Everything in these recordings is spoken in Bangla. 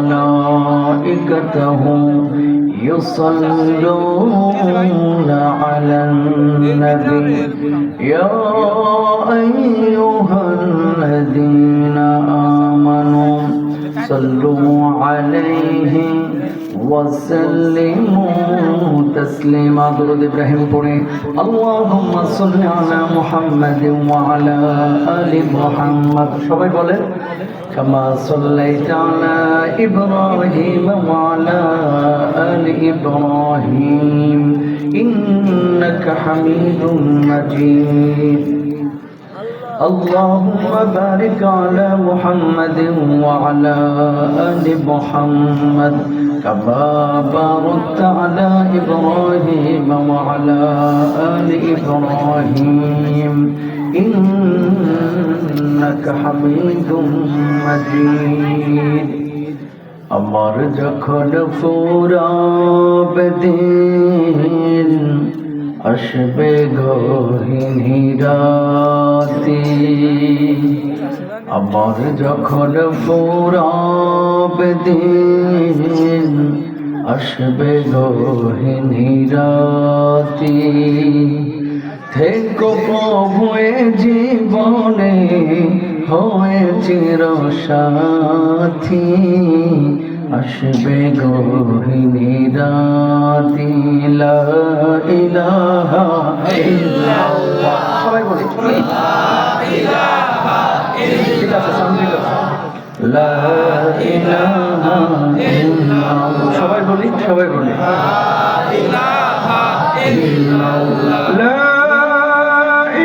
وملائكته يصلون على النبي يا أيها الذين آمنوا صلوا عليه وسلموا تسليما درود إبراهيم পড়ে اللهم صل على محمد وعلى آل محمد সবাই বলেন كما صليت على إبراهيم وعلى آل إبراهيم إنك حميد مجيد اللهم بارك على محمد وعلى آل محمد كما باركت على إبراهيم وعلى آل إبراهيم إنك حميد مجيد আমার যখন ফুরাব দিন আসবে গহীন রাতে আমার যখন ফুরাব দিন আসবে গহীন রাতে থেকো প্রভু জীবনে হয়ে চিরসাথী আসবে গহীন রাতে লা ইলাহা ইল্লাল্লাহ সবাই বলি লা ইলাহা ইল্লাল্লাহ লা ইলাহা ইল্লাল্লাহ সবাই বলি লা ইলাহা ইল্লাল্লাহ লা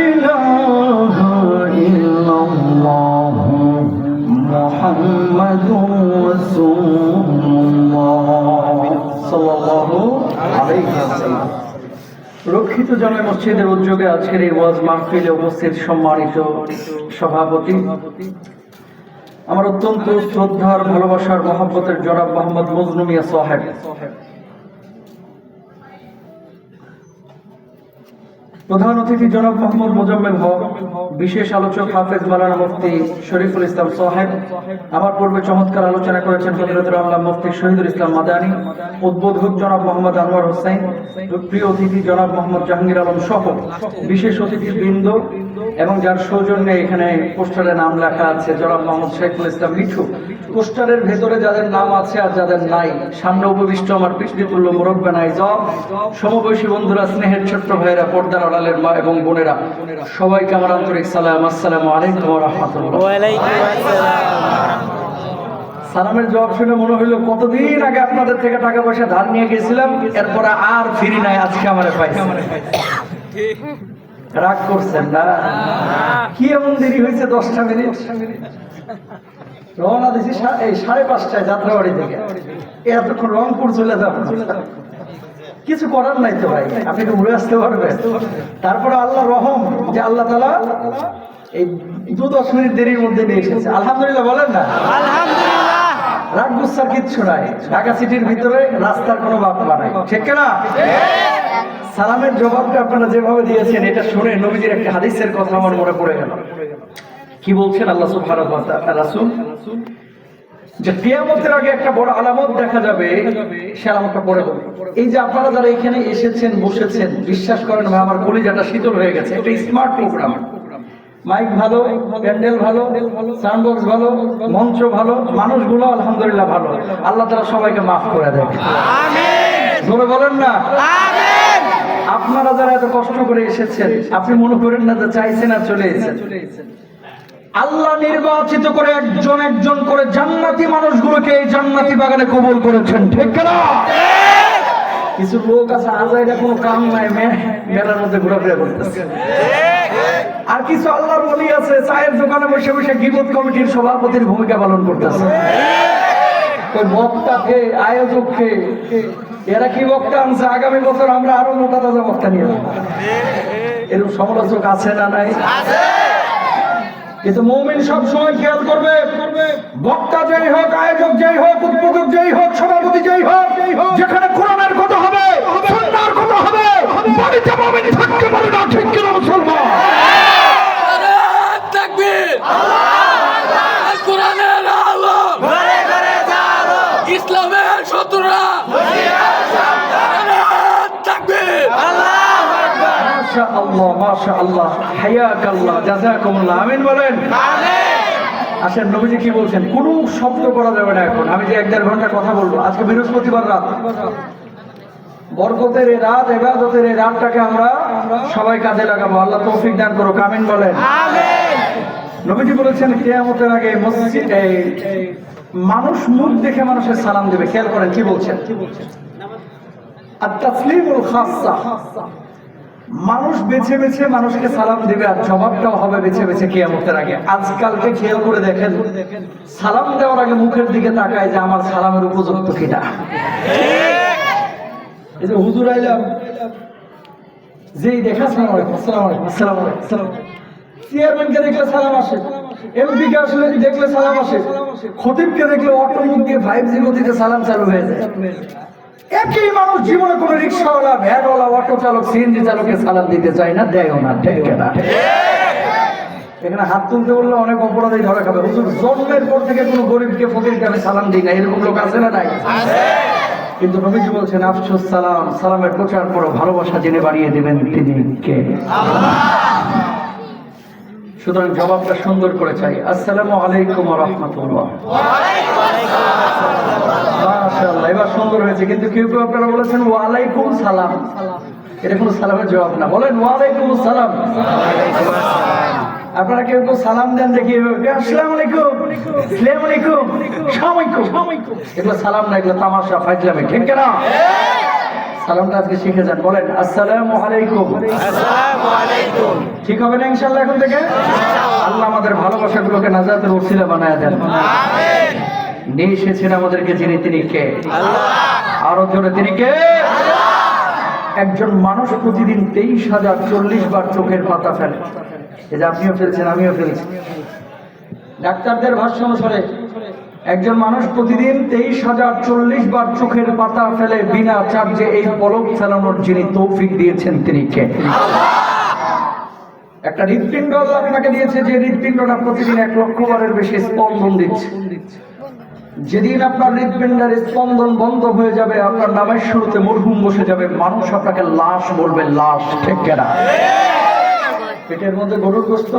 ইলাহা ইল্লাল্লাহ মুহাম্মাদুর রাসূলুল্লাহ সাল্লাল্লাহু আলাইহি ওয়াসাল্লাম। রক্ষিত জামে মসজিদের উদ্যোগে আজকের এই ওয়াজ মাহফিলে উপস্থিত সম্মানিত সভাপতি আমার অত্যন্ত শ্রদ্ধার ভালোবাসার মহব্বতের জনাব মোহাম্মদ মজনু মিয়া সাহেব, প্রধান অতিথি জনাব মোহাম্মদ মোজাম্মেল হক, বিশেষ আলোচক হাফেজ মাওলানা মুফতি শরীফুল ইসলাম সাহেব, আমার পূর্বে চমৎকার আলোচনা করেছেন হযরতুল আল্লাহ মুফতি শহীদুল ইসলাম মাদানী, উদ্বোধক জনাব মোহাম্মদ আনোয়ার হোসেন, প্রিয় অতিথি জনাব মোহাম্মদ জাহাঙ্গীর আলম সহ বিশেষ অতিথিবৃন্দ এবং যার সৌজন্যে এখানে পোস্টারে নাম লেখা আছে জনাব মোহাম্মদ শেখুল ইসলাম মিঠু। পোস্টারের ভেতরে যাদের নাম আছে আর যাদের নাই, সামনে উপবিষ্ট আমার পিতৃতুল্য মুরব্বানা ইজম, সমবয়সী বন্ধুরা, স্নেহের ছোট্ট ভাইরা, পর্দার আড়ালের মা এবং বোনেরা, সবাইকে আমার আন্তরিক সালাম। আসসালামু আলাইকুম ওয়া রাহমাতুল্লাহ। ওয়া আলাইকুম আসসালাম। সালামের জবাব শুনে মনে হইলো কতদিন আগে আপনাদের থেকে টাকা পয়সা ধার নিয়ে গেছিলাম, এরপরে আর ফিরি নাই, আজকে আমারে পাইছে। রাগ করছেন না? কি এমন দেরি হয়েছে? 10টা মিনিট রওনা দিছি এই 5:30টায় যাত্রাবাড়ি থেকে, এতক্ষণ রংপুর চলে যাব। কিছু করার নাই তো ভাই, আপনি তো ঘুরে আসতে পারবেন। তারপরে আল্লাহ রহম যে আল্লাহ তাআলা এই 2-10 মিনিট দেরির মধ্যে নিয়ে এসেছে। আলহামদুলিল্লাহ বলেন না? আলহামদুলিল্লাহ। রাগ গুচ্ছার কিচ্ছু নাই, ঢাকা সিটির ভিতরে রাস্তার কোনো বাপ্পা নাই, ঠিক না? সালামের জবাবটা আপনারা যেভাবে দিয়েছেন, এটা শুনে নবীজির একটা হাদিসের কথা আমার মনে পড়ে গেল। কি বলছেন আল্লাহ সুবহানাহু ওয়া তাআলা? রাসূল যে কিয়ামতের আগে একটা বড় আলামত দেখা যাবে, সে আলামতটা পড়ে বলুন। এই যে আপনারা যারা এখানে এসেছেন, বসেছেন, বিশ্বাস করেন ভাই আমার কলিজাটা শীতল হয়ে গেছে। একটা স্মার্ট প্রোগ্রাম, মাইক ভালো, প্যান্ডেল ভালো, সাউন্ড বক্স ভালো, মঞ্চ ভালো, মানুষগুলো আলহামদুলিল্লাহ ভালো। আল্লাহ তাআলা সবাইকে মাফ করে দেন, আমিন। জোরে বলেন না আমিন। আপনারা যারা এত কষ্ট করে এসেছেন, আপনি মনে করেন না যে চাইছেন আর চলে এসেছেন। আল্লাহ নির্বাচিত করে একজন একজন করে জান্নাতি মানুষগুলোকে এই জান্নাতি বাগানে কবুল করেছেন, ঠিক না? কিছু লোক আছে আজাইরা কোনো কাম নাই, মেলার মধ্যে ঘোরাফেরা করতেছে। আর কিছু আল্লাহর ওলি আছে চায়ের দোকানে বসে বসে গীবত কমিটির সভাপতির ভূমিকা পালন করতেছে। ওই বক্তাকে, আয়োজককে, এরা কি বক্তা আনছে, আগামী বছর আমরা আরো মোটা তাজা বক্তা নিয়ে আসবো। এরকম সমালোচক আছে না নাই? কিন্তু মুমিন সব সময় খেয়াল করবে, বক্তা যেই হোক, আয়োজক যেই হোক, উদ্বোধক যেই হোক, সভাপতি যেই হোক, যেখানে কোরআনের কথা হবে, সুন্নাহর কথা হবে, বাড়িতে মুমিন থাকতে পারে না, ঠিক কি না মুসলমান? নারে তাকবীর, আল্লাহু আকবার, কোরআনের আলো ঘরে ঘরে জালো, ইসলামের শত্রুরা তাকবীর, আল্লাহু আকবার। মাশাআল্লাহ মাশাআল্লাহ, হায়াকাল্লাহ, জাযাকুমুল্লাহ, আমিন বলেন। আসেন, নবীজি কি বলছেন? কোনো শব্দ করা যাবে না এখন। আমি যে 1-1.5 ঘন্টা কথা বলবো, আজকে বৃহস্পতিবার রাত, বরকতের এই রাত, ইবাদতের এই রাতটাকে আমরা সবাই কাজে লাগাবো। আল্লাহ তৌফিক দান করুক, আমিন বলেন। নবীজি বলেছেন কিয়ামতের আগে মসজিদে মানুষ মুখ দেখে মানুষের সালাম দেবে। খেয়াল করেন কি বলছেন, আত-তাসলিমুল খাসসা, মানুষ বেছে বেছে মানুষকে সালাম দিবে, আর জবাবটাও হবে বেছে বেছে কিয়ামতের আগে। আজকালকে খেয়াল করে দেখেন, সালাম দেওয়ার আগে মুখের দিকে তাকায় যে আমার সালামের উপযুক্ত কিনা। এই যে হুজুর আইলাম, যেই দেখা সালাম আলাইকুম, আসসালামু আলাইকুম, আসসালামু আলাইকুম, আসসালামু আলাইকুম। চেয়ারম্যানকে দেখলে সালাম আসে, এমপি কে আসলে দেখলে সালাম আসে, খতিবকে দেখলে অটো মুখ দিয়ে 5G গতিতে সালাম চালু হয়ে যায়। একই মানুষ জীবনে কোনো রিক্সাওয়ালা, ভ্যানওয়ালা, অটো চালক, সিএনজি চালককে সালাম দিতে চায় না, দেয়ও না, ঠিক না? এখানে হাত তুলতে বললে অনেক অপরাধী ধরা খাবে। হুজুর জন্মের পর থেকে কোনো গরিবকে, ফকিরকে আমি সালাম দিই না, এরকম লোক আছে না? নাই। কিন্তু নবীজি বলছেন আফসুস সালাম, সালামের প্রচার করো, ভালোবাসা জেনে বাড়িয়ে দিবেন তিনি কে? আল্লাহ। সুতরাং জবাবটা সুন্দর করে চাই, আসসালামু আলাইকুম ওয়া রাহমাতুল্লাহ। ওয়া আলাইকুম আসসালাম। মাশাআল্লাহ, এবার সুন্দর হয়েছে। কিন্তু কেউ কেউ আপনারা বলেছেন ওয়া আলাইকুম সালাম, এটা কোনো সালামের জবাব না। বলেন ওয়া আলাইকুম আসসালাম। আপনারা কেউ কেউ সালাম দেন দেখি আসসালামু আলাইকুম, আসসালামু আলাইকুম, সালামালাইকুম, এগুলো সালাম না, এগুলো তামাশা, ফাজলামি, ঠিক না? সালামটা আজকে শিখে যান। বলেন আসসালামু আলাইকুম। আসসালামু আলাইকুম। ঠিক হবে না ইনশাআল্লাহ এখন থেকে? আল্লাহ আমাদের ভালোবাসাগুলোকে নাজাতের ওসিলা বানায় দেন। আমিন। নিয়ে এসেছেন আমাদেরকে যিনি, তিনি কে? আল্লাহ। আরো জোরে, তিনি কে? আল্লাহ। একজন মানুষ প্রতিদিন 23,040 বার চোখের পাতা ফেলে। এই যে আপনিও ফেলছেন, আমিও ফেলছি। ডাক্তারদের ভাষ্য অনুসারে একজন মানুষ প্রতিদিন 23,040 বার চোখের পাতা ফেলে বিনা চার্জে। এই পলক ফেলানোর যিনি তৌফিক দিয়েছেন তিনি কে? আল্লাহ। একটা হৃৎপিণ্ড আল্লাহ আপনাকে দিয়েছে, যে হৃৎপিণ্ডটা প্রতিদিন 1 লক্ষ বারের বেশি স্পন্দন দিচ্ছে। যেদিন আপনার হৃৎপিণ্ডের স্পন্দন বন্ধ হয়ে যাবে, আপনার নামের শুরুতে মরহুম বসে যাবে, মানুষ আপনাকে লাশ বলবে, লাশ, ঠিক না? পেটের মধ্যে গরুর গোশত,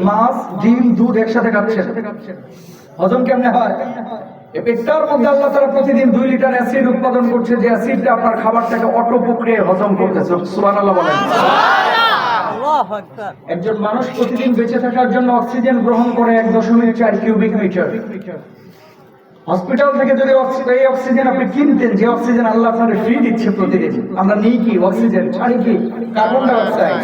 মাছ, ডিম, দুধ একসাথে খাচ্ছেন, হজম কেমনে হয়? এই পেটটার মধ্যে আল্লাহ তাআলা প্রতিদিন 2 লিটার অ্যাসিড উৎপাদন করছে, যে অ্যাসিডটা আপনার খাবারটাকে অটো প্রক্রিয়ায় হজম করতেছে। সুবহানাল্লাহ বলেন। একজন মানুষ প্রতিদিন বেঁচে থাকার জন্য অক্সিজেন গ্রহণ করে 1.4 কিউবিক মিটার। হসপিটাল থেকে যদি এই অক্সিজেন আপনি কিনতেন, যে অক্সিজেন আল্লাহ আপনাকে ফ্রি দিচ্ছে প্রতিদিন, আমরা নিই কি অক্সিজেন, ছাড়ি কি carbon die oxide.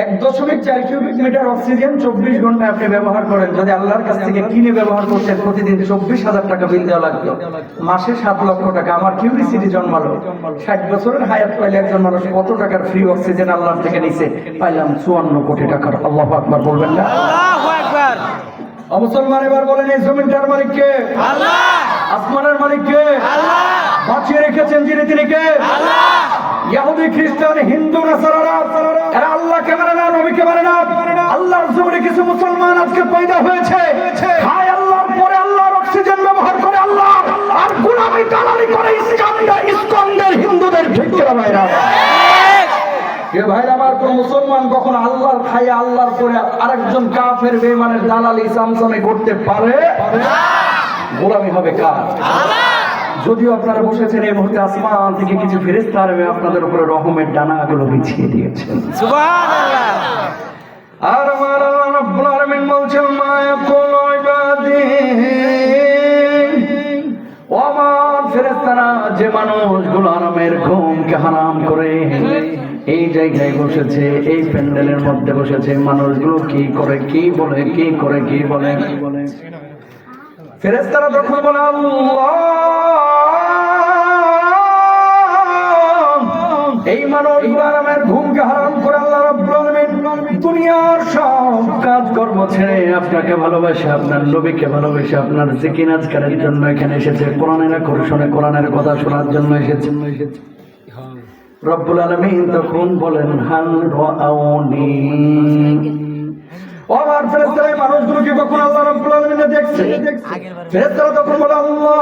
1.4 cubic metre oxygen 24 ঘন্টা আপনি ব্যবহার করেন। যদি আল্লাহর কাছ থেকে কিনে ব্যবহার করতেন, প্রতিদিন 24,000 টাকা বিল দেওয়া লাগতো, মাসে 7 লক্ষ টাকা। আমার কিউরিসিটি জন্মালো, 60 বছরের হায়াত পাইলে একজন মানুষ কত টাকার ফ্রি অক্সিজেন আল্লাহর থেকে নিছে? পাইলাম 54 কোটি টাকার। আল্লাহু আকবার বলবেন না? আল্লাহু আকবার। মুসলমান এবার বলেন, এই জমিনটার মালিক কে? আল্লাহ। আসমানের মালিক কে? আল্লাহ। বাঁচিয়ে রেখেছেন যিনি, তিনি কে? আল্লাহ। ইহুদি, খ্রিস্টান, হিন্দু, নাসারারা এরা আল্লাহকে মানে না, নবীকে মানে না। আল্লাহর জমিনে কিছু মুসলমান আজকে পয়দা হয়েছে, খায় আল্লাহর পরে আল্লাহর অক্সিজেন ব্যবহার করে আল্লাহ, আর গোলামি দালালি করে ইস্কন্দের হিন্দুদের, ঠিক করে ভাইরা? ভাইরা আমার, কোন মুসলমান কখন আল্লাহর খাইয়া আল্লাহর পরে আরেকজন কাফের বেঈমানের দালালি সামসামে করতে পারে? গোলামি হবে কার? যদিও আপনারা বসেছেন, এই মুহূর্তে আসমান থেকে কিছু ফেরেশতা আপনাদের উপরে রহমের ডানাগুলো বিছিয়ে দিয়েছেন। সুবহানাল্লাহ। আর আমার আল্লাহ রাব্বুল আলামিন বলছেন, মা ইয়াকুলু ইবাদি, ও আমার ফেরেশতারা, যে মানুষগুলো আরামের ঘুমকে হারাম করে এই জায়গায় বসেছে, এই প্যান্ডেলের মধ্যে বসেছে, মানুষগুলো কি করে, কি বলে, কি করে, কি বলে? ফেরেশতারা যখন বলে আল্লাহ, এই মানুষগুলো আরামের ঘুমকে হারাম করে আল্লাহ রাব্বুল আলামিন দুনিয়ার সব কাজ কর্ম ছেড়ে আপনাকে ভালোবাসে, আপনার নবীকে ভালোবাসে, আপনার জিকির আজকারের জন্য এখানে এসেছে, কোরআনের আকর্ষণে কোরআনের কথা শোনার জন্য এসেছে। রব্বুল আলামিন তখন বলেন, হাল রাআউনি, ও আমার ফেরেশতারা এই মানুষগুলোকে কখন আল্লাহ রাব্বুল আলামিন দেখছে? ফেরেশতারা তখন বলে আল্লাহ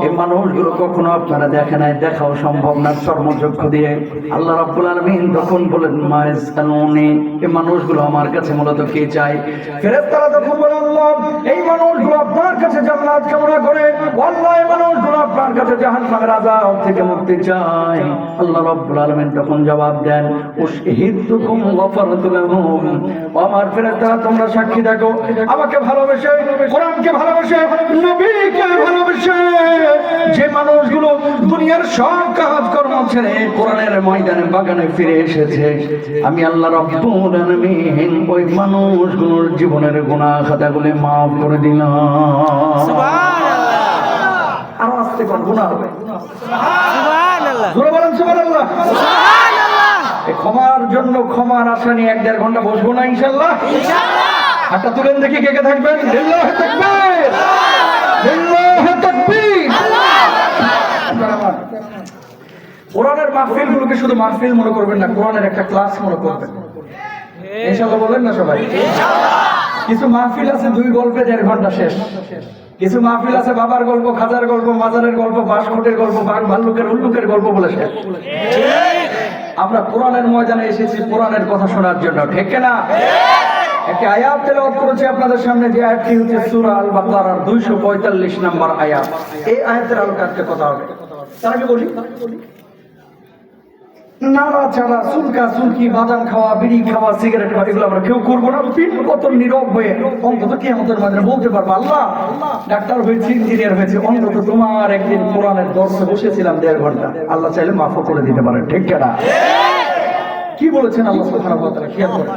এই মানুষগুলো কখনো আপনারা দেখে নাই, দেখাও সম্ভব না চর্মচক্ষু দিয়ে। আল্লাহ রাব্বুল আলামিন তখন বলেন মা ইয়াসআলুনি, এই মানুষগুলো আমার কাছে মূলত কি চায়? ফেরেশতারা তখন বলে আল্লাহ এই মানুষগুলো আপনার কাছে জান্নাত কামনা করে, আল্লাহ এই মানুষগুলো আপনার কাছে জাহান্নামের আযাব থেকে মুক্তি চায়। আল্লাহ রাব্বুল আলামিন তখন জবাব দেন উশহিদতুকুম গফারতু লাহুম, ও আমার ফেরেশতারা তোমরা সাক্ষী থাকো আমাকে ভালোবেসে, কোরআনকে ভালোবেসে, নবীকে ভালোবেসে যে মানুষগুলো দুনিয়ার সব কাজ কর্ম ছেড়ে কোরআনের ময়দানে বাগানে ফিরে এসেছে, আমি আল্লাহ রাব্বুল আলামিন ওই মানুষগুলোর জীবনের গুনাহ খাতাগুলো মাফ করে দিলাম। সুবহানাল্লাহ। আরো আস্তে কোন গুনাহ হবে? সুবহানাল্লাহ। জোরে বলেন সুবহানাল্লাহ। সুবহানাল্লাহ। এই ক্ষমার জন্য ক্ষমার আশা নিয়ে 1-1.5 ঘন্টা বসবো না ইনশাআল্লাহ? ইনশাআল্লাহ। হাতটা তুলেন দেখি কে কে থাকবেন। লিল্লাহি তাকবীর, লিল্লাহি তাকবীর। কোরআনের মাহফিলগুলোকে শুধু মাহফিল মনে করবেন না, কোরআনের একটা ক্লাস মনে করবেন। ইনশাআল্লাহ বলেন না সবাই? ইনশাআল্লাহ। কিছু মাহফিল আছে 2 গল্পে 1.5 ঘন্টা শেষ, কিছু মাহফিল আছে বাবার গল্প, খাজার গল্প, মাজারের গল্প, বাঁশখোটের গল্প, বাঘ ভাল্লুকের উল্লুকের গল্প বলে শেষ। আমরা কোরআনের ময়দানে এসেছি কোরআনের কথা শোনার জন্য, ঠিক না? একটি আয়াত তেলাওয়াত করেছি আপনাদের সামনে, যে আয়াতটি হচ্ছে সূরা আল বাকারার 245 নম্বর আয়াত। এই আয়াতের আলোকে আজকে কথা হবে। তার আগে বলি, নাড়াচাড়া, চুলকা চুলকি, বাদাম খাওয়া, বিড়ি খাওয়া, সিগারেট খাওয়া এগুলো আমরা কেউ করবো না। কত নীরব হয়ে অন্তত কিয়ামতের মাঝে বলতে পারবো আল্লাহ ডাক্তার হয়েছি, ইঞ্জিনিয়ার হয়েছে, অন্তত তোমার একদিন কোরআনের দর্শে বসেছিলাম 1.5 ঘন্টা, আল্লাহ চাইলে মাফও করে দিতে পারেন, ঠিক না? কি বলেছেন আল্লাহ সুবহানাহু ওয়া তাআলা? খেয়াল করেন,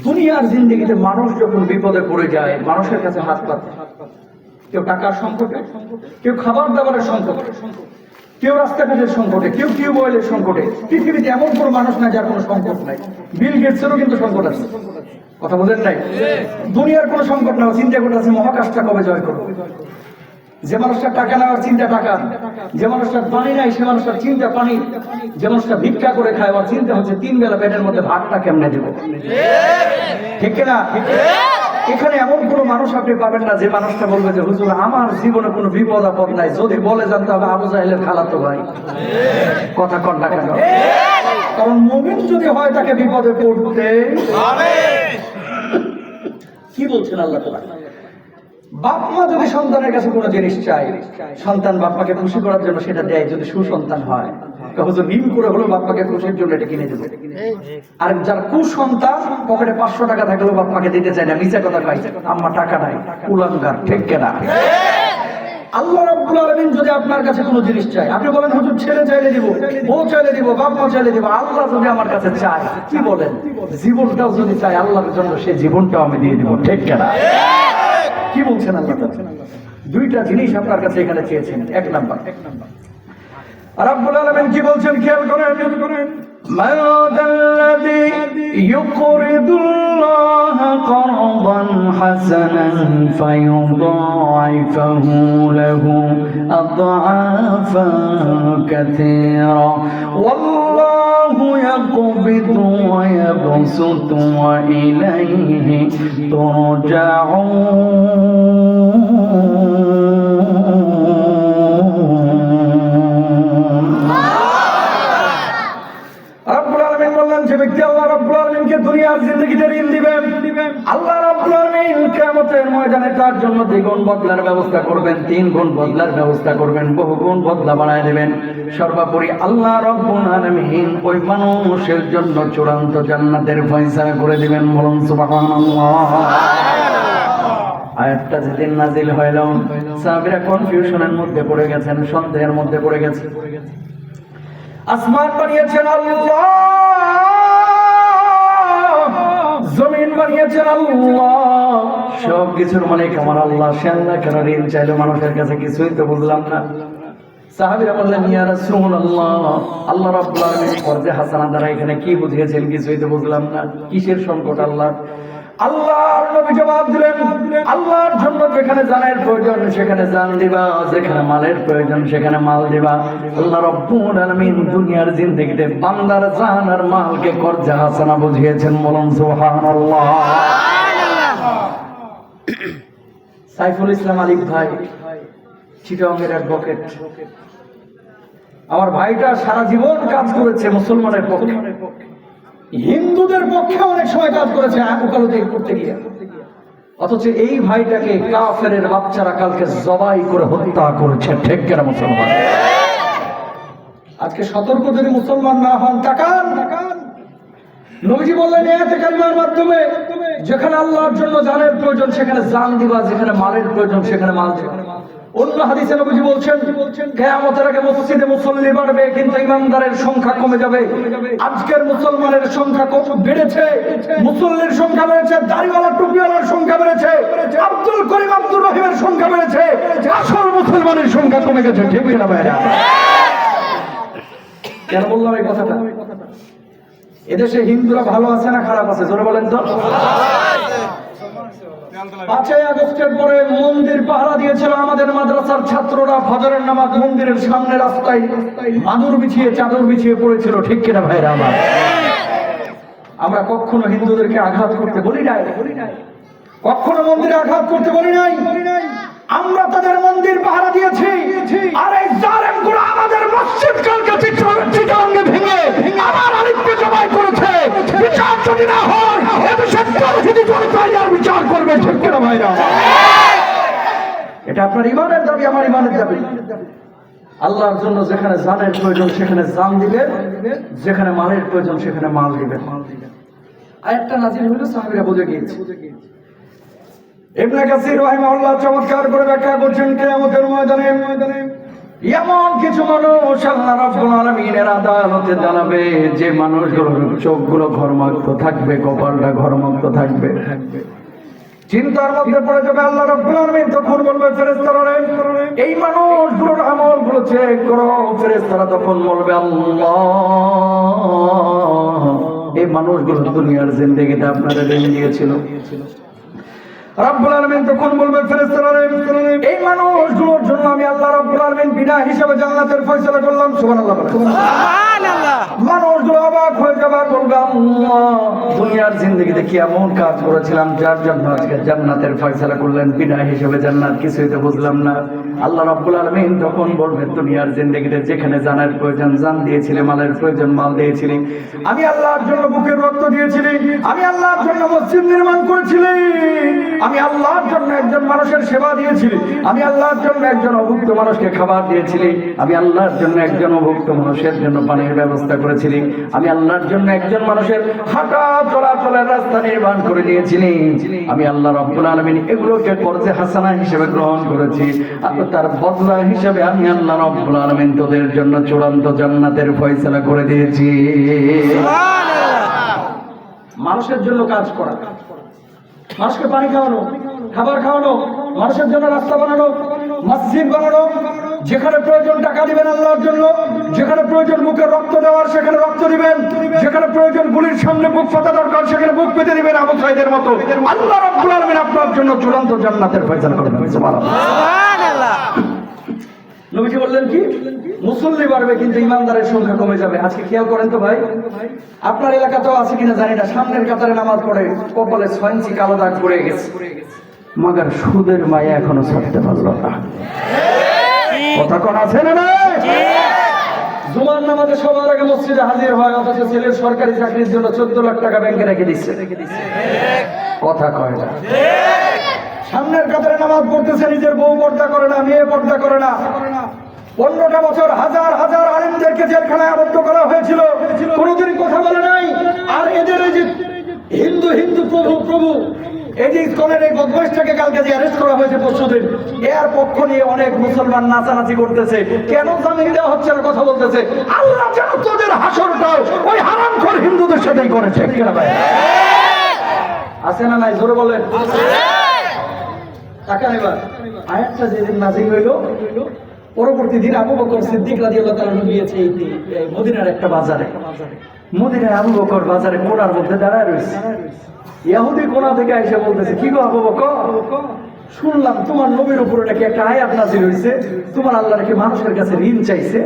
দুনিয়ার জিন্দেগিতে মানুষ যখন বিপদে পড়ে যায় মানুষের কাছে হাত পাতে, কেউ টাকার সংকটে, কেউ খাবার দাবারের সংকটে, কেউ রাস্তাঘাটের সংকটে, কেউ টিউবওয়েলের সংকটে। পৃথিবীতে এমন কোনো মানুষ নাই যার কোনো সংকট নাই। বিল গেটসেরও কিন্তু সংকট আছে, কথা বলেন নাই? দুনিয়ার কোনো সংকট না, চিন্তা করতেছে মহাকাশটা কবে জয় করবো। যে মানুষটা টাকা নেওয়ার চিন্তা টাকা, যে মানুষটার পানি নাই সে মানুষটার চিন্তা পানি, যে মানুষটা ভিক্ষা করে খায় ওর চিন্তা হচ্ছে 3 বেলা পেটের মধ্যে ভাতটা কেমনে দেবো, ঠিক না? এখানে এমন কোনো মানুষ আপনি পাবেন না যে মানুষটা বলবে যে হুজুর আমার জীবনে কোনো বিপদ আপদ নাই, যদি বলে জানতে হবে আবু জাহেলের খালাতো ভাই। কথা কন না কেন? কারণ মুমিন যদি হয় তাকে বিপদে পড়তে হবে। কি বলছেন আল্লাহ তাআলা? বাপ মা যদি সন্তানের কাছে কোনো জিনিস চায়, সন্তান বাপ মাকে খুশি করার জন্য সেটা দেয়, যদি সুসন্তান হয় হুজুর ঋণ করে হলো বাপ মাকে খুশির জন্য এটা কিনে দেবে। আর যার কুসন্তান পকেটে 500 টাকা থাকলেও বাপ মাকে দিতে চায় না, মিছা কথা কয় আম্মা টাকা নাই, কুলাঙ্গার, ঠিক না? আল্লাহ রাব্বুল আলামিন যদি আপনার কাছে কোনো জিনিস চায়, আপনি বলেন হুজুর ছেলে চাইলে দিব, বউ চাইলে দিব, বাপ মা চাইলে দিব। আল্লাহ যদি আমার কাছে চায়, কি বলেন, জীবনটাও যদি চায় আল্লাহর জন্য সে জীবনটাও আমি দিয়ে দিব, ঠিক না? কি বলছেন আল্লাহ? 2টা জিনিস আপনার কাছে এখানে চেয়েছেন। 1 নাম্বার, রাব্বুল আলামিন কি বলছেন খেয়াল করেন, মান যাল্লাযী ইউকরিদুল্লাহা করদান হাসানান ফায়ুদাইফাহু লাহু আদআফান কাসীরা ওয়াল্লাহু ইয়াকবিদু ওয়া ইয়াবসুতু ওয়া ইলাইহি তুরজাউন। যে ব্যক্তি আল্লাহ রাব্বুল আলামিনকে দুনিয়ার জিন্দেগিতে ঋণ দিবেন, আল্লাহ রাব্বুল আলামিন কিয়ামতের ময়দানে তার জন্য 2 গুণ বদলার ব্যবস্থা করবেন, 3 গুণ বদলার ব্যবস্থা করবেন, বহু গুণ বদলা বাড়ায় দেবেন। সর্বোপরি আল্লাহ রাব্বুল আলামিন ওই মানুষের জন্য চূড়ান্ত জান্নাতের ফয়সালা করে দিবেন। বলুন সুবহানাল্লাহ। আয়াতটা যেদিন নাজিল হইল সাহাবীরা কনফিউশনের মধ্যে পড়ে গেছেন, সন্দেহের মধ্যে পড়ে গেছে। আসমান বানিয়েছেন আল্লাহ, জমিন বানিয়েছেন আল্লাহ, সব কিছুর মালিক আমার আল্লাহ। সে আল্লাহ কেন ঋণ চাইলো মানুষের কাছে? কিছুই তো বুঝলাম না। সাহাবীরা বললেন ইয়া রাসূলুল্লাহ, আল্লাহ রাব্বুল আলামিন ফরজে হাসানা দ্বারা এখানে কি বুঝিয়েছেন? কিছুই তো বুঝলাম না। কিসের সংকট আল্লাহ? আল্লাহর নবী জবাব দিলেন, আল্লাহর জন্য যেখানে জানের প্রয়োজন সেখানে জান দিবা, যেখানে মালের প্রয়োজন সেখানে মাল দিবা। আল্লাহ রাব্বুল আলামিন দুনিয়ার জিন্দেগিতে বান্দার জান আর মালকে কর্জা হাসানা বুঝিয়েছেন। বলুন সুবহানাল্লাহ। সাইফুল ইসলাম আলিফ ভাই চিটাগংয়ের অ্যাডভোকেট, আমার ভাইটা সারা জীবন কাজ করেছে মুসলমানের পক্ষে, হিন্দুদের পক্ষে অনেক সময় কাজ করেছে ওকালতি করতে গিয়ে। অথচ এই ভাইটাকে কাফেরের বাচ্চারা কালকে জবাই করে হত্যা করেছে। ঠিক কিনা মুসলমান? আজকে সতর্ক যদি মুসলমান না হন, তাকান। নবীজি বললেন আয়াতে কারিমার মাধ্যমে, যেখানে আল্লাহর জন্য জানের প্রয়োজন সেখানে জান দিবা, যেখানে মালের প্রয়োজন সেখানে মাল দিবা। অন্য হাদিসে নবীজি বলছেন কিয়ামতের আগে মসজিদে মুসল্লি বাড়বে কিন্তু ইমানদারের সংখ্যা কমে যাবে। আজকের মুসলমানের সংখ্যা কত বেড়েছে, মুসল্লির সংখ্যা বেড়েছে, দাড়িওয়ালা টুপিওয়ালার সংখ্যা বেড়েছে, আব্দুল করিম আব্দুর রহিমের সংখ্যা বেড়েছে, আসল মুসলমানের সংখ্যা কমে গেছে। ঠিক না ভাইরা? কেন বললাম এই কথাটা? এদেশে হিন্দুরা ভালো আছে না খারাপ আছে? জোরে বলেন তো। 5ই আগস্টের পরে মন্দির পাহারা দিয়েছিল আমাদের মাদ্রাসার ছাত্ররা। ফজরের নামাজ মন্দিরের সামনে রাস্তায় মাদুর বিছিয়ে চাদর বিছিয়ে পড়েছিল। ঠিক কিনা ভাইরা আমার? আমরা কখনো হিন্দুদেরকে আঘাত করতে বলি নাই, কখনো মন্দিরে আঘাত করতে বলি নাই। আমরা তাদের মন্দির পাহারা দিয়েছি। আর এই জালেমগুলো আমাদের মসজিদ কালকে চিটাগংয়ে ভেঙে আমার আলিফকে জবাই করেছে। বিচার যদি না হয় এদেশের পরিস্থিতি আর বিচার করবে। ঠিক কিনা ভাইরা? এটা আপনার ইমানের দাবি, আমার ইমানের দাবি। আল্লাহর জন্য যেখানে জানের প্রয়োজন সেখানে জান দিবেন, যেখানে মালের প্রয়োজন সেখানে মাল দিবেন। আয়াতটা নাযিল হলো, সাহাবীরা বুঝে গিয়েছে। ইবনে কাসির রাহিমাহুল্লাহ চমৎকার করে ব্যাখ্যা করছেন কিয়ামতের ময়দানে এমন কিছু মানুষ আল্লাহ রাব্বুল আলামিনের আদালতে দাঁড়াবে যে মানুষগুলোর চোখগুলো ঘর্মাক্ত থাকবে, কপালটা ঘর্মাক্ত থাকবে। চিন্তার মধ্যে পড়ে যাবে। আল্লাহ রাব্বুল আলামিন তখন বলবে ফেরেশতারা, এই মানুষগুলোর আমলগুলো চেক করো। ফেরেশতারা তখন বলবে আল্লাহ, এই মানুষগুলো দুনিয়ার জিন্দেগিতে আপনারা ঋণ দিয়েছিল। রাব্বুল আলামিন তখন বলবেন ফেরেশতারা, এই মানুষগুলোর জন্য আমি আল্লাহ রাব্বুল আলামিন বিনা হিসাবে জান্নাতের ফয়সালা করলাম। সুবহানাল্লাহ। সুবহানাল্লাহ। মানুষগুলো অবাক হয়ে যাবে, বলবে আল্লাহ, দুনিয়ার জিন্দেগিতে কি এমন কাজ করেছিলাম যার জন্য আজকে জান্নাতের ফয়সালা করলেন? বিনা হিসাবে জান্নাত কিছুই তো বুঝলাম না। আল্লাহ রাব্বুল আলামিন তখন বলবেন, দুনিয়ার জিন্দেগিতে যেখানে জানের প্রয়োজন জান দিয়েছিলে, মালের প্রয়োজন মাল দিয়েছিলি, আমি আল্লাহর জন্য বুকের রক্ত দিয়েছিলি, আমি আল্লাহর জন্য মসজিদ নির্মাণ করেছিলি, আমি আল্লাহর জন্য একজন মানুষের সেবা দিয়েছিলি, আমি আল্লাহর জন্য একজন অভুক্ত মানুষকে খাবার দিয়েছিলি, আমি আল্লাহর জন্য একজন অভুক্ত মানুষের জন্য পানির ব্যবস্থা করেছিলি, আমি আল্লাহর জন্য একজন মানুষের হাঁটা চলাচলের রাস্তা নির্মাণ করে দিয়েছিলি, আমি আল্লাহ রাব্বুল আলামিন এগুলোকে কর্জে হাসানা হিসেবে গ্রহণ করেছি। আর তার বদলা হিসেবে আমি আল্লাহ রাব্বুল আলামিন তোদের জন্য চূড়ান্ত জান্নাতের ফয়সালা করে দিয়েছি। মানুষের জন্য কাজ করা, মানুষকে পানি খাওয়ানো, খাবার খাওয়ানো, মানুষের জন্য রাস্তা বানানো, মসজিদ বানানো, যেখানে প্রয়োজন টাকা দিবেন আল্লাহর জন্য, যেখানে প্রয়োজন বুকে রক্ত দেওয়ার সেখানে রক্ত দিবেন, যেখানে প্রয়োজন গুলির সামনে বুক পাতা দরকার সেখানে বুক পেতে দিবেন। আবু সাঈদের মতো আল্লাহ রাব্বুল আলামিন আপনার জন্য চূড়ান্ত জান্নাতের ফয়সালা করবেন। সুবহানাল্লাহ। নবীজি বললেন কি? মুসল্লি বাড়বে কিন্তু ইমানদারের সংখ্যা কমে যাবে। আজকে খেয়াল করেন তো ভাই, আপনার এলাকাতেও আছে কিনা জানি না, সামনের কাতারে নামাজ পড়ে কপালে 6 ইঞ্চি কালো দাগ পড়ে গেছে, মাগার সুদের মায়া এখনো ছাড়তে পারলো না। কথা কোন আছে না? জুমার নামাজে সবার আগে মসজিদে হাজির হয়, অথচ ছেলের সরকারি চাকরির জন্য 14 লাখ টাকা ব্যাংকে রেখে দিচ্ছে। কথা কয় না। সামনের কাতারে নামাজ পড়তেছে, নিজের বউ পর্দা করে না, মেয়ে পর্দা করে না। 15টা বছর হাজার হাজার আলেমদেরকে জেলখানায় আবদ্ধ করা হয়েছিল, কোনোদিন কথা বলে নাই। আর এদের এই যে হিন্দু হিন্দু প্রভু প্রভু, এই যে ইসকনের এই বদমাইশটাকে কালকে যে অ্যারেস্ট করা হয়েছে পরশুদিন, এর পক্ষ নিয়ে অনেক মুসলমান নাচানাচি করতেছে। কেন জামিন দেওয়া হচ্ছে না কথা বলতেছে। আল্লাহ যেন তোদের হাসরটাও ওই হারামখোর হিন্দুদের সাথেই করেছে। আছে না নাই? জোরে বলেন। তাকান এবার, আয়াতটা যেদিন নাযিল হইল, পরবর্তী দিন আবু বকর সিদ্দিক রাদিয়াল্লাহু তাআলা গিয়েছে এই মদিনার একটা বাজারে। মদিনায় আবু বকর বাজারে কোণার মধ্যে দাঁড়ায় রয়েছে। ইহুদি কোণা থেকে এসে বলতেছে, কি গো আবু বকর, শুনলাম তোমার নবীর উপরে নাকি একটা আয়াত নাযিল হয়েছে, তোমার আল্লাহ নাকি মানুষের কাছে ঋণ চাইছে।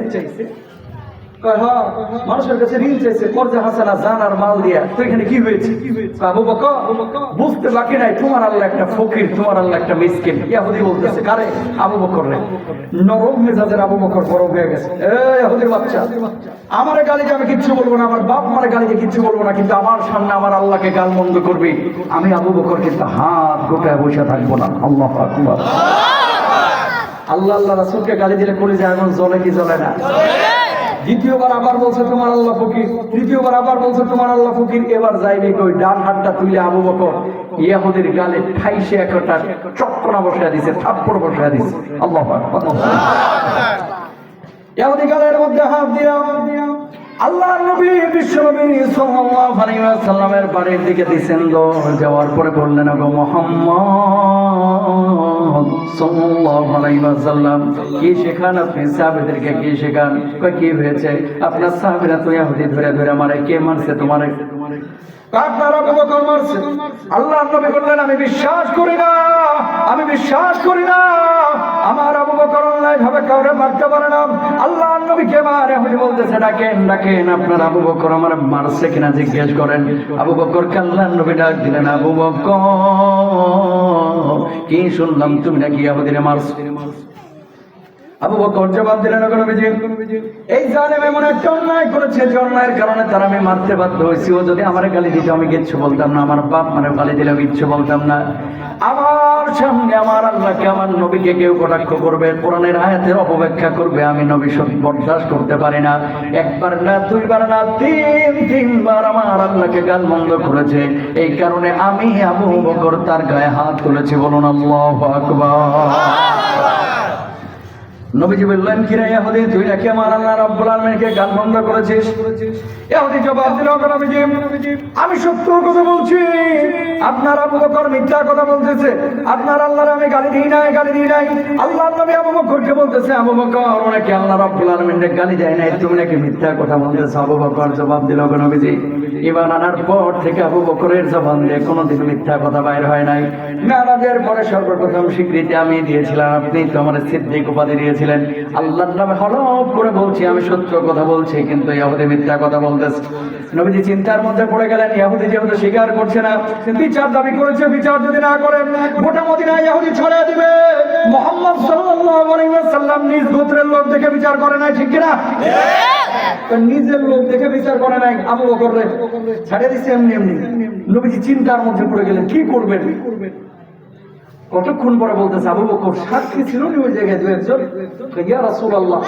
কয় হ্যাঁ, মানুষের কাছে ঋণ চাইছে, কর্জে হাসানা জান আর মাল দিয়া। তো এখানে কি হয়েছে? আবু বকর বুঝতে বাকি নাই, তোমার আল্লাহ একটা ফকির, তোমার আল্লাহ একটা মিসকিন। ইহুদি বলতেছে কারে? আবু বকর রে। নরম মেজাজের আবু বকর গরম হয়ে গেছে। এই ইহুদির বাচ্চা, আমারে গালিতে আমি কিচ্ছু বলবো না, আমার বাপ মারে গালিতে কিচ্ছু বলবো না, কিন্তু আমার সামনে আমার আল্লাহকে গালমন্দ করবি, আমি আবু বকর কিন্তু হাত গোটায় বসে থাকবো না। আল্লাহু আকবার। আল্লাহ আল্লাহ রাসূলকে গালি দিলে কলিজা এখন জ্বলে কি জ্বলে না? দ্বিতীয়বার আবার বলছে তোমার আল্লাহ ফকির, তৃতীয়বার আবার বলছে তোমার আল্লাহ ফকির। এবার যাইবে কই, ডান হাতটা তুলে আবু বকর ইহুদির গালে ঠাইসে একটা চক্করা বসায় দিছে, থাপ্পড় বসায় দিছে। আল্লাহু আকবার। ইহুদি গালের মধ্যে হাত দিয়া আল্লাহর নবী বিশ্বনবী সাল্লাল্লাহু আলাইহি ওয়াসাল্লামের বাড়ির দিকে দিছেন। যাওয়ার পরে বললেন, ওগো মুহাম্মদ সাল্লাল্লাহু আলাইহি ওয়াসাল্লাম, কি শেখান আপনি সাহাবীদেরকে? কি শেখান? কই কি হয়েছে? আপনার সাহাবীরা তো ইহুদি ধরে ধরে মারে। কে মারছে তোমারে? আপনার আবু বকর মারছে। আল্লাহর নবী বললেন, আমি বিশ্বাস করি না, আমি বিশ্বাস করি না, আমার আবু বকর অন্যায় ভাবে কাউরে মারতে পারে না। আল্লাহর নবী কে মারে? ইহুদি বলতেছে, ডাকেন ডাকেন, আপনার আবু বকর আমার মারছে কিনা জিজ্ঞেস করেন। আবু বকর আল্লাহর নবী ডাক দিলেন, আবু বকর কি শুনলাম তুমি নাকি ইহুদিরে মারছো? আবু বকর জবাব দিলেন, ওগো নবীজি, এই জালেম এমন একটা অন্যায় করেছে যে অন্যায়ের কারণে তার আমি মারতে বাধ্য হয়েছি। ও যদি আমার গালি দিত আমি কিচ্ছু বলতাম না, আমার বাপ মানে গালি দিলে কিচ্ছু বলতাম না। আমার সামনে আমার আল্লাহকে, আমার নবীকে কেউ কটাক্ষ করবে, কোরআনের আয়াতের অপব্যাখ্যা করবে, আমি নবী বরদাস্ত করতে পারি না। একবার না, দুইবার না, তিনবার আমার আল্লাহকে গালমন্দ করেছে। এই কারণে আমি আবু বকর তার গায়ে হাত তুলেছি। বলুন আল্লাহু আকবার। নবীজি বললেন, কিরে ইহুদি, তুই নাকি আমার আল্লাহ রাব্বুল আলামিনকে গালমন্দ করেছিস? ইহুদি জবাব দিল, নবীজি, আমি সত্য কথা বলছি, আপনার আবু বকর মিথ্যা কথা বলতেছে, আপনার আল্লাহর আমি গালি দিই নাই, গালি দিই নাই। আল্লাহর নবী আবু বকরকে বলতেছে, আবু বকর ও নাকি আল্লাহ রাব্বুল আলামিনকে গালি দেয় নাই, তুমি নাকি মিথ্যা কথা বলতেছো। আবু বকর জবাব দিল, নবীজি, ঈমান আনার পর থেকে আবু বকরের জবান দিয়ে কোনোদিন মিথ্যা কথা বাইর হয় নাই। মেরাজের পরে সর্বপ্রথম স্বীকৃতি আমি দিয়েছিলাম, আপনি তো আমার সিদ্দিক উপাধি দিয়েছিলেন। আল্লাহর নামে হলফ করে বলছি আমি সত্য কথা বলছি, কিন্তু ইহুদি মিথ্যা কথা বলতেছে। নবীজি চিন্তার মধ্যে পড়ে গেলেন, ইহুদি যেহেতু স্বীকার করছে না, বিচার দাবি করেছে, বিচার যদি না করে গোটা মদিনা ইহুদি ছড়িয়ে দিবে। মুহাম্মদ সাল্লাল্লাহু আলাইহি ওয়াসাল্লাম নিজ গোত্রের লোক দেখে বিচার করে নাই, ঠিক কিনা? নিজের লোক দেখে বিচার করে নাই, আবু বকর রে ছাড়িয়ে দিচ্ছে এমনি এমনি। নবীজি চিন্তার মধ্যে পড়ে গেলেন, কি করবেন? কতক্ষণ পরে বলতেছে, আবু বকর সাক্ষী ছিল না ওই জায়গায় দু একজন? ইয়া রাসূলুল্লাহ,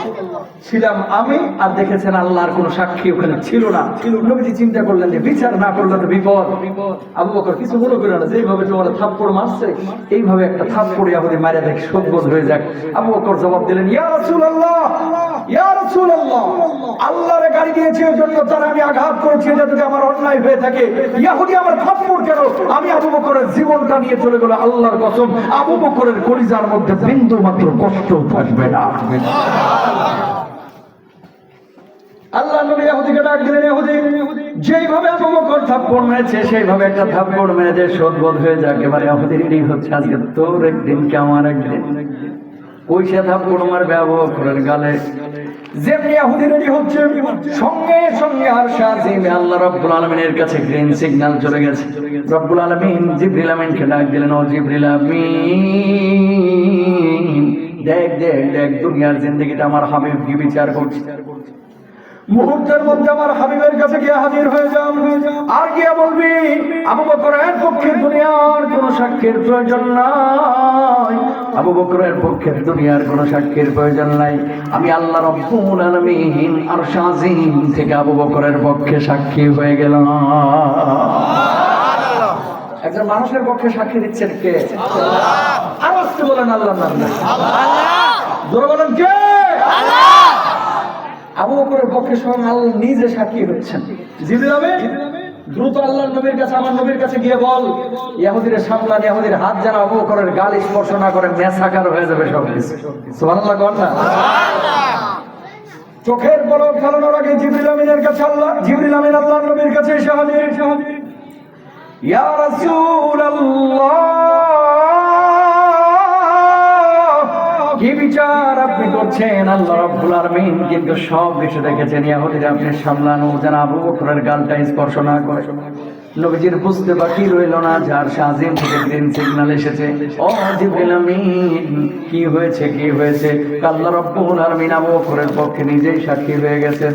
ছিলাম আমি, আর দেখেছেন আল্লাহর কোনো সাক্ষী ওখানে ছিল না। নবীজি চিন্তা করলেন যে বিচার না করলে তো বিপদ। আবু বকর কিছু মনে করে না, যেভাবে তোমার থাপ্পড় মারছে এইভাবে একটা থাপ্পড় ইহুদি মারা দেখ সদ্বোধ হয়ে যাক। আবু বকর জবাব দিলেন, ইয়া রাসূলুল্লাহ, ইয়া রাসূলুল্লাহ, আল্লাহরে গালি দিয়েছে ওই জন্য তার আমি আঘাত করেছি, এটা যদি আমার অন্যায় হয়ে থাকে, ইহুদি আমার থাপ্পড় কেন? আমি আবু বকরের জীবনটা নিয়ে চলে গেল, আল্লাহর কসম আবু বকরের কলিজার মধ্যে বিন্দু মাত্র কষ্ট থাকবে না। আল্লাহ নবী ইহুদিকে ডাক দিলেন, ইহুদি, যেইভাবে আবু বকর থাপ্পড় মেরেছে সেইভাবে একটা থাপ্পড় মেরে যে সদ্বোধ হয়ে যাক। এবারে ইহুদিরই হচ্ছে আজকে তোর একদিন কি আমার একদিন। ওই সে থাপ্পড় মারবে আবু বকরের গালে। যেমনি ইহুদি রেডি হচ্ছে, সঙ্গে সঙ্গে আরশ আজিমে আল্লাহ রাব্বুল আলামিনের কাছে গ্রিন সিগন্যাল চলে গেছে। রব্বুল আলামিন জিবরিল আমিনকে ডাক দিলেন, ও জিবরিল আমিন, দেখ দেখ দেখ, দুনিয়ার জিন্দেগিটা আমার হাবিব কি বিচার করছে। মুহূর্তের মধ্যে আমার হাবিবের কাছে গিয়ে হাজির হয়ে যাও, আর গিয়ে বলবি আবু বকরের পক্ষে দুনিয়ার কোনো সাক্ষীর প্রয়োজন নাই, আবু বকরের পক্ষে দুনিয়ার কোনো সাক্ষীর প্রয়োজন নাই। আমি আল্লাহ রাব্বুল আলামিন আরশ আজিম থেকে আবু বকরের পক্ষে সাক্ষী হয়ে গেলাম। একজন মানুষের পক্ষে সাক্ষী দিচ্ছেন কে? আল্লাহ। আর আসতে বলেন আল্লাহর নাম। আল্লাহ। জোরে বলেন কে? আল্লাহ। আবু বকরের পক্ষে স্বয়ং আল্লাহ নিজে সাক্ষী হচ্ছেন। জিবরিল আমিন, দ্রুত আল্লাহর নবীর কাছে, আমার নবীর কাছে গিয়ে বল, ইহুদিদের সামলান, ইহুদির হাত যেন আবু বকরের গাল স্পর্শ না করে, মেসাকার হয়ে যাবে সব কিছু। সুবহানাল্লাহ কোন না? চোখের পলক ফেলানোর আগে জিবরিল আমিনের কাছে জিবরিল আমিন আল্লাহর নবীর কাছে এসে হাজির। ইয়া রাসূলুল্লাহ, বিচার আপনি করছেন আল্লাহ রাব্বুল আলামিন কিন্তু সব কিছু দেখেছেন ইহুদিরা আপনি সামলানো যেন আবু বকরের গালটা স্পর্শ না করে নবীজির বুঝতে বাকি রইল না যার শাজিম থেকে গ্রিন সিগন্যাল এসেছে ও জিবরিল আমিন কি হয়েছে আল্লাহ রাব্বুল আলামিন আবু বকরের পক্ষে নিজেই সাক্ষী হয়ে গেছেন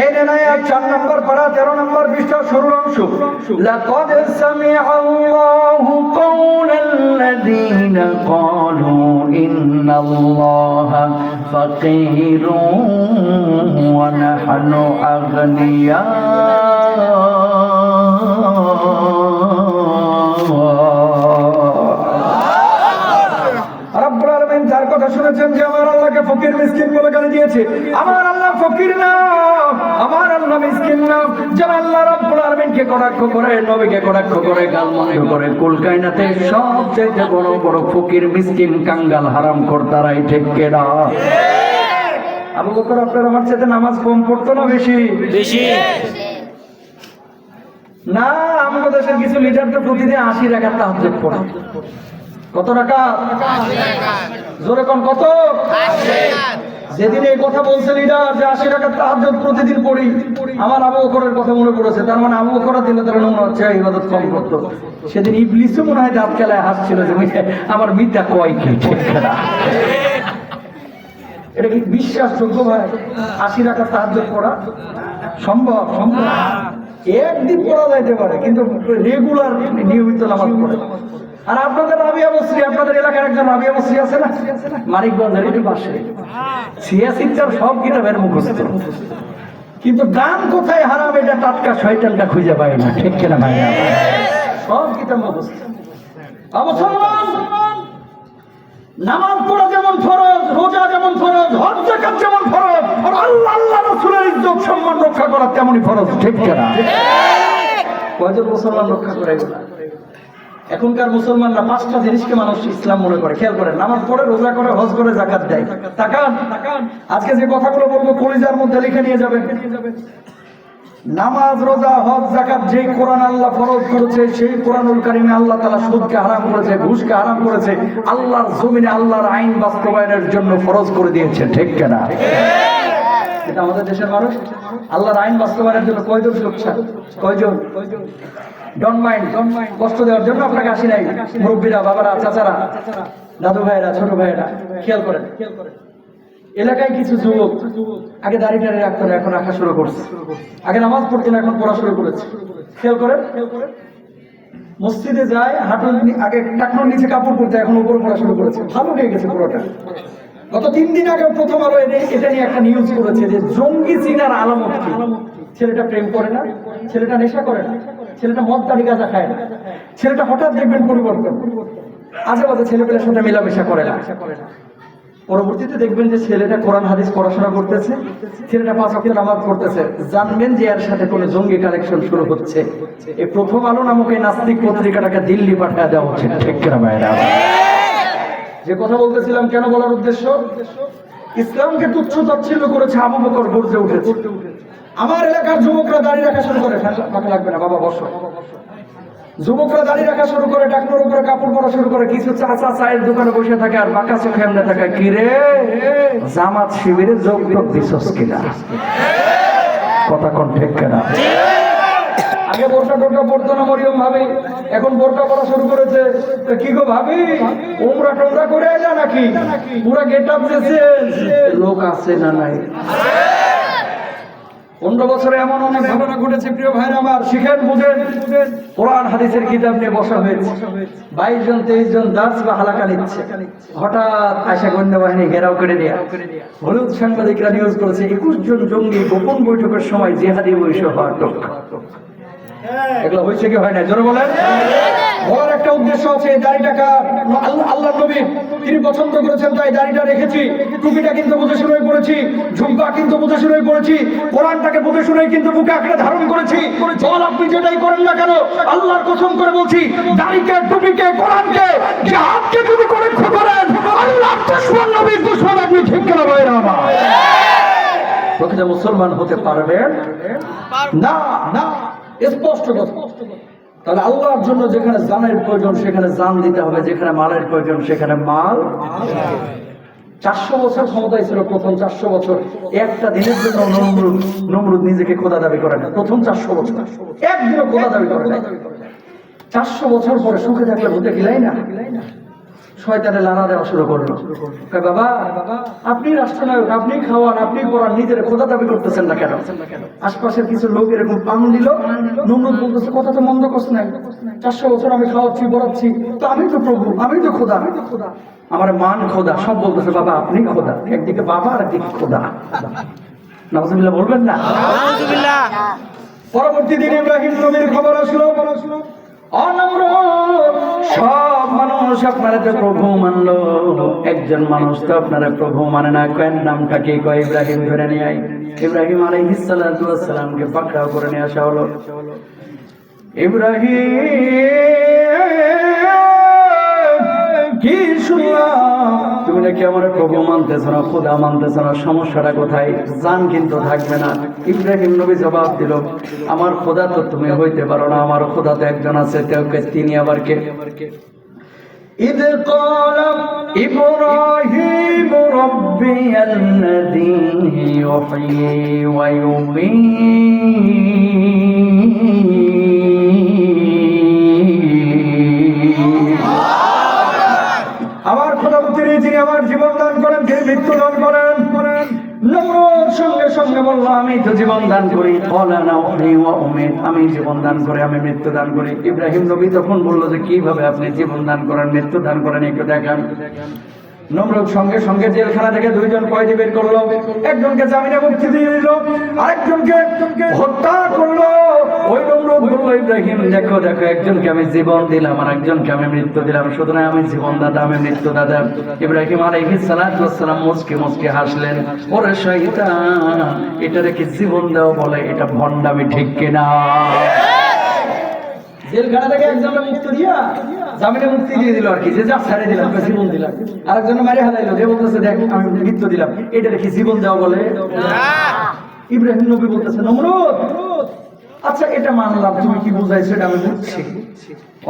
এই আয়াত 4 নম্বর পারা 13 নম্বর পৃষ্ঠা শুরুর অংশ লাকাদ সামিআল্লাহু কাওলাল্লাযীনা ক্বালু ইন্নাল্লাহা ফাকীরুন ওয়া নাহনু আগনিয়া রব্বুল আলামিন যার কথা শুনেছেন যে আমার আল্লাহকে ফকির মিসকিন বলে গালি দিয়েছে আমার আল্লাহ ফকির না আমার আল্লাহ মিসকিন না যারা আল্লাহ রব্বুল আলামিনকে কটাক্ষ করে নবীকে কটাক্ষ করে গালমন্দ করে কুল কায়নাতে সবচেয়ে বড় বড় ফকির মিসকিন কাঙ্গাল হারামখোর তারাই ঠিক কেনা আবু বকর আপনার আমার সাথে নামাজ কম পড়তো না বেশি না আমাদের দেশের কিছু লিডার তো প্রতিদিন 80 রাকাত তাহাজ্জুদ পড়ে কত রাকাত 80 রাকাত জোরে কোন কত 80 রাকাত যেদিন এই কথা বলছে লিডার যে 80 রাকাত তাহাজ্জুদ প্রতিদিন পড়ি আমার আবু বকরের কথা মনে পড়েছে তার মানে আবু বকর দিলে তার মনে হচ্ছে ইবাদত কম করত সেদিন ইবলিসও মনে হয় দাঁত কেলায় হাসছিল যে আমার মিথ্যা কয় কি ঠিক না এটা কি বিশ্বাসযোগ্য ভাই 80 রাকাত তাহাজ্জুদ পড়া সম্ভব একদিন পড়া যাইতে পারে কিন্তু রেগুলার নিয়মিত নামাজ পড়ে আর আপনাদের রাবিয়া বসরি আপনাদের এলাকার একজন রাবিয়া বসরি আছে না মানিকগঞ্জের এই পাশে সিয়াসিটার সব কিতাবের মুখস্থ কিন্তু গান কোথায় হারাম এটা টাটকা শয়তানটা খুঁজে পায় না ঠিক কিনা ভাই সব কিতাব মুখস্থ মুসলমান নামাজ পড়া যেমন ফরজ রোজা যেমন ফরজ হজ যাকাত যেমন ফরজ আল্লাহ রাসূলের ইজ্জত সম্মান রক্ষা করা তেমনি ফরজ ঠিক কিনা কয়জন মুসলমান রক্ষা করে এগুলা এখনকার মুসলমানরা 5টা জিনিসকে মানুষ ইসলাম মনে করে খেয়াল করে নামাজ পড়ে রোজা করে হজ করে যাকাত দেয় তাকান আজকে যে কথাগুলো বলবো কলিজার মধ্যে লিখে নিয়ে যাবেন নামাজ রোজা হজ যাকাত যেই কোরআন আল্লাহ ফরজ করেছে সেই কোরআনুল কারীমে আল্লাহ তাআলা সুদকে হারাম করেছে ঘুষকে হারাম করেছে আল্লাহর জমিনে আল্লাহর আইন বাস্তবায়নের জন্য ফরজ করে দিয়েছে ঠিক কিনা এটা আমাদের দেশের মানুষ আল্লাহর আইন বাস্তবায়নের জন্য কয়জন সোচ্চার কয়জন ডোন্ট মাইন্ড কষ্ট দেওয়ার জন্য আপনাকে আসি নাই মুরব্বীরা বাবারা চাচারা দাদু ভাইরা ছোট ভাইরা খেয়াল করেন এলাকায় কিছু যুবক আগে দাড়ি টাড়ি রাখতো না এখন রাখা শুরু করছে আগে নামাজ পড়তো না এখন পড়া শুরু করেছে খেয়াল করেন মসজিদে যায় হাঁটুর আগে টাকনোর নিচে কাপড় পরতে এখন উপরে পড়া শুরু করেছে ভালো হয়ে গেছে পুরোটা গত 3 দিন আগে প্রথম আলো এটা নিয়ে একটা নিউজ করেছে যে জঙ্গি চিনার আলামত কি ছেলেটা প্রেম করে না ছেলেটা নেশা করে না ছেলেটা মদ দাড়ি গাঁজা খায় না ছেলেটা হঠাৎ দেখবেন পরিবর্তন আজে বাজে ছেলেপেলের সাথে মেলামেশা করে না পরবর্তীতে দেখবেন যে ছেলেটা কোরআন হাদিস পড়াশোনা করতেছে ছেলেটা 5 ওয়াক্ত নামাজ পড়তেছে জানবেন যে এর সাথে কোনো জঙ্গি কালেকশন শুরু হচ্ছে এই প্রথম আলো নামক এই নাস্তিক পত্রিকাটাকে দিল্লি পাঠিয়ে দেওয়া হচ্ছে ঠিক কিনা ভাইরা যে কথা বলতেছিলাম কেন বলার উদ্দেশ্য ইসলামকে তুচ্ছ তাচ্ছিল্য করেছে আবু বকর গর্জে উঠেছে আমার এলাকার যুবকরা দাড়ি রাখা শুরু করে ফাঁকা লাগবে না বাবা বসো যুবকরা দাড়ি রাখা শুরু করে টাকনোর উপরে কাপড় পরা শুরু করে কিছু চাচা চায়ের দোকানে বসে থাকে আর বাঁকা চোখে এমনি থাকে কিরে জামাত শিবিরে যোগ দিছস কিনা কথা কোন ঠিক কিনা আগে বোরকা টোরকা পড়তো না মরিয়ম ভাবি এখন বোরকা পড়া শুরু করেছে কি গো ভাবি উমরা টোমরা করে এলা নাকি পুরা গেট আপ দিয়েছে লোক আছে না নাই 15 বছরে এমন অনেক ঘটনা ঘটেছে প্রিয় ভাইরা আমার শিখেন বুঝেন কোরআন হাদিসের কিতাব নিয়ে বসা হয়েছে 22 জন 23 জন দার্স বা হালাকা নিচ্ছে হঠাৎ আশা গণ্য বাহিনী ঘেরাও করে দেয়া হলুদ সাংবাদিকরা নিউজ করেছে 21 জন জঙ্গি গোপন বৈঠকের সময় জিহাদি বৈঠক হওয়ার টক্কা এগুলো হয়েছে কি হয় না জোরে বলেন বলার একটা উদ্দেশ্য আছে দাড়িটাকে আল্লাহ নবী তিনি পছন্দ করেছেন তাই দাড়িটা রেখেছি টুপিটা কিন্তু বুঝে শুনেই পড়েছি ঝুমকা কিন্তু বুঝে শুনেই পড়েছি কোরআনটাকে বুঝে শুনেই কিন্তু বুকে আঁকড়ে ধারণ করেছি বল আপনি যেটাই করেন না কেন আল্লাহর কসম করে বলছি দাড়িকে টুপিকে কোরআনকে জিহাদকে যদি করেন আল্লাহর দুশমন নবীর দুশমন আপনি ঠিক করে বাইরে আমার প্রকৃত মুসলমান হতে পারবেন না না স্পষ্ট কথা তাহলে আল্লাহর জন্য যেখানে জানের প্রয়োজন সেখানে জান দিতে হবে, যেখানে মালের প্রয়োজন সেখানে মাল। 400 বছর ক্ষমতায় ছিল, প্রথম 400 বছর একটা দিনের জন্য নমরুদ নিজেকে খোদা দাবি করে না। প্রথম 400 বছর একদিনও খোদা দাবি করে না। 400 বছর পরে সুখে থাকলে ভূতে গিলাই না, শয়তানে লানা দেওয়া শুরু করলো। বাবা আপনি রাষ্ট্রনায়ক, আপনি খাওয়ান, আপনি পড়ান, নিজের খোদা দাবি করতেছেন না কেন? আশপাশের কিছু লোক এরকম পান দিল, নমরুদ বলতেছে কথা তো মন্দ করছে নাই, 400 বছর আমি খাওয়াচ্ছি পড়াচ্ছি, তো আমি তো প্রভু, আমি তো খোদা, আমার মান খোদা। সব বলতেছে বাবা আপনি খোদা, একদিকে বাবা আর একদিকে খোদা। নাউজুবিল্লাহ বলবেন না? পরবর্তী দিন ইব্রাহিম নবীর খবর আসলো, সব মানুষ আপনারা তো প্রভু মানলো, একজন মানুষ তো আপনারা প্রভু মানে না। কয়েন নামটা কি? কয় ইব্রাহিম। ধরে নিয়ে আই। ইব্রাহিম আলাইহিস সালাতু ওয়াস সালামকে পাকড়াও করে নিয়ে আসা হলো। ইব্রাহিম কি শুনলাম, তুমি নাকি আমার প্রভু মানতেছ না, খোদা মানতেছ না, সমস্যাটা কোথায়? জান কিন্তু থাকবে না। ইব্রাহিম নবী জবাব দিল, আমার খোদা তো তুমি হইতে পারো না, আমার খোদা তো একজন আছে, তিনি আবার কে? إذ قال إبراهيم ربي الذي يحيي ويميت। আমার খোদা তিনি, যিনি আমার জীবন দান করেন, যিনি মৃত্যু দান করেন। নমরুদ সঙ্গে সঙ্গে বলল আমি তো জীবন দান করি, আমি জীবন দান করে আমি মৃত্যু দান করি। ইব্রাহিম নবী তখন বলল যে কিভাবে আপনি জীবন দান করেন, মৃত্যু দান করেন, একটু দেখান। নমরুদ সঙ্গে সঙ্গে জেলখানা থেকে 2 জন কয়েদি বের করলো, একজনকে জামিনে মুক্তি দিয়ে দিল, আরেকজনকে হত্যা করলো। ওই নমরুদ বলল ইব্রাহিম দেখো দেখো, একজনকে আমি জীবন দিলাম আর একজনকে আমি মৃত্যু দিলাম, সুতরাং আমি জীবনদাতা আমি মৃত্যুদাতা। ইব্রাহিম আলাইহিস সালাতু ওয়াস সালাম মুস্কি মুস্কি হাসলেন, ওরে শয়তান, এটারে কি জীবন দেওয়া বলে? এটা ভণ্ডামি, ঠিক কিনা? জেলখানা থেকে একজনকে মুক্তি দিয়া জামিনে মুক্তি দিয়ে দিল আর কি, যে যা ছেড়ে দিলাম, জীবন দিলাম। আরেকজন মারি হালাইলো, যে বলতেছে দেখ আমি মৃত্যু দিলাম, এটা কি জীবন দেওয়া বলে? ইব্রাহিম নবী বলতেছে নমরুদ আচ্ছা এটা মানলাম, তুমি কি বুঝাইছো এটা আমি বুঝছি,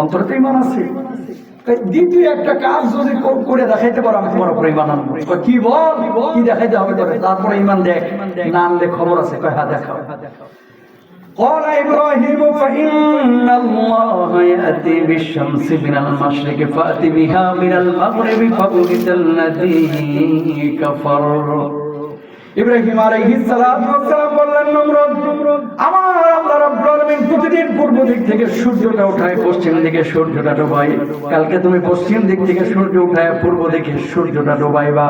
অন্তরে তো ঈমান আছে, দ্বিতীয় একটা কাজ যদি করে দেখাইতে পারো আমি তোমার উপরে ঈমান আনবো। কি বল, কি দেখাইতে হবে? তারপরে ঈমান দেখ, না আনলে খবর আছে। কয় হ্যাঁ দেখাও। قال إبراهيم فإن الله يأتي بالشمس من المشرق فأت بها من المغرب فبهت الذي كفر। ইব্রাহিম আলাইহিস সালাতু ওয়াস সালাম বললেন নমরুদ আমার আল্লাহ রাব্বুল আলামিন প্রতিদিন পূর্ব দিক থেকে সূর্যটা উঠায়, পশ্চিম দিকে সূর্যটা ডোবায়। কালকে তুমি পশ্চিম দিক থেকে সূর্য উঠায় পূর্ব দিকে সূর্যটা ডোবাইবা।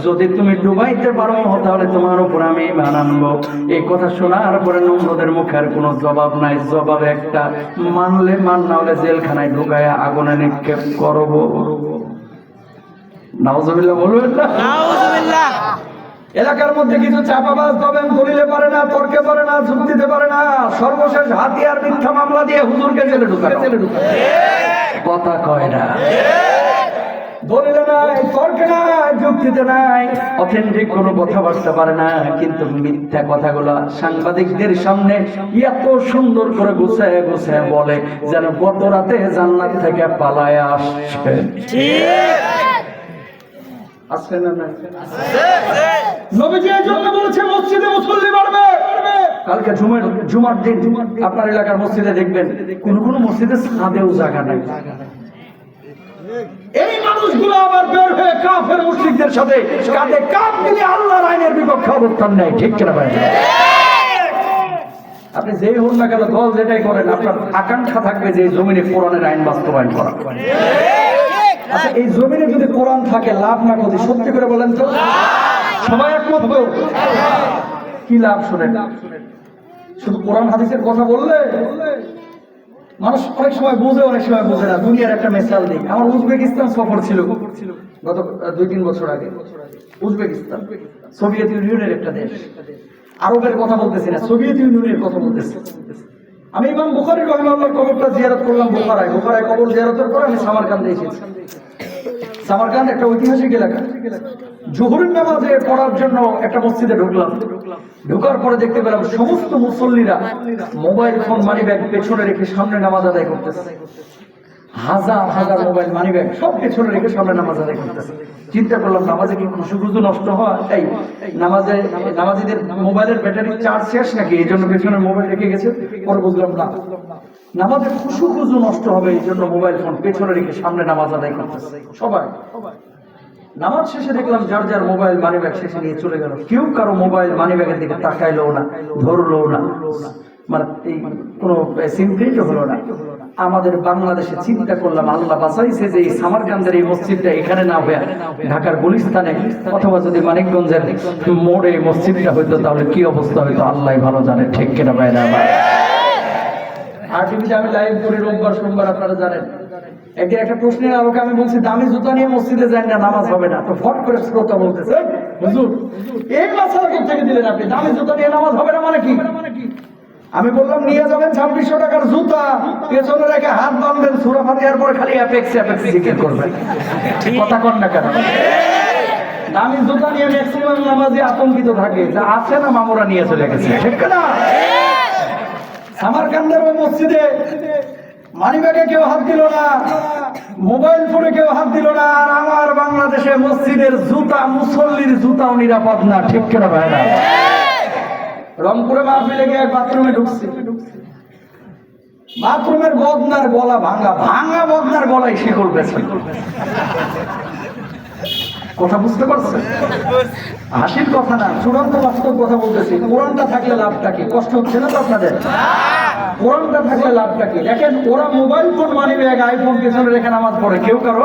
যদি তুমি ডুবাইতে পারো তাহলে তোমার উপর আমি ঈমান আনবো। এই কথা শোনার পরে নমরুদের মুখে আর কোনো জবাব নাই, জবাব একটা, মানলে মান, না হলে জেলখানায় ঢুকায়া আগুনে নিক্ষেপ করব। নাউজুবিল্লাহ বলবেন না? নাউজুবিল্লাহ। এলাকার মধ্যে কিছু চাপাবাজ পাবেন, দলিলে পারে না, তর্কে পারে না, যুক্তিতে পারে না, সর্বশেষ হাতিয়ার মিথ্যা মামলা দিয়ে হুজুরকে জেলে ঢুকায়। কথা কয় না, দলিলে নাই, তর্কে নাই, যুক্তিতে নাই, অথেন্টিক কোনো কথাবার্তা পারে না, কিন্তু মিথ্যা কথাগুলো সাংবাদিকদের সামনে এত সুন্দর করে গুছায় গুছায় বলে যেন গত রাতে জান্নাত থেকে পালায় আসছে। আসছে না? নবীজি এই জন্য বলেছে মসজিদে মুসল্লি বাড়বে। কালকে জুমার দিন আপনার এলাকার মসজিদে দেখবেন কোন কোন মসজিদে ছাদেও জায়গা নাই। এই মানুষগুলো আবার বের হয়ে কাফের মুশরিকদের সাথে কাঁধে কাঁধ মিলিয়ে আল্লাহর আইনের বিপক্ষে অবস্থান নেয়, ঠিক কিনা ভাই? আপনি যেই হন না কেন, দল যেটাই করেন, আপনার আকাঙ্ক্ষা থাকবে যে জমিনে কোরআনের আইন বাস্তবায়ন করা। আচ্ছা এই জমিনে যদি কোরআন থাকে লাভ না ক্ষতি? সত্যি করে বলেন তো, সবাই একমত তো? কি লাভ শুনেন? শুধু কোরআন হাদিসের কথা বললে মানুষ অনেক সময় বুঝে, অনেক সময় বুঝে না। দুনিয়ার একটা মিসাল দিই, আমার উজবেকিস্তান সফর ছিল গত 2-3 বছর আগে। উজবেকিস্তান সোভিয়েত ইউনিয়নের একটা দেশ, আরবের কথা বলতেছি না, সোভিয়েত ইউনিয়নের কথা বলতেছি। আমি ইমাম বুখারী রাহিমাহুল্লাহর কবরটা জিয়ারত করলাম বুখারায়। কবর জিয়ারতের পর আমি সামারকান্দে এসেছি। সামারকান্দ একটা ঐতিহাসিক এলাকা। জোহরের নামাজে পড়ার জন্য একটা মসজিদে ঢুকলাম। ঢোকার পরে দেখতে পেলাম সমস্ত মুসল্লিরা মোবাইল ফোন মানি ব্যাগ পেছনে রেখে সামনে নামাজ আদায় করতেছে। হাজার হাজার মোবাইল মানি ব্যাগ সব পেছনে রেখে সামনে নামাজ আদায় করতেছে। চিন্তা করলাম নামাজে কি খুশুখুজু নষ্ট হয়? এই নামাজিদের মোবাইলের ব্যাটারি চার্জ শেষ নাকি, এই জন্য পেছনে মোবাইল রেখে গেছে? পরে বুঝলাম না, নামাজে খুশুখুজু নষ্ট হবে এই জন্য মোবাইল ফোন পেছনে রেখে সামনে নামাজ আদায় করতেছে সবাই। নামাজ শেষে দেখলাম যার যার মোবাইল মানি ব্যাগ শেষে নিয়ে চলে গেল। কেউ কারো মোবাইল মানি ব্যাগের দিকে তাকাইলো না, ধরলো না, মানে এই কোনো সিম প্রিন্টও হলো না। আমাদের বাংলাদেশে চিন্তা করলাম আল্লাহ বাঁচাইছে যে এই সামারকান্দের এই মসজিদটা এখানে না হয়ে ঢাকার গুলিস্তানে অথবা যদি মানিকগঞ্জের মোড়ে মসজিদটা হইতো তাহলে কি অবস্থা হইতো আল্লাহ ভালো জানে। ঠিক কিনা ভাইরা? আর টিভিতে আমি লাইভ করি রোববার সোমবার, আপনারা জানেন। একদিন একটা প্রশ্নের আলোকে আমি বলছি দামি জুতা নিয়ে মসজিদে যাই না, নামাজ হবে না। তো ফট করে শ্রোতা বলতেছে, হুজুর এই মাসালা থেকে দিলেন আপনি, দামি জুতা নিয়ে নামাজ হবে না মানে কি? আমি বললাম নিয়ে যাবেন 2600 টাকার জুতা, পেছনে রেখে হাত বাঁধবেন, সূরা ফাতিহার পরে খালি অ্যাপেক্স জিকির করবেন। কথা কন না কেন? দামি জুতা নিয়ে ম্যাক্সিমাম নামাজি আতঙ্কিত থাকে, যা আছে না মামুরা নিয়ে চলে গেছে। ঠিক না? সামারকান্দের ওই মসজিদে মানিব্যাগে কেউ হাত দিল না, মোবাইল ফোনে কেউ হাত দিল না। আর আমার বাংলাদেশে মসজিদের জুতা, মুসল্লির জুতাও নিরাপদ না। ঠিক কিনা ভাইরা? রংপুরে মাহফিলে গিয়ে এক বাথরুমে ঢুকছি, বাথরুমের বদনার গলা ভাঙা, ভাঙা বদনার গলায় শিকল পেছে। কথা বুঝতে পারছেন? হাসির কথা না, চূড়ান্ত বাস্তব কথা বলতেছি। কোরআনটা থাকলে লাভটা কি? কষ্ট হচ্ছে না তো আপনাদের? কোরআনটা থাকলে লাভটা কি? দেখেন, ওরা mobile phone money bag iPhone পেছনে রেখে নামাজ পড়ে, কেউ কারো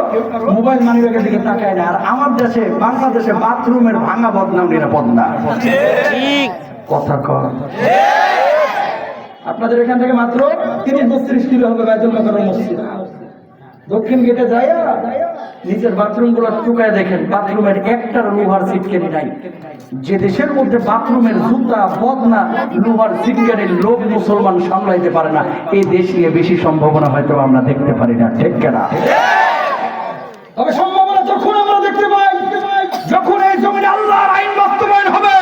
মোবাইল মানি ব্যাগের দিকে তাকায় না। আর আমার দেশে বাংলাদেশে বাথরুমের ভাঙা বদনাম নিরাপদ না। কথা কর। আপনাদের এখান থেকে মাত্র 30-32 কিলো হবে বাইতুল মুকাররম মসজিদ। দক্ষিণ গেটে যায় নিচের বাথরুম গুলো টুকায় দেখেন, বাথরুমের একটা লোহার সিটকেনি নাই। যে দেশের মধ্যে বাথরুমের জুতা, বদনা, লোহার সিটকেনির লোক মুসলমান সামলাইতে পারে না, এই দেশ নিয়ে বেশি সম্ভাবনা হয়তো আমরা দেখতে পারি না। ঠিক কিনা? তবে সম্ভাবনা যখন আমরা দেখতে পাই, যখন এই জমিনে আল্লাহর আইন বাস্তবায়ন হবে,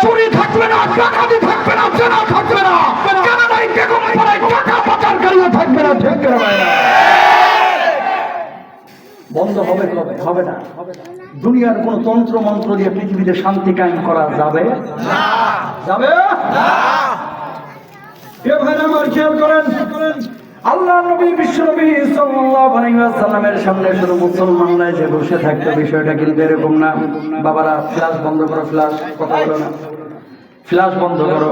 চুরি থাকবে না, ডাকাতি থাকবে না, জেনা থাকবে না, কানাডায় বেগম পাড়ায় টাকা পাচারকারীও থাকবে না। ঠিক কিনা ভাইরা? বন্ধ হবে কবে? হবে না। দুনিয়ার কোন তন্ত্র মন্ত্র দিয়ে পৃথিবীতে শান্তি কায়েম করা যাবে না। যাবে না। এ ভাইরা আমার খেয়াল করেন, আল্লাহ নবী বিশ্ব নবী সাল্লাল্লাহু আলাইহি ওয়াসাল্লামের সামনে শুধু মুসলমানরা যে বসে থাকতো, বিষয়টা কিন্তু এরকম না। বাবারা ফ্ল্যাশ বন্ধ করো, ফ্ল্যাশ, কথা বলো না, ফ্ল্যাশ বন্ধ করো।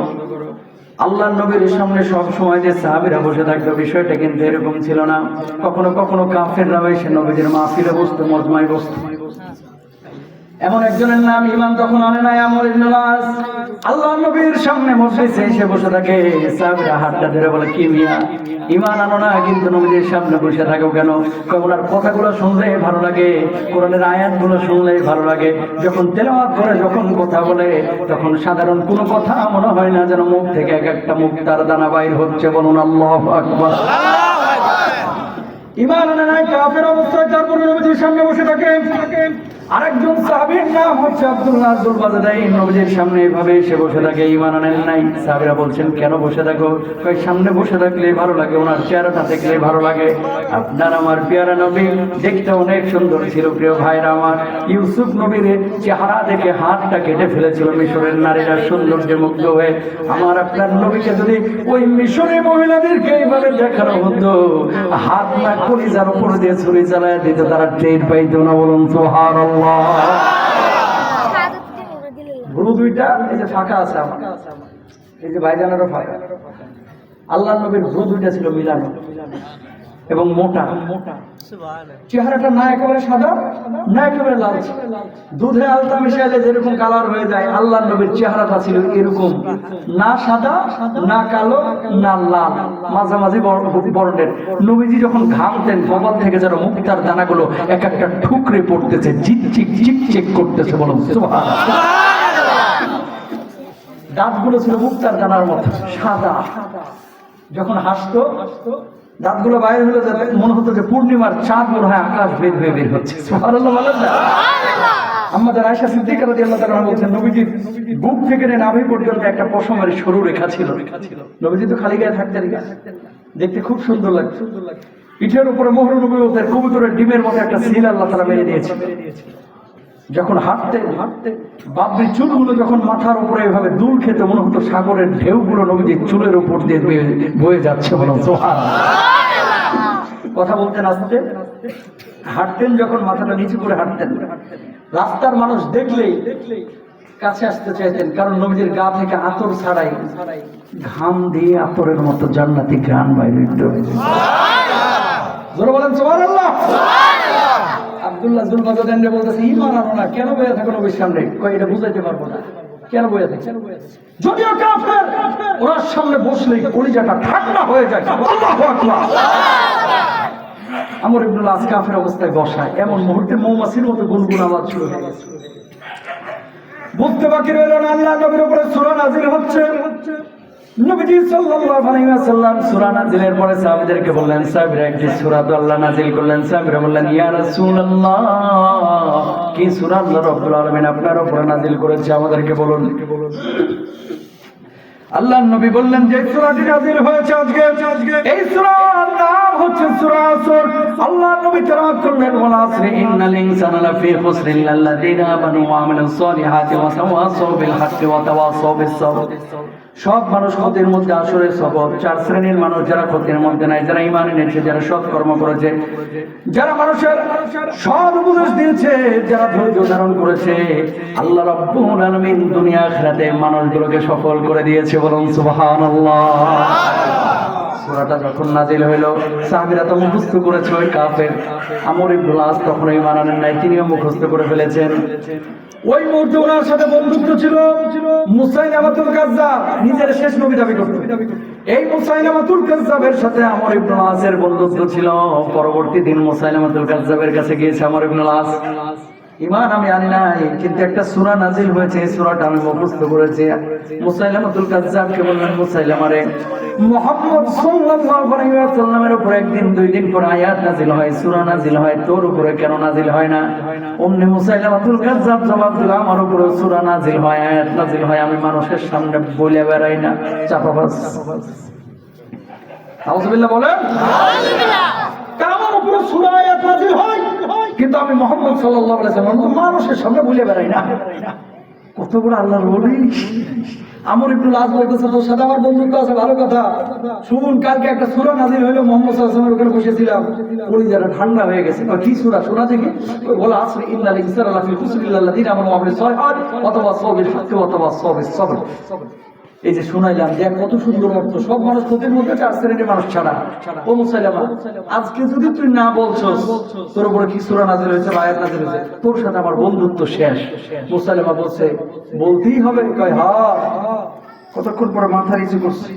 আল্লাহ নবীর সামনে সব সময় যে সাহাবীরা বসে থাকতো, বিষয়টা কিন্তু এরকম ছিল না। কখনো কখনো কাফেররাও এসে নবীদের মাহফিলে বসতো, মজমায় বসতো। এমন একজনের নাম ঈমান তখন আনে নাই, আমর ইবনে আস। আল্লাহ নবীর সামনে মজলিসে এসে বসে থাকে। সাহাবীরা হাতটা ধরে বলে, কি মিয়া ঈমান আনো না, কিন্তু নবীর সামনে বসে থাকো কেন? ওনার কথাগুলো শুনলে ভালো লাগে, কোরআনের আয়াতগুলো শুনলে ভালো লাগে। যখন তেলাওয়াত করে, যখন কথা বলে, তখন সাধারণ কোনো কথা মনে হয় না, যেন মুখ থেকে এক একটা মুক্তার দানা বাইর হচ্ছে। বলুন আল্লাহু আকবার। ঈমান আনে নাই, কাফের অবস্থায় তারপরে নবীর সামনে বসে থাকে। আরেকজন সাহাবীর নাম হচ্ছে আব্দুল্লাহ আব্দুল বাজাদাই, নবীর সামনে এভাবে এসে বসে থাকে। ঈমান আনেন নাই। সাহাবীরা বলছেন, কেন বসে থাকো? কই সামনে বসে থাকলে ভালো লাগে, ওনার চেহারাটা দেখলে ভালো লাগে। আপনার আমার পেয়ারা নবী দেখতে অনেক সুন্দর ছিল। প্রিয় ভাইরা আমার, ইউসুফ নবীর চেহারা দেখে হাতটা কেটে ফেলেছিল মিশরের নারীরা সৌন্দর্যে মুগ্ধ হয়ে। আমার আপনার নবীকে যদি ওই মিশরের মহিলাদেরকে এইভাবে দেখানো হতো, হাত না কলিজার উপর দিয়ে ছুরি চালায় দিত, তারা টের পাইতো না। বলুন সুবহানাল্লাহ। ভ্রু দুইটা এই যে ফাঁকা আছে আমার, এই যে ভাইজানেরও ফাঁকা। আল্লাহ নবীর ভ্রু দুইটা ছিল মিলানো এবং মোটা। চেহারাটা না একেবারে সাদা, না একেবারে লাল। দুধে আলতা মিশাইলে যেরকম কালার হয়ে যায়, আল্লাহ নবীর চেহারাটা ছিল এরকম, না সাদা, না কালো, না লাল, মাঝামাঝি বর্ণের। নবীজি যখন ঘামতেন, কপাল থেকে যেন মুক্তার দানাগুলো এক একটা ঠুকরে পড়তেছে, ঝিকঝিক ঝিকঝিক করতেছে। বলুন সুবহানাল্লাহ। দাঁতগুলো ছিল মুক্তার দানার মতো সাদা। যখন হাসতো দাঁতগুলো বাইরে হলে মনে হতো যে পূর্ণিমার চাঁদ মনে হয় আকাশ বের হয়ে বের হচ্ছে। সুবহানাল্লাহ বলেন না? আমাদের আয়েশা সিদ্দিকা রাদিয়াল্লাহু তাআলা বলছেন, নবীজির বুক থেকে নাভি পর্যন্ত একটা পশমের সরু রেখা ছিল। নবীজি তো খালি গায়ে থাকতেন না, দেখতে খুব সুন্দর লাগতো। পিঠের উপরে মোহর নবুয়তের কবুতরের ডিমের মতো একটা সিল আল্লাহ তাআলা মেরে দিয়েছে। যখন হাঁটতে বাবরি চুলগুলো যখন মাথার উপরে এভাবে দুল খেতে মনে হতো সাগরের ঢেউগুলো নবীজির চুলের উপর দিয়ে বয়ে যাচ্ছে। বলুন সুবহানাল্লাহ। কথা বলতেন আস্তে, হাঁটতেন যখন মাথাটা নিচু করে হাঁটতেন, রাস্তার মানুষ দেখলেই কাছে আসতে চাইতেন, কারণ নবীজির গা থেকে আতর ছাড়াই ঘাম দিয়ে আতরের মতো জান্নাতি ঘ্রাণ বাইরে হতো। জোরে বলেন সুবহানাল্লাহ। আব্দুল্লাহ জুলমাজাদানরে বলতেছে, ঈমান আনো না, কেন বইয়া থাকো নবীর সামনে? কই এটা বুঝাইতে পারবো না, কেন বইয়া থাকো? যদিও কাফের, ওর সামনে বসলেই কলিজাটা ঠান্ডা হয়ে যায়। আল্লাহু আকবার। আমর ইবনুল আস কাফের অবস্থায় বসায়, এমন মুহূর্তে মৌমাছির মতো গুনগুন আওয়াজ শুরু হয়ে গেছে। বুঝতে বাকি রইল না, আল্লাহ নবীর উপরে সূরা নাযিল হচ্ছে। নবীজি সাল্লাল্লাহু আলাইহি ওয়াসাল্লাম সূরা নাযিলের পরে সাহাবীদেরকে বললেন, সাহাবীরা একটি সূরা তো আল্লাহ নাযিল করলেন। সাহাবীরা বললেন, ইয়া রাসূলুল্লাহ, কি সূরা আল্লাহ রাব্বুল আলামিন আপনার উপরে নাযিল করেছে আমাদেরকে বলুন। আল্লাহর নবী বললেন, যে সূরাটি নাযিল হয়েছে আজকে, এই সূরার নাম হচ্ছে সূরা আসর। আল্লাহর নবী তেলাওয়াত করলেন, ওয়াল আসরি ইন্নাল ইনসানা লাফি খুসর ইল্লাল্লাযীনা আমানু ওয়া আমিলুস সালিহাতি ওয়া তাওয়াসাউ বিল হাক্কি ওয়া তাওয়াসাউ বিস সাবর। সব মানুষ ক্ষতির মধ্যে, আসরের সবব। চার শ্রেণীর মানুষ, যারা ক্ষতির মধ্যে নাই, যারা ঈমান এনেছে, যারা সৎকর্ম করেছে, যারা মানুষের সৎ উপদেশ দিয়েছে, যারা ধৈর্য ধারণ করেছে। আল্লাহ রাব্বুল আলামিন দুনিয়া আখিরাতে মানুষগুলোকে সফল করে দিয়েছে। বলুন সুবহানাল্লাহ। সূরাটা যখন নাযিল হইল, সাহাবীরা তো মুখস্থ করেছে। ওই কাফের আমর ইবনুল আস তখন ঈমান আনেন নাই, তিনিও মুখস্থ করে ফেলেছেন। ওই মুহূর্তে ওনার সাথে বন্ধুত্ব ছিল মুসাইলামাতুল কাযযাব, নিজের শেষ নবী দাবি করত। এই মুসাইলামাতুল কাযযাবের সাথে আমর ইবনুল আসের বন্ধুত্ব ছিল। পরবর্তী দিন মুসাইলামাতুল কাযযাবের কাছে গিয়েছে আমর ইবনুল আস, ঈমান আমি আনি নাই, কিন্তু একটা সূরা নাযিল হয়েছে, এই সূরাটা আমি মুখস্থ করেছি। মুসাইলামাতুল কাযযাবকে বললেন, মুসাইলামারে, মুহাম্মদ সাল্লাল্লাহু আলাইহি ওয়াসাল্লামের উপর একদিন দুই দিন পর আয়াত নাযিল হয়, সূরা নাযিল হয়, তোর উপরে কেন নাযিল হয় না? অমনি মুসাইলামাতুল কাযযাব জবাব দিল, আমার উপরে সূরা নাযিল হয়, আয়াত নাযিল হয়, আমি মানুষের সামনে বলে বেড়াই না, চাপাবাজ। আউযুবিল্লাহ বলেন। আউযুবিল্লাহ। আমার উপরে সূরা আয়াত নাযিল হয়, কিন্তু আমি মুহাম্মদ সাল্লাল্লাহু আলাইহি ওয়াসাল্লাম মানুষের সামনে বলে বেড়াই না। কত বড় আল্লাহর ওলি। আমর ইবনুল আস বলতেছে, তোর সাথে আমার বন্ধুত্ব আছে, ভালো কথা। শুন, কালকে একটা সূরা নাযিল হলো, মুহাম্মদ সাল্লাল্লাহু আলাইহি ওয়াসাল্লামের ওখানে বসেছিলাম, কলিজাটা ঠান্ডা হয়ে গেছে। কি সূরা? শোনা দেখি। বলা, আসর ইন্নাল ইনসানা লাফি খুসর ইল্লাল্লাযীনা আমানু ওয়া আমিলুস সালিহাতি ওয়া তাওয়াসাউ বিল হাক্কি ওয়া তাওয়াসাউ বিস সাবর। এই যে শুনাইলাম, দেখ কত সুন্দর অর্থ। সব মানুষ ক্ষতির মধ্যে, চার শ্রেণীর মানুষ ছাড়া। ও মুসাইলামা, আজকে যদি তুই না বলছস তোর উপরে কি সূরা নাযিল হয়েছে, আয়াত নাযিল হয়েছে, তোর সাথে আমার বন্ধুত্ব শেষ। মুসাইলামা বলছে, বলতেই হবে। কয়, হ্যাঁ। কতক্ষণ পরে মাথা নিচু করছে,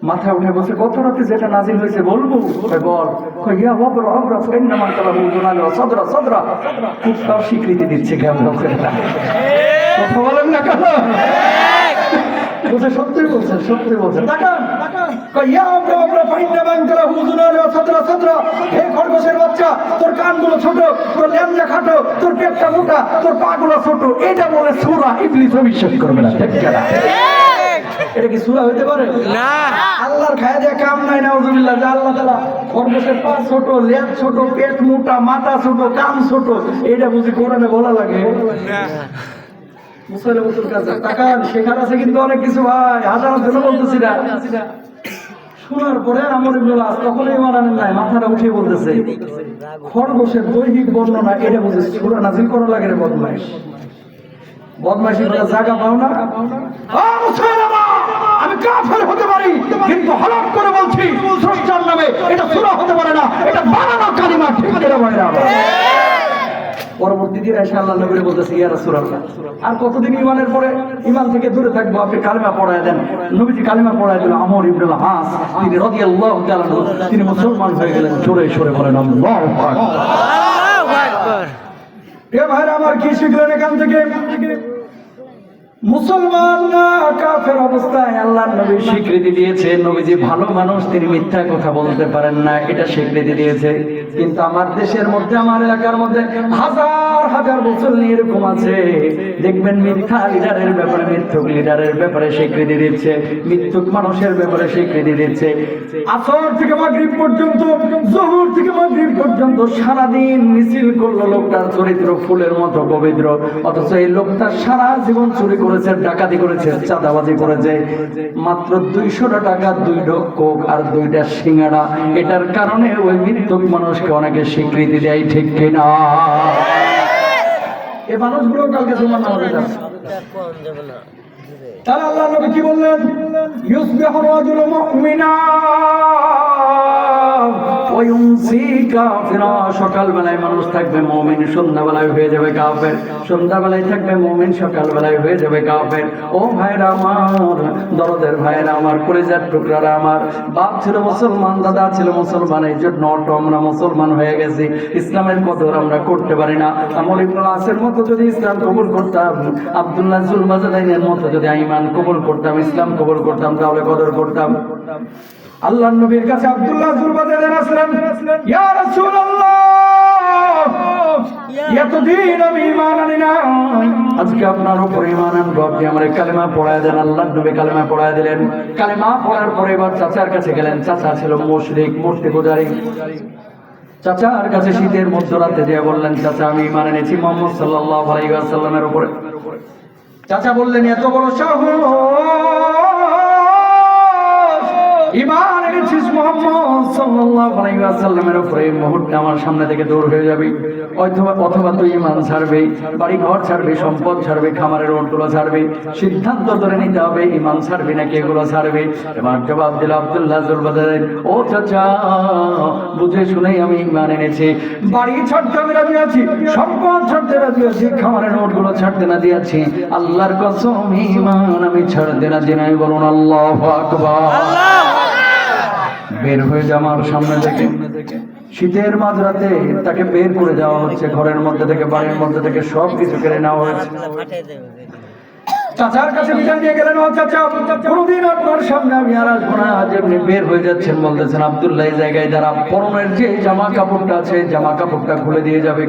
মাথা উঠে বলছে, গত রাতে যেটা নাযিল হয়েছে বলবো? কয়, বল। কয়, ইয়া ওয়াবরা ওয়াবরা ফাইন্না মান তালাবু দুনাল ওয়া সাদরা সাদরা। খুব তার স্বীকৃতি দিচ্ছে কেমন করে না, কথা বলেন না কেন? বলছে, সত্যি বলছেন, সত্যি বলছেন। তাকান, কয়, ইয়া ওয়াবরা ওয়াবরা ফাইন্না মান তালাবু দুনাল ওয়া সাদরা সাদরা। হে খরগোশের বাচ্চা, তোর কানগুলো ছোট, তোর লেজটা খাটো, তোর পেটটা মোটা, তোর পাগুলো ছোট। এটা বলে সূরা, ইবলিসও বিশ্বাস করবে না। ঠিক না? এটা কি সূরা হইতে পারে? না। আল্লাহর খায়া দেয়া কাম নাই। নাউযুবিল্লাহ। যে আল্লাহ তাআলা খরগোশের পা ছোট, লেজ ছোট, পেট মোটা, মাথা ছোট, কান ছোট, এটা বুঝি কোরআনে বলা লাগে? না। মুসাইলামাতুল কাযযাব, তাকান, শেখার আছে কিন্তু অনেক কিছু ভাই, হাজার জন্য বলতেছি না। শোনার পরে আমর ইবনুল আস তখন ঈমান আনেন নাই, মাথাটা উঠিয়ে বলতেছে, খরগোশের দৈহিক বর্ণনা এটা বুঝে সূরা নাযিল করা লাগে রে বদমাইশ। বদমাইশি করে জায়গা পাও না। আমি কাফের হতে পারি, কিন্তু হলফ করে বলছি স্রষ্টার নামে এটা সূরা হতে পারে না, এটা বানানো কালিমা। ঠিক করে বলেন। পরবর্তী দিন এসে আল্লাহ নবী বলতেছে, ইয়া রাসূলুল্লাহ, আর কতদিন ঈমানের পরে ঈমান থেকে দূরে থাকবো, আপনি কালিমা পড়ায় দেন। নবীজি কালিমা পড়ায় দিল। আমর ইবনুল আস তিনি রাদিয়াল্লাহু তাআলা তিনি মুসলমান হয়ে গেলেন। জোরে সরে বলেন আল্লাহু আকবার। আল্লাহু আকবার। এ ভাইরা আমার, কি শিখলেন এখান থেকে? মুসলমান না কাফের অবস্থায় আল্লাহর নবী স্বীকৃতি দিয়েছে নবীজি ভালো মানুষ, তিনি মিথ্যা কথা বলতে পারেন না, এটা স্বীকৃতি দিয়েছে। কিন্তু আমার দেশের মধ্যে, আমার এলাকার মধ্যে হাজার হাজার মুসল্লি এরকম আছে, দেখবেন মিথ্যা লিডারের ব্যাপারে, মিথ্যুক লিডারের ব্যাপারে স্বীকৃতি দিচ্ছে, মিথ্যুক মানুষের ব্যাপারে স্বীকৃতি দিচ্ছে। আসর থেকে মাগরিব পর্যন্ত, জোহর থেকে মাগরিব পর্যন্ত সারাদিন মিছিল করলো, লোকটার চরিত্র ফুলের মতো পবিত্র, অথচ এই লোকটা সারা জীবন চুরি করেছে, ডাকাতি করেছে, চাঁদাবাজি করেছে, মাত্র 200 টাকা 2 ঢোক কোক আর 2টা সিঙ্গাড়া। এটার কারণে ওই মৃত্যুক মানুষকে অনেকে স্বীকৃতি দেয়, ঠিক কিনা? এই মানুষগুলো কালকে তোমার নামাজে যাচ্ছে। তাহলে আল্লাহ নবী কি বললেন? ইউসবিহু রাজুলু মুমিনা ওয়া ইউমসি কাফিরা। সকালবেলায় মানুষ থাকবে মুমিন, সন্ধ্যাবেলায় হয়ে যাবে কাফের, সন্ধ্যাবেলায় থাকবে মুমিন, সকালবেলায় হয়ে যাবে কাফের। ও ভাইরা আমার, দরদের ভাইরা আমার, কলিজার টুকরারা আমার, বাপ ছিল মুসলমান, দাদা ছিল মুসলমান, এই জন্য অটো আমরা মুসলমান হয়ে গেছি, ইসলামের কদর আমরা করতে পারি না। আমর ইবনুল আসের মতো যদি ইসলাম কবুল করতাম, আব্দুল্লাহ জুলবাজাদাইনের মতো যদি ঈমান কবুল করতাম, ইসলাম কবুল করতাম, তাহলে কদর করতাম। আল্লাহর নবীর কাছে আব্দুল্লাহ জুলবাজাদাইন আসলেন, ইয়া রাসূলুল্লাহ, এতদিন আমি ঈমান আনি না, আজকে আপনার উপর ঈমান আনবো, আপনি আমার কালেমা পড়ায় দেন। আল্লাহর নবী কালেমা পড়ায় দিলেন। কালেমা পড়ার পরে এবার চাচার কাছে গেলেন। চাচা ছিল মুশরিক, মূর্তি পূজারী। চাচার কাছে শীতের মধ্যরাতে দিয়ে বললেন, চাচা আমি ঈমান এনেছি মুহাম্মদ সাল্লাল্লাহু আলাইহি ওয়াসাল্লামের উপরে। চাচা বললেন, এত বড় সাহস, ঈমান এনেছিস মুহাম্মদ সাল্লাল্লাহু আলাইহি ওয়াসাল্লামের উপরে, এই মুহূর্তে আমার সামনে থেকে দূর হয়ে যাবি, অথবা তুই ঈমান ছাড়বি, বাড়ি ঘর ছাড়বি, সম্পদ ছাড়বি, খামারের ওটগুলো ছাড়বি, সিদ্ধান্ত ধরে নিতে হবে ঈমান ছাড়বি নাকি এগুলো ছাড়বি। এবার জবাব দিল আব্দুল্লাহ জুলবাজাদাইন, ও চাচা, বুঝে শুনেই আমি ঈমান এনেছি, বাড়ি ছাড়তে আমি রাজি আছি, সম্পদ ছাড়তে রাজি আছি, খামারের নোটগুলো ছাড়তে না দিয়েছি, আল্লাহর কসম ঈমান আমি ছাড়তে রাজি নাই। বলুন আল্লাহু আকবার। বের হয়ে যা আমার সামনে থেকে। শীতের মাঝরাতে তাকে বের করে দেওয়া হচ্ছে, ঘরের মধ্যে থেকে, বাড়ির মধ্যে থেকে সব কিছু কেড়ে নেওয়া হয়েছে। চাচার কাছে বিদায় নিয়ে গেলেন, ও চাচা, কোনদিন আপনার সামনে আমি আর আসবো না। আজ এমনি বের হয়ে যাচ্ছেন, বলতেছেন আব্দুল্লাহ এই জায়গায় যারা পরনের যে জামা কাপড়টা আছে, জামা কাপড়টা খুলে দিয়ে যাবে।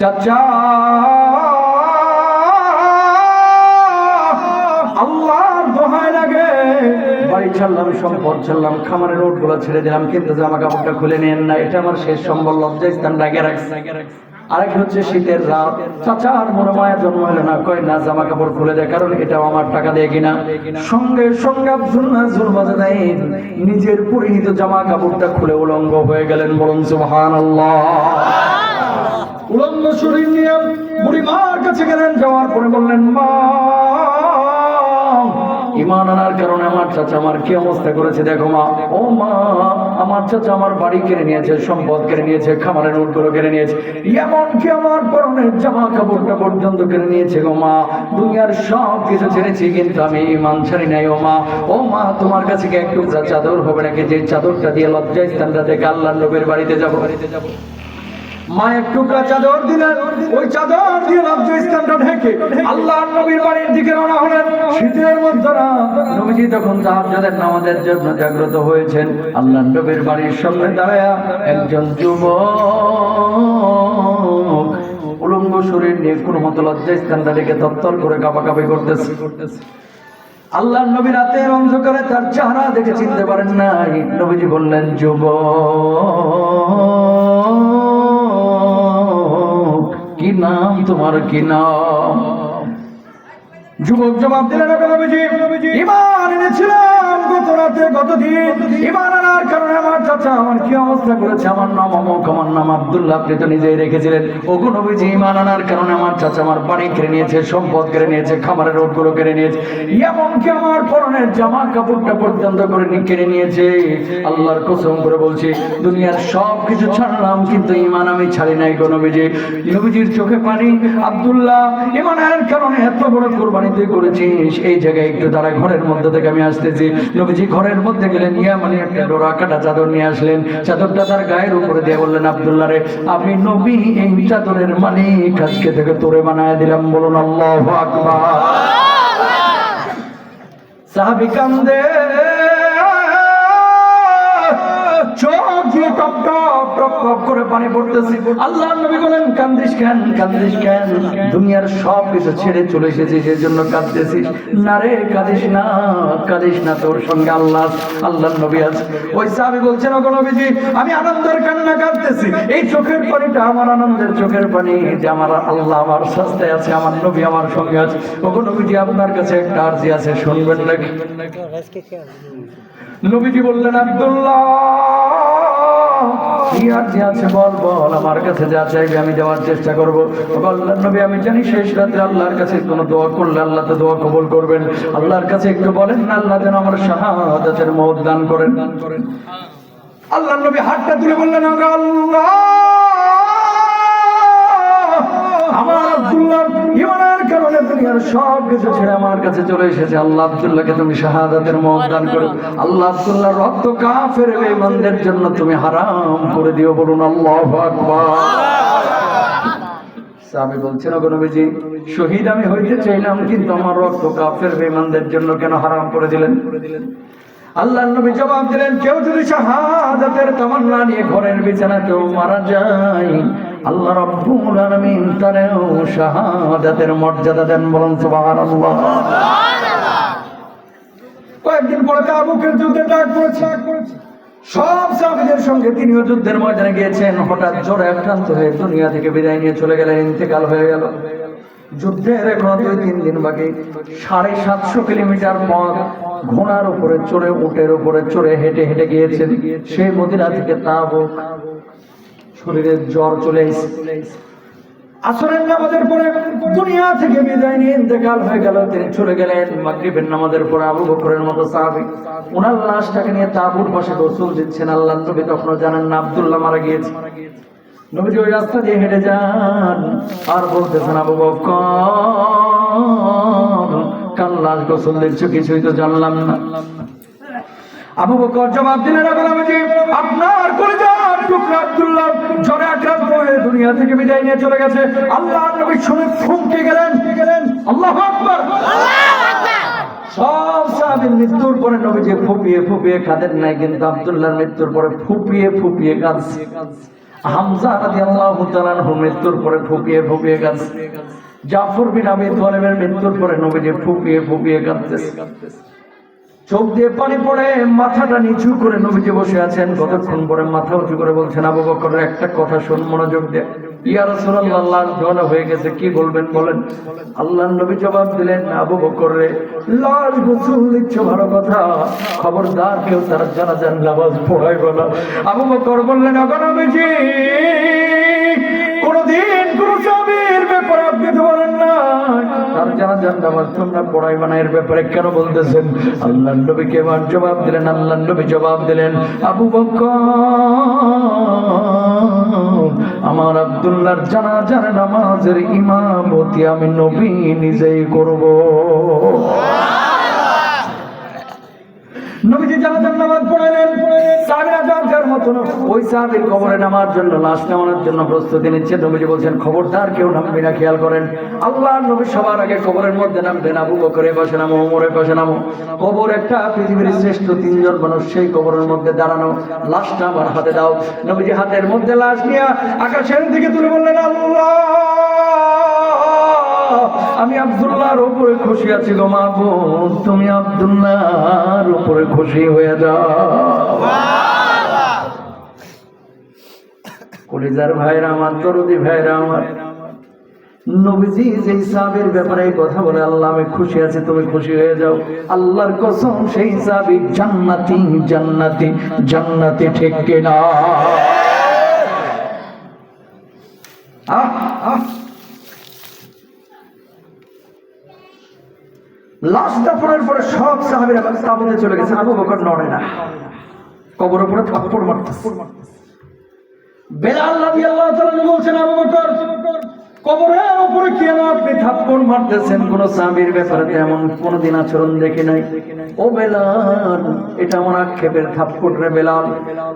চাচা, আল্লাহর দোহাই লাগে, বাড়ি ছাড়লাম, সম্পদ ছাড়লাম, খামারের নোটগুলো ছেড়ে দিলাম, কিন্তু জামা কাপড়টা খুলে নেন না, এটা আমার শেষ সম্বল, লজ্জা স্থান লাগিয়ে রাখছে। আরেক হচ্ছে শীতের রাত, চাচার মনে মায়া জন্ম হলো না, কয় না জামা কাপড় খুলে দেয়, কারণ এটাও আমার টাকা দিয়ে কিনা। সঙ্গে সঙ্গে আব্দুল্লাহ জুলবাজাদাইন নিজের পরিহিত জামা কাপড়টা খুলে উলঙ্গ হয়ে গেলেন। বলুন সুবহানাল্লাহ। উলঙ্গ শরীর নিয়ে বুড়ি মার কাছে গেলেন, যাওয়ার পরে বললেন, মা, ঈমান আনার কারণে আমার চাচা আমার কি অবস্থা করেছে দেখো মা। ও মা, আমার চাচা আমার বাড়ি কেড়ে নিয়েছে, সম্পদ কেড়ে নিয়েছে, খামারের নোটগুলো কেড়ে নিয়েছে, এমনকি আমার পরনের জামা কাপড়টা পর্যন্ত কেড়ে নিয়েছে গো মা। দুনিয়ার সব কিছু ছেড়েছি, কিন্তু আমি ঈমান ছাড়ি নাই ও মা। ও মা, তোমার কাছে কি একটু চাদর হবে নাকি, যে চাদরটা দিয়ে লজ্জা স্থানটা থেকে আল্লাহর নবীর বাড়িতে যাবো। মা এক টুকরা চাদর দিলেন, ওই চাদর দিয়ে লজ্জা স্থানটা ঢেকে আল্লাহর নবীর বাড়ির দিকে রওনা হলেন। শীতের মধ্যে নবীজি তখন তাহাজ্জুদের নামাজের জন্য জাগ্রত হয়েছেন। আল্লাহর নবীর বাড়ির সামনে দাঁড়ায় একজন যুবক উলঙ্গ শরীর নিয়ে কোনো মতো লজ্জা স্থানটা ঢেকে তত্তর করে কাঁপাকাঁপি করতেছে। আল্লাহর নবী রাতের অন্ধকারে তার চেহারা দেখে চিনতে পারেন নাই। নবীজি বললেন, যুবক, কি নাম তোমার, কি নাম? যুবক জবাব দিলেন, ঈমান এনেছিলাম গত রাতে, গত দিন। ঈমান আনার কারণে আমার চাচা আমার কি অবস্থা করেছে, আমার নাম অমুক, আমার নাম আব্দুল্লাহ, আপনি তো নিজেই রেখেছিলেন। ওগো নবীজি, ঈমান আনার কারণে আমার চাচা আমার বাড়ি কেড়ে নিয়েছে, সম্পদ কেড়ে নিয়েছে, খামারের রোডগুলো কেড়ে নিয়েছে, এমনকি আমার পরনের জামা কাপড়টা পর্যন্ত করে কেড়ে নিয়েছে। আল্লাহর কসম করে বলছি, দুনিয়ার সব কিছু ছাড়লাম, কিন্তু ঈমান আমি ছাড়ি নাই গো নবীজি। নবীজির চোখে পানি। আব্দুল্লাহ ঈমান আনার কারণে এত বড় কুরবানি তুই করেছিস, এই জায়গায় একটু দাঁড়া, ঘরের মধ্যে থেকে আমি আসতেছি। নবীজি ঘরের মধ্যে গেলেন, ইয়ামানি একটা ডোরা কাটা চাদর নিয়ে আসলেন, চাদরটা তার গায়ের উপরে দিয়ে বললেন, আব্দুল্লাহ রে, আমি নবী এই চাদরের মালিক, আজকে থেকে তোরে বানায় দিলাম। বলুন আল্লাহু আকবার। সাহাবী কান্দে, চোখ দিয়ে টপ টপ টপ টপ করে পানি পড়তেছে। আল্লাহর নবী বলেন, কান্দিস কেন, কান্দিস কেন? দুনিয়ার সব কিছু ছেড়ে চলে এসেছিস, সেই জন্য কাঁদতেছিস? না রে, কাঁদিস না, কাঁদিস না, তোর সঙ্গে আল্লাহ, আল্লাহর নবী আছে। ওই সাহাবী বলছেন, ওগো নবীজি, আমি আনন্দের কান্না কাঁদতেছি, এই চোখের পানিটা আমার আনন্দের চোখের পানি, যে আমার আল্লাহ আমার সাথে আছে, আমার নবী আমার সঙ্গে আছে। ওগো নবীজি, আপনার কাছে একটা আরজি আছে, শুনবেন নাকি? নবীজি বললেন, আব্দুল্লাহ, কি আরজি আছে বল, বল, আমার কাছে যা চাইবে আমি দেওয়ার চেষ্টা করবো। আল্লাহর নবী, আমি জানি শেষ রাতে আল্লাহর কাছে কোনো দোয়া করলে আল্লাহ তো দোয়া কবুল করবেন, আল্লাহর কাছে একটু বলেন না, আল্লাহ যেন আমার শাহাদাতের মওত দান করেন। আল্লাহর নবী হাতটা তুলে বললেন, আল্লাহ, আমার আব্দুল্লাহ ঈমানের কারণে দুনিয়ার সব কিছু ছেড়ে আমার কাছে চলে এসেছে, আল্লাহ আব্দুল্লাহকে তুমি শাহাদাতের মওত দান করো। আল্লাহ আব্দুল্লাহর রক্ত কাফের বেঈমানদের জন্য তুমি হারাম করে দিও। বলুন আল্লাহু আকবার। সাহাবী বলছেন, ওগো নবীজি, শহীদ আমি হইতে চাইলাম, কিন্তু আমার রক্ত কাফের বেঈমানদের জন্য কেন হারাম করে দিলেন? আল্লাহর নবী জবাব দিলেন, কেউ যদি শাহাদাতের তামান্না নিয়ে ঘরের বিছানাতেও মারা যায়, আল্লাহ রাব্বুল আলামিন তারেও শাহাদাতের মর্যাদা দেন। বলুন সুবহানাল্লাহ। কয়েকদিন পরে তাবুকের যুদ্ধে ডাক পড়েছে, সব সাহাবীদের সঙ্গে তিনিও যুদ্ধের ময়দানে গিয়েছেন। হঠাৎ জ্বরে আক্রান্ত হয়ে দুনিয়া থেকে বিদায় নিয়ে চলে গেলেন, ইন্তেকাল হয়ে গেল। যুদ্ধের এখনো 2-3 দিন বাকি। 750 কিলোমিটার পথ ঘোড়ার উপরে চড়ে, উটের উপরে চড়ে, হেঁটে হেঁটে গিয়েছেন সেই মদিনা থেকে তাবুক। শরীরে জ্বর চলে এসেছে। আসরের নামাজের পরে দুনিয়া থেকে বিদায় নিয়ে ইন্তেকাল হয়ে গেল, তিনি চলে গেলেন। মাগরিবের নামাজের পরে আবু বকরের মতো সাহাবী ওনার লাশটাকে নিয়ে তাঁবুর পাশে গোসল দিচ্ছেন। আল্লাহর নবী তখনও জানেন না আব্দুল্লাহ মারা গিয়েছে। নবীজি ওই রাস্তা দিয়ে হেঁটে যান আর বলতেছেন, আবু বকর, কার লাশ গোসল দিচ্ছ? কিছুই তো জানলাম না। আবু বকর জবাব দিলেন, আপনার কলিজার টুকরা আব্দুল্লাহ জ্বরে আক্রান্ত হয়ে দুনিয়া থেকে বিদায় নিয়ে চলে গেছে। আল্লাহর নবী শুনে থমকে গেলেন। আল্লাহু আকবার। সব সাহাবীর মৃত্যুর পরে নবীজি ফুপিয়ে ফুপিয়ে কাঁদেন নাই, কিন্তু আব্দুল্লাহর মৃত্যুর পরে ফুপিয়ে ফুপিয়ে কাঁদছে। হামজা রাদিয়াল্লাহু তাআলা মৃত্যুর পরে ফুপিয়ে ফুপিয়ে কাঁদছে। জাফর বিন আবি তালেবের মৃত্যুর পরে নবীজি ফুপিয়ে ফুপিয়ে কাঁদতেছে। চোখ দিয়ে পানি পড়ে, মাথাটা নিচু করে নবীজি বসে আছেন। কতক্ষণ পরে মাথা উঁচু করে বলছেন, আবু বকরের একটা কথা শুন, মনোযোগ দিয়ে। ইয়া রাসূলুল্লাহ, লাশ ঝোলা হয়ে গেছে, কি বলবেন বলেন। আল্লাহর নবী জবাব দিলেন, আবু বকর রে, লাশ গোসল দিচ্ছ ভালো কথা, খবরদার কেউ তার জানাজার নামাজ পড়াইবে না। আবু বকর বললেন, ওগো নবীজি, কোনদিন কোন সাহাবীর ব্যাপারে আপনি তো বলেন না তার জানাজার নামাজ তোমরা পড়াইবে না, এর ব্যাপারে কেন বলতেছেন? আল্লাহর নবী কেমন জবাব দিলেন? আল্লাহর নবী জবাব দিলেন, আবু বকর, আমার আব্দুল্লাহর জানাজার নামাজের ইমামতি আমি নবী নিজেই করব। নবীজি জানাজার নামাজ পড়ালেন। সাহাবীরা যার মতন ওই সাহাবীর কবরে নামার জন্য, লাশ নামানোর জন্য প্রস্তুতি নিচ্ছে। নবীজি বলছেন, খবরদার কেউ নামবি না, খেয়াল করেন। আল্লাহর নবী সবার আগে কবরের মধ্যে নামবেন। আবু বকরের পাশে নামো, ওমরের পাশে নামো। কবর একটা পৃথিবীর শ্রেষ্ঠ 3 জন মানুষ সেই কবরের মধ্যে দাঁড়ানো। লাশটা আমার হাতে দাও। নবীজি হাতের মধ্যে লাশ নিয়ে আকাশের দিকে তুলে বললেন, আল্লাহ, আমি আব্দুল্লাহর উপরে খুশি আছি গো মাবুদ, তুমি আব্দুল্লাহর উপরে খুশি হয়ে যাও। কলিজার ভাইরা আমার, দরদি ভাইরা আমার, নবীজি যেই সাহাবীর ব্যাপারে কথা বলে, আল্লাহ আমি খুশি আছি, তুমি খুশি হয়ে যাও, আল্লাহর কসম সেই সাহাবী জান্নাতি জান্নাতি জান্নাতি, ঠিক কিনা? লাশ দাফনের পরে সব সাহাবীরা তাঁবুতে চলে গেছে। আবু বকর নড়ে না, কবরের উপরে থাপ্পড় মারতেছে। বেলাল রাদিয়াল্লাহু তাআলা বলছেন, আবু বকর, কবরের উপরে কেন আপনি থাপ্পড় মারতেছেন? কোন সাহাবীর ব্যাপারে এমন কোনদিন আচরণ দেখি নাই। ও বেলাল, এটা আমার আক্ষেপের থাপ্পড় রে বেলাল।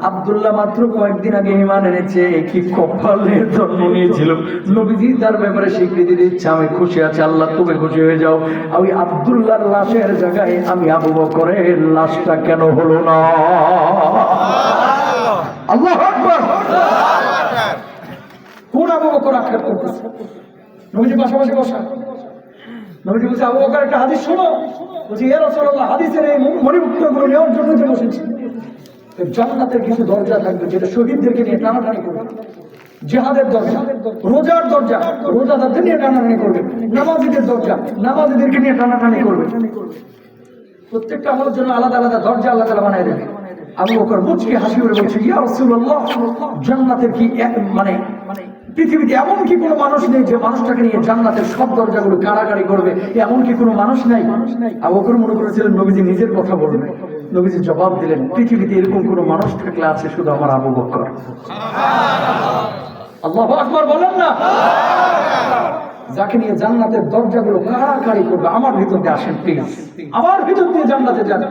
আব্দুল্লাহ মাত্র কয়েকদিন আগে ঈমান এনেছে, কি কপালের জন্ম নিয়েছিল। নবীজি তার ব্যাপারে স্বীকৃতি দিচ্ছে, আমি খুশি আছি, আল্লাহ তুমি খুশি হয়ে যাও। ওই আব্দুল্লাহর লাশের জায়গায় আমি আবু বকরের লাশটা কেন হলো না? আল্লাহু আকবার। কোন আবু বকর আক্ষেপ করতেছে? নবীজি পাশাপাশি বসা। নবীজি বলছে, আবু বকর একটা হাদিস শোনো। বলছি, ইয়া রাসূলুল্লাহ, হাদিসের এই মণিমুক্তগুলো নেওয়ার জন্য যে বসেছি। জান্নাতের কিছু দরজা থাকবে যেটা শহীদদেরকে নিয়ে টানাটানি করবে, জিহাদের দরজা, রোজার দরজা, রোজাদারদের নিয়ে টানাটানি করবে, নামাজীদের দরজা, নামাজীদেরকে নিয়ে টানাটানি করবে। প্রত্যেকটা আমলের জন্য আলাদা আলাদা দরজা আল্লাহ তাআলা বানায় দেবে। আবু বকর মুচকি হাসি করে বলছে, ইয়া রাসূলুল্লাহ, জান্নাতের কি মানে পৃথিবীতে এমন কি কোনো মানুষ নেই যে মানুষটাকে নিয়ে জান্নাতের সব দরজাগুলো কাড়াকাড়ি করবে? এমন কি কোনো মানুষ নাই? আবু বকর মনে করেছিলেন নবীজি নিজের কথা বলবে। নবীজি জবাব দিলেন, পৃথিবীতে এরকম কোনো মানুষ থাকলে আছে শুধু আমার আবু বকর। আল্লাহু আকবার বলেন না? যাকে নিয়ে জান্নাতের দরজাগুলো কাড়াকাড়ি করবে, আমার ভিতর দিয়ে আসেন প্লিজ, আমার ভিতর দিয়ে জান্নাতে যান।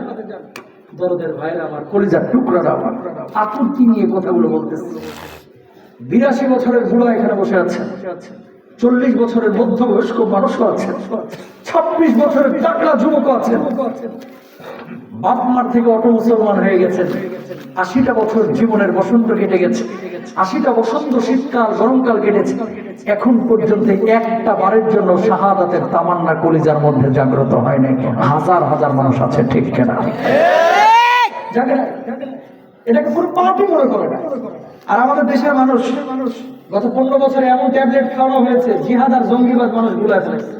দরদের ভাইরা আমার, কলিজার টুকরারা আমার, আকুতি নিয়ে কথাগুলো বলতেছে। 82 বছরের বুড়া এখানে বসে আছে, 40 বছরের মধ্যবয়স্ক মানুষও আছে, 26 বছরের টাকলা যুবক আছে, বাপ মার থেকে অটো মুসলমান হয়ে গেছেন। 80টা বছর জীবনের বসন্ত কেটে গেছে, 80টা বসন্ত, শীতকাল, গরমকাল কেটেছে। এখন পর্যন্ত একটা বারের জন্য শাহাদাতের তামান্না কলিজার মধ্যে জাগ্রত হয় নাই। হাজার হাজার মানুষ আছে, ঠিক কিনা? জাগে না, এটাকে পুরো পার্টি মনে করে না। আর আমাদের দেশের মানুষ গত 15 বছরে এমন ট্যাবলেট খাওয়ানো হয়েছে, জিহাদ আর জঙ্গিবাদ মানুষ ভুলায় ফেলেছে।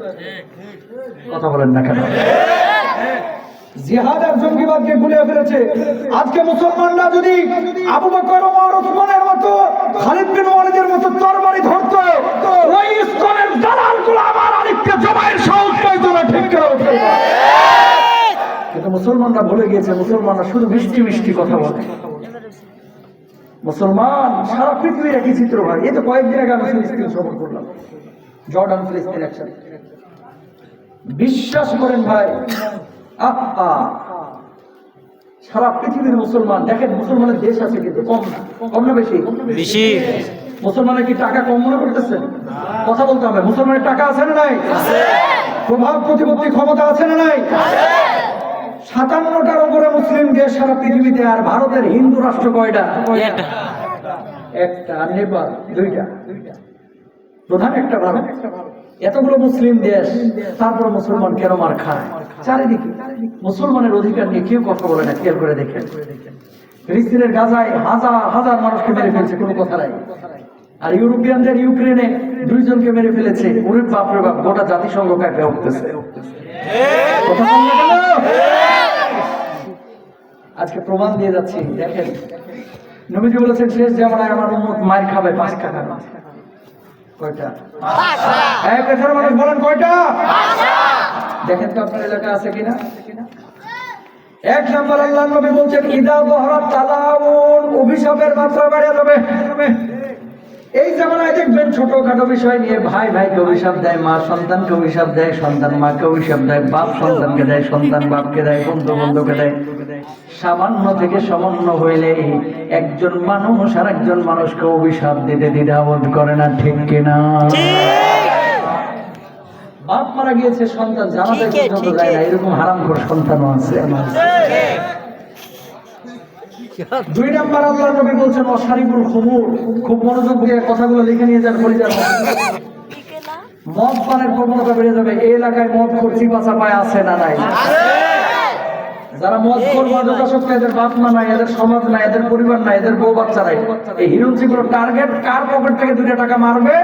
কথা বলেন না কেন? জিহাদ আর জঙ্গিবাদকে ভুলিয়ে ফেলেছে। আজকে মুসলমানরা যদি আবু বকর, ওমর, ওসমানের মতো, খালিদ বিন ওয়ালিদের মতো তরবারি ধরতো, ওই ইসলামের দালালগুলো আমার আলীকে জবাইয়ের সাহস পাইতো না, ঠিক করে বলতে। কিন্তু মুসলমানরা ভুলে গিয়েছে, মুসলমানরা শুধু মিষ্টি মিষ্টি কথা বলে। মুসলমান সারা পৃথিবীর একই চিত্র ভাই। এই তো কয়েকদিন আগে আমি ফিলিস্তিন সফর করলাম, জর্ডান ফিলিস্তিন একসাথে। বিশ্বাস করেন ভাই, সারা পৃথিবীর মুসলমান, দেখেন মুসলমানের দেশ আছে কিন্তু কম না, কম না বেশি? বেশি। মুসলমানের কি টাকা কম মনে করতেছেন? কথা বলতে হবে। মুসলমানের টাকা আছে না নাই? প্রভাব প্রতিপত্তি ক্ষমতা আছে না নাই? 57টার উপরে মুসলিম দেশ সারা পৃথিবীতে। আর ভারতের হিন্দু রাষ্ট্র কয়টা? একটা। আর নেপাল 2টা। প্রধান একটা ভারত। এতগুলো মুসলিম দেশ, তারপর মুসলমান কেন মার খায়? চারিদিকে মুসলমানের অধিকার নিয়ে কেউ কথা বলে না। খেয়াল করে দেখেন, ফিলিস্তিনের গাজায় হাজার হাজার মানুষকে মেরে ফেলছে, কোনো কথা নাই। আর ইউরোপিয়ানদের ইউক্রেনে 2 জনকে মেরে ফেলেছে। ওরে বাপ রে বাপ, গোটা জাতিসংঘ কাঁপে উঠতেছে। কথা বল না কেন? আজকে প্রমাণ দিয়ে যাচ্ছি, দেখেন নবীজি বলেছেন, শেষ জামানায় আমার উম্মত মার খাবে 5টা খাবে। কয়টা? এক পেছনে মানুষ বলেন কয়টা? দেখেন তো আপনার এলাকা আছে কিনা। 1 নম্বর, আল্লাহর নবী বলছেন, ইদা বহরাত তালাউন, অভিশাপের মাত্রা বেড়ে যাবে। এই জামানায় দেখবেন ছোটখাটো বিষয় নিয়ে ভাই ভাইকে অভিশাপ দেয়, মা সন্তানকে অভিশাপ দেয়, সন্তান মাকে অভিশাপ দেয়, বাপ সন্তানকে দেয়, সন্তান বাপকে দেয়, বন্ধু বন্ধুকে দেয়। সামান্য থেকে সামান্য হইলে একজন মানুষ আর একজন মানুষকে অভিশাপ দিতে দ্বিধাবোধ করে না, ঠিক কিনা? বাপ মারা গিয়েছে, সন্তান জানাতে পর্যন্ত যায় না, এরকম হারামখোর সন্তানও আছে। 2 নম্বর, আল্লাহর নবী বলছেন, অশারিবুল খুমুর, খুব মনোযোগ দিয়ে কথাগুলো লিখে নিয়ে যান, পরিচার মদ পানের প্রবণতা বেড়ে যাবে। এই এলাকায় মদ খরচি পাচা পায় আছে না নাই? যারা মদ খোর, মাদকাসক্ত, এদের বাপ মা নাই, এদের সমাজ নাই, এদের পরিবার নাই, এদের বউ বাচ্চা নাই। এই হিরোইনগুলো টার্গেট কার পকেট থেকে 2 টাকা মারবে,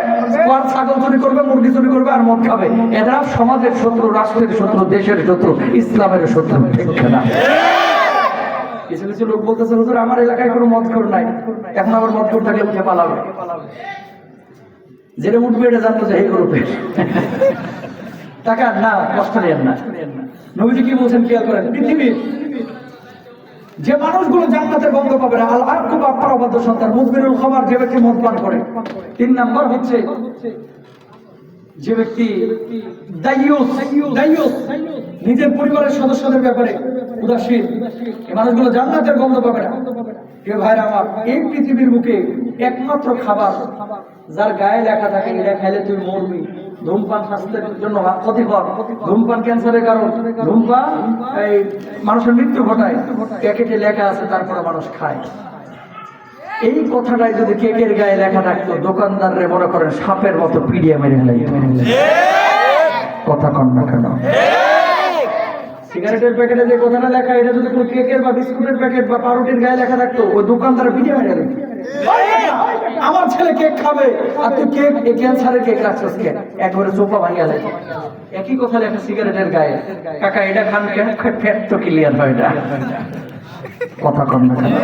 কার ছাগল চুরি করবে, মুরগি চুরি করবে আর মদ খাবে। এরা সমাজের শত্রু, রাষ্ট্রের শত্রু, দেশের শত্রু, ইসলামের শত্রু, ঠিক না? কিছু কিছু লোক বলতেছে, হুজুর আমার এলাকায় কোনো মদখোর নাই, এখন আবার মদখোর থাকলে উঠে পালাবে। যেটা উঠবে এটা জানতো যে এই গ্রুপে টাকা না, কষ্ট নেন না। নবীজি কি বলছেন খেয়াল করেন, পৃথিবীর যে মানুষগুলো জান্নাতের গন্ধ পাবে না, আল আকুব আপার অবাধ্য সন্তান, মুজমিনুল খাবার, যে ব্যক্তি মদ পান করে। 3 নাম্বার হচ্ছে যে ব্যক্তি দায়ুস নিজের পরিবারের সদস্যদের ব্যাপারে উদাসীন, এই মানুষগুলো জান্নাতের গন্ধ পাবে না। প্রিয় ভাইরা আমার, এই পৃথিবীর বুকে একমাত্র খাবার যার গায়ে লেখা থাকে এটা খাইলে তুই মরবি, ধূমপান স্বাস্থ্যের জন্য ক্ষতিকর, ধূমপান ক্যান্সারের কারণ, ধূমপান এই মানুষের মৃত্যু ঘটায়, প্যাকেটে লেখা আছে তারপরে মানুষ খায়। এই কথাটাই যদি কেকের গায়ে লেখা থাকতো, দোকানদাররে মনে করেন সাপের মতো পিডিয়া মেরে ফেলাই। কথা কন না কেন? সিগারেটের প্যাকেটে যে কথাটা লেখা, এটা যদি কোনো কেকের বা বিস্কুটের প্যাকেট বা পাউরুটির গায়ে লেখা থাকতো, ওই দোকানদার পিডিয়া মেরে ফেলাই। আমার ছেলে কেক খাবে আর তুই কেক, এই ক্যান্সারের কেক রাখছিস কেন? একবারে চোপা ভাঙিয়া যায়। একই কথা লেখা সিগারেটের গায়ে, কাকা এটা খান কেন? ফ্যাট তো ক্লিয়ার হয় না। কথা কন না কেন?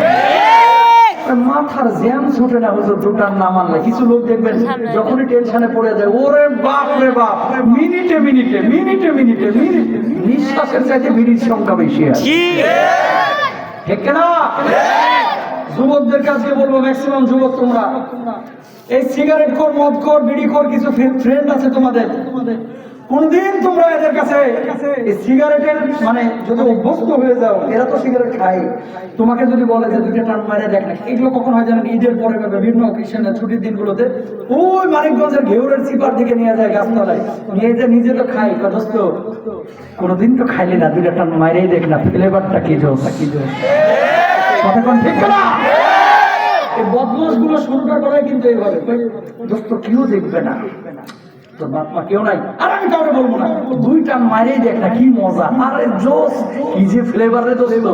মাথার জ্যাম ছুটে না হুজুর দুটার নাম আনলে। কিছু লোক দেখবেন যখনই টেনশনে পড়ে যায়, ওরে বাপ রে বাপ, মিনিটে মিনিটে মিনিটে মিনিটে মিনিটে নিঃশ্বাসের চাইতে মিনিট সংখ্যা বেশি আছে, ঠিক না? যুবকদের কাছে বলবো, ম্যাক্সিমাম যুবক তোমরা এই সিগারেট খোর, মদ খোর, বিড়ি খোর কিছু ফ্রেন্ড আছে তোমাদের, কোনদিন তোমরা এদের কাছে এই সিগারেটের মানে যদি অভ্যস্ত হয়ে যাও, এরা তো সিগারেট খায়, তোমাকে যদি বলে যে দুইটা টান মারে দেখ না, এগুলো কখন হয় জানেন? ঈদের পরে বা বিভিন্ন অকেশনে ছুটির দিনগুলোতে ওই মানিকগঞ্জের ঘেউরের চিপার দিকে নিয়ে যায় গাছতলায়, নিয়ে যে নিজে তো খাই, দোস্ত কোনোদিন তো খাইলি না, দুইটা টান মারেই দেখ না, ফ্লেভারটা কি জোস, কি জোস। কথা কোন ঠিক না? এই বদমাস গুলো শুরুটা করে কিন্তু এইভাবে, দোস্ত কেউ দেখবে না, তোর বাপ মা কেউ নাই, আর আমি কাউকে বলবো না, দুইটা মারেই দেখ না, কি মজা, আরে জোস, কি যে ফ্লেভারে দোস্ত।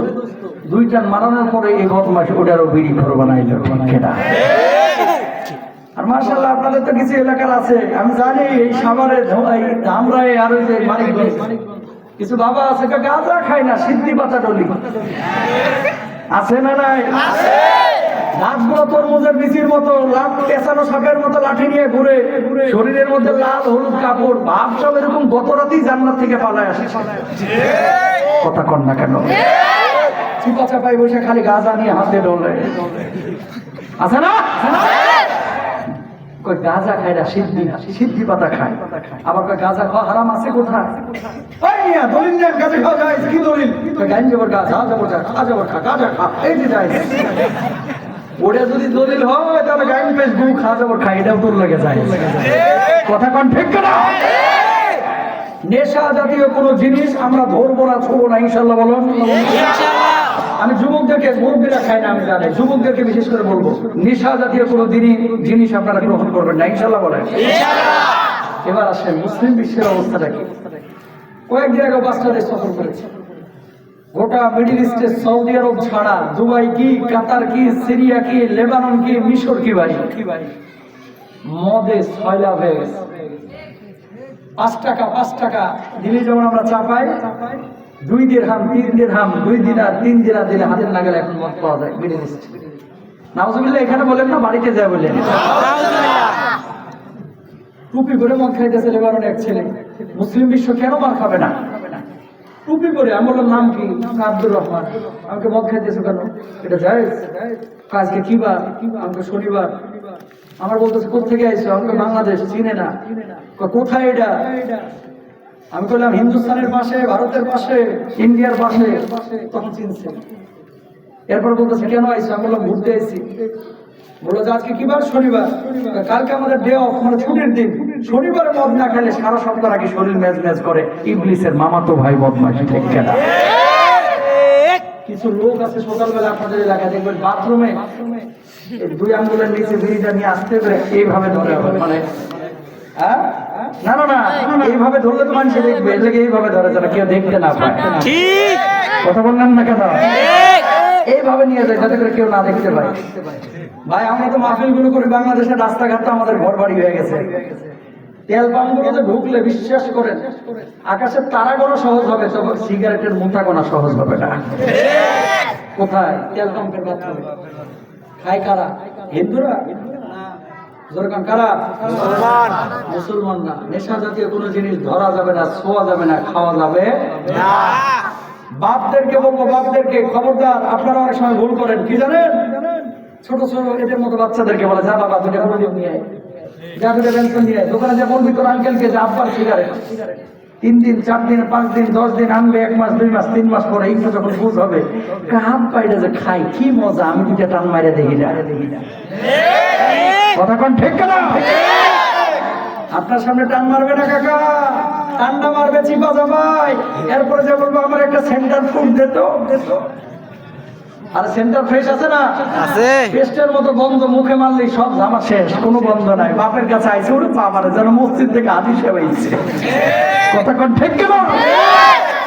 দুইটা মারানোর পরে এই বদমাস ওটারও বিড়ি ঘর বানাইলো, ঠিক না? আর মাশাআল্লাহ আপনাদের তো কিছু এলাকার আছে, আমি জানি এই সাভারে ধামরাই আর ওই যে মানিকগঞ্জ কিছু বাবা আছে গাঁজা খায় না, সিদ্ধি পাতা ডলি আছে না? নাই দাঁতগুলো তরমুজের বিচির মতো, লাভ পেঁচানো সাপের মতো লাঠি নিয়ে ঘুরে, শরীরের মধ্যে লাল হলুদ কাপড়, ভাব সব এরকম গত রাতেই জান্নাত থেকে পালায় আসে। কথা কন না কেন? চিপা চাপাই বসে খালি গাঁজা নিয়ে হাতে ডলে, আছে না? কই গাঁজা খায় না, সিদ্ধি পাতা খায়। আবার কই গাঁজা খাওয়া হারাম আছে কোথায়? ওই মিয়া দলিল নেন, গাঁজা খাওয়া যায় কি দলিল? কই গাঁজা জবর গাঁজা জবর খা, জবর খা, গাঁজা খা, এই যে যায়। ওটা যদি দলিল হয় তাহলে গাইন পেশ গু খা জবর খাই, এটাও তোর লেগে যায়। কথা কন ঠিক না? নেশা জাতীয় কোনো জিনিস আমরা ধরবো না, ছোবো না, ইনশাআল্লাহ বলুন ইনশাআল্লাহ। আমি যুবকদেরকে, মুরব্বীরা খায় না আমি জানি, যুবকদেরকে বিশেষ করে বলবো, নেশা জাতীয় কোনো জিনিস আপনারা গ্রহণ করবেন না, ইনশাআল্লাহ বলেন ইনশাআল্লাহ। এবার আসেন মুসলিম বিশ্বের অবস্থাটা কি। কয়েকদিন আগে 5টা দেশ সফর করেছে, গোটা মিডিল ইস্টে, সৌদি আরব ছাড়া দুবাই কি, কাতার কি, সিরিয়া কি, লেবানন কি, মিশর কি, ভাই মদে সয়লা হয়ে গেছে। 5 টাকা দিলে যেমন আমরা চা পাই, 2 দিরহাম 3 দিরহাম 2 দিনার 3 দিনার দিলে হাতের নাগালে এখন মদ পাওয়া যায় মিডিল ইস্ট। নাউজুবিল্লাহ, এখানে বলেন না, বাড়িতে যায় বলেন। টুপি করে মদ খাইতেছে লেবাননের এক ছেলে। মুসলিম বিশ্ব কেন মার খাবে না? টুপি করে, আমি বললাম নাম কি? আব্দুর রহমান। আমাকে মদ খাইতেছো কেন? এটা জায়েজ? আজকে কি বার? আমাকে শনিবার। আমার বলতেছে কোথেকে আইছো? আমাকে বাংলাদেশ, চিনে না। কোথায় এটা? আমি বললাম হিন্দুস্তানের পাশে, ভারতের পাশে, ইন্ডিয়ার পাশে। তখন চিনছে। এরপর বলতেছে কেন আইছো? আমি বললাম ঘুরতে আইছি। বললো যে আজকে কি বার? শনিবার। কালকে আমাদের ডে অফ, মানে ছুটির দিন। শনিবারে মদ না খেলে সারা সপ্তাহ আগে শরীর ম্যাজ ম্যাজ করে। ইবলিসের মামাতো ভাই বদমাশ, ঠিক না? কিছু লোক আছে সকালবেলা আপনাদের এলাকায় দেখবেন বাথরুমে 2 আঙ্গুলের নিচে বিড়িটা নিয়ে আসতে করে এইভাবে ধরে, মানে না না না, এইভাবে ধরলে তো মানুষ দেখবে, এর লেগে এইভাবে ধরে যারা কেউ দেখতে না পায়। ঠিক কথা বললেন না কেন? এইভাবে নিয়ে যায় যাতে করে কেউ না দেখতে পায়। ভাই আমরা তো মাহফিল গুলো করি, বাংলাদেশের রাস্তাঘাট তো আমাদের ঘর বাড়ি হয়ে গেছে। তেল পাম্পগুলোতে ঢুকলে বিশ্বাস করেন আকাশের তারা গোনা সহজ হবে, তবে সিগারেটের মুঠা গোনা সহজ হবে না। কোথায়? তেল পাম্পের বাথরুমে। খায় কারা? হিন্দুরা? জোরকান কারা? মুসলমান না। নেশা জাতীয় কোনো জিনিস ধরা যাবে না, ছোঁয়া যাবে না, খাওয়া যাবে না। বাপদেরকে বলবো, বাপদেরকে খবরদার, আপনারা অনেক সময় ভুল করেন। কি জানেন? ছোট ছোট এদের মতো বাচ্চাদেরকে বলে যা বাবা দুটো মুরগি নিয়ে আয়, যাদের পেনশন নিয়ে দোকানে যে বলবি তোর আঙ্কেলকে যে আব্বার সিগারেট 3 দিন 4 দিন 5 দিন 10 দিন আনবে, 1 মাস 2 মাস 3 মাস পরে একটু যখন বুঝ হবে হাত পাইটা যে খাই কি মজা, আমি দুইটা টান মারে দেখি না। কথা কোন ঠিক না? আপনার সামনে টান মারবে না কাকা, টান্ডা মারবে চিপা জামাই, এরপরে যে বলবো আমার একটা সেন্টার ফুড দিত। আর সেন্টার ফ্রেশ আছে না, আছে পেস্টের মতো গন্ধ, মুখে মারলেই সব জামা শেষ, কোনো গন্ধ নাই। বাপের কাছে আইছে ওরে বাবার যেন মসজিদ থেকে হাদিস সেবাইছে। কথা কোন ঠিক কেন?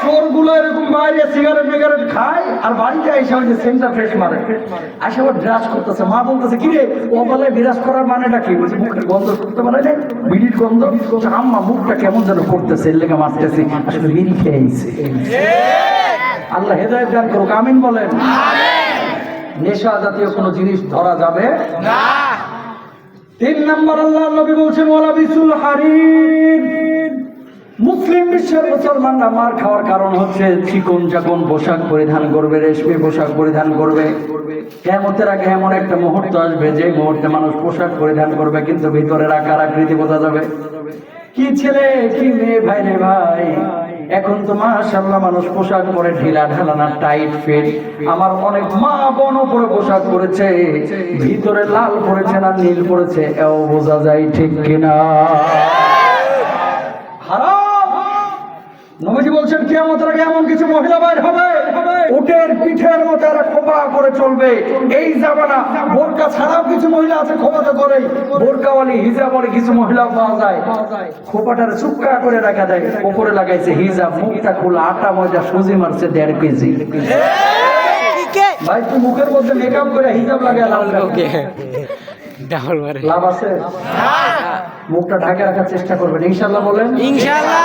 চোরগুলো এরকম বাইরে সিগারেট মিগারেট খায় আর বাড়িতে এসে ওই যে সেন্টার ফ্রেশ মারে, আসে আবার বিরাজ করতেছে। মা বলতেছে কি রে ও বলে বিরাজ করার মানেটা কি? বলছে মুখের গন্ধ করতে পারে না, বিড়ির গন্ধ। আম্মা মুখটা কেমন যেন করতেছে, এর লেগে মারতেছি, আসলে বিড়ি খেয়ে আইছে। আল্লাহ হেদায়েত দান করুক, আমিন বলেন। নেশা জাতীয় কোনো জিনিস ধরা যাবে না। 3 নম্বর আল্লাহ নবী বলছেন ওয়ালা বিসুল হারির। মুসলিম বিশ্বের মুসলমানরা মার খাওয়ার কারণ হচ্ছে চিকন চাকন পোশাক পরিধান করবে, রেশমি পোশাক পরিধান করবে। কিয়ামতের আগে এমন একটা মুহূর্ত আসবে যে মুহূর্তে মানুষ পোশাক পরিধান করবে কিন্তু ভিতরের আকার আকৃতি বোঝা যাবে। কি ছেলে কি মেয়ে, ভাই রে ভাই, এখন তো মাশাআল্লাহ মানুষ পোশাক পরে ঢিলা ঢালানা টাইট ফিট। আমার অনেক মা বোন পরে পোশাক পরেছে, ভিতরে লাল পরেছে না নীল পরেছে এও বোঝা যায়, ঠিক কিনা? হারাম। নবীজি বলছেন কিয়ামতের আগে এমন কিছু মহিলা বাইর হবে, উটের পিঠের মতো এরা খোপা করে চলবে। এই জামানা বোরকা ছাড়াও কিছু মহিলা আছে খোপাতে করে, বোরকাওয়ালি হিজাবওয়ালি কিছু মহিলা পাওয়া যায়, খোপাটার চুপকা করে রাখা দেয়, উপরে লাগাইছে হিজাব, মুখটা খোলা, আটা ময়দা সুজি মারছে 1.5 কেজি। ভাই তুই মুখের মধ্যে মেকআপ করে হিজাব লাগায় লাভ আছে? মুখটা ঢাকে রাখার চেষ্টা করবেন ইনশাআল্লাহ। বলেন ইনশাআল্লাহ।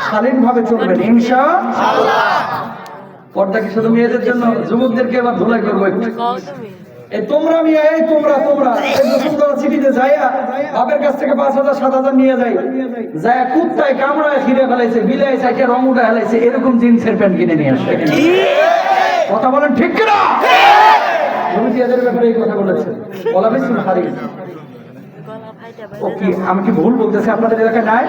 শালীন ভাবে চলবেন ইনশাআল্লাহ। পর্দা কি শুধু মেয়েদের জন্য? যুবকদেরকে এবার ধুলাই করবো একটু। এই তোমরা মিয়া, এই তোমরা বসুন্ধরা সিটিতে যাইয়া বাপের কাছ থেকে 5,000 7,000 নিয়ে যাই, যাইয়া কুত্তায় কামড়ায় খিরে ফেলাইছে, বিলাই সাইটে রং উঠে ফেলাইছে, এরকম জিন্সের প্যান্ট কিনে নিয়ে আসে। কথা বলেন ঠিক কিনা? নবীজি এদের ব্যাপারে এই কথা বলেছেন ওয়ালা বিসুল হারির। ও কি আমি কি ভুল বলতেছি? আপনাদের এলাকায় নাই?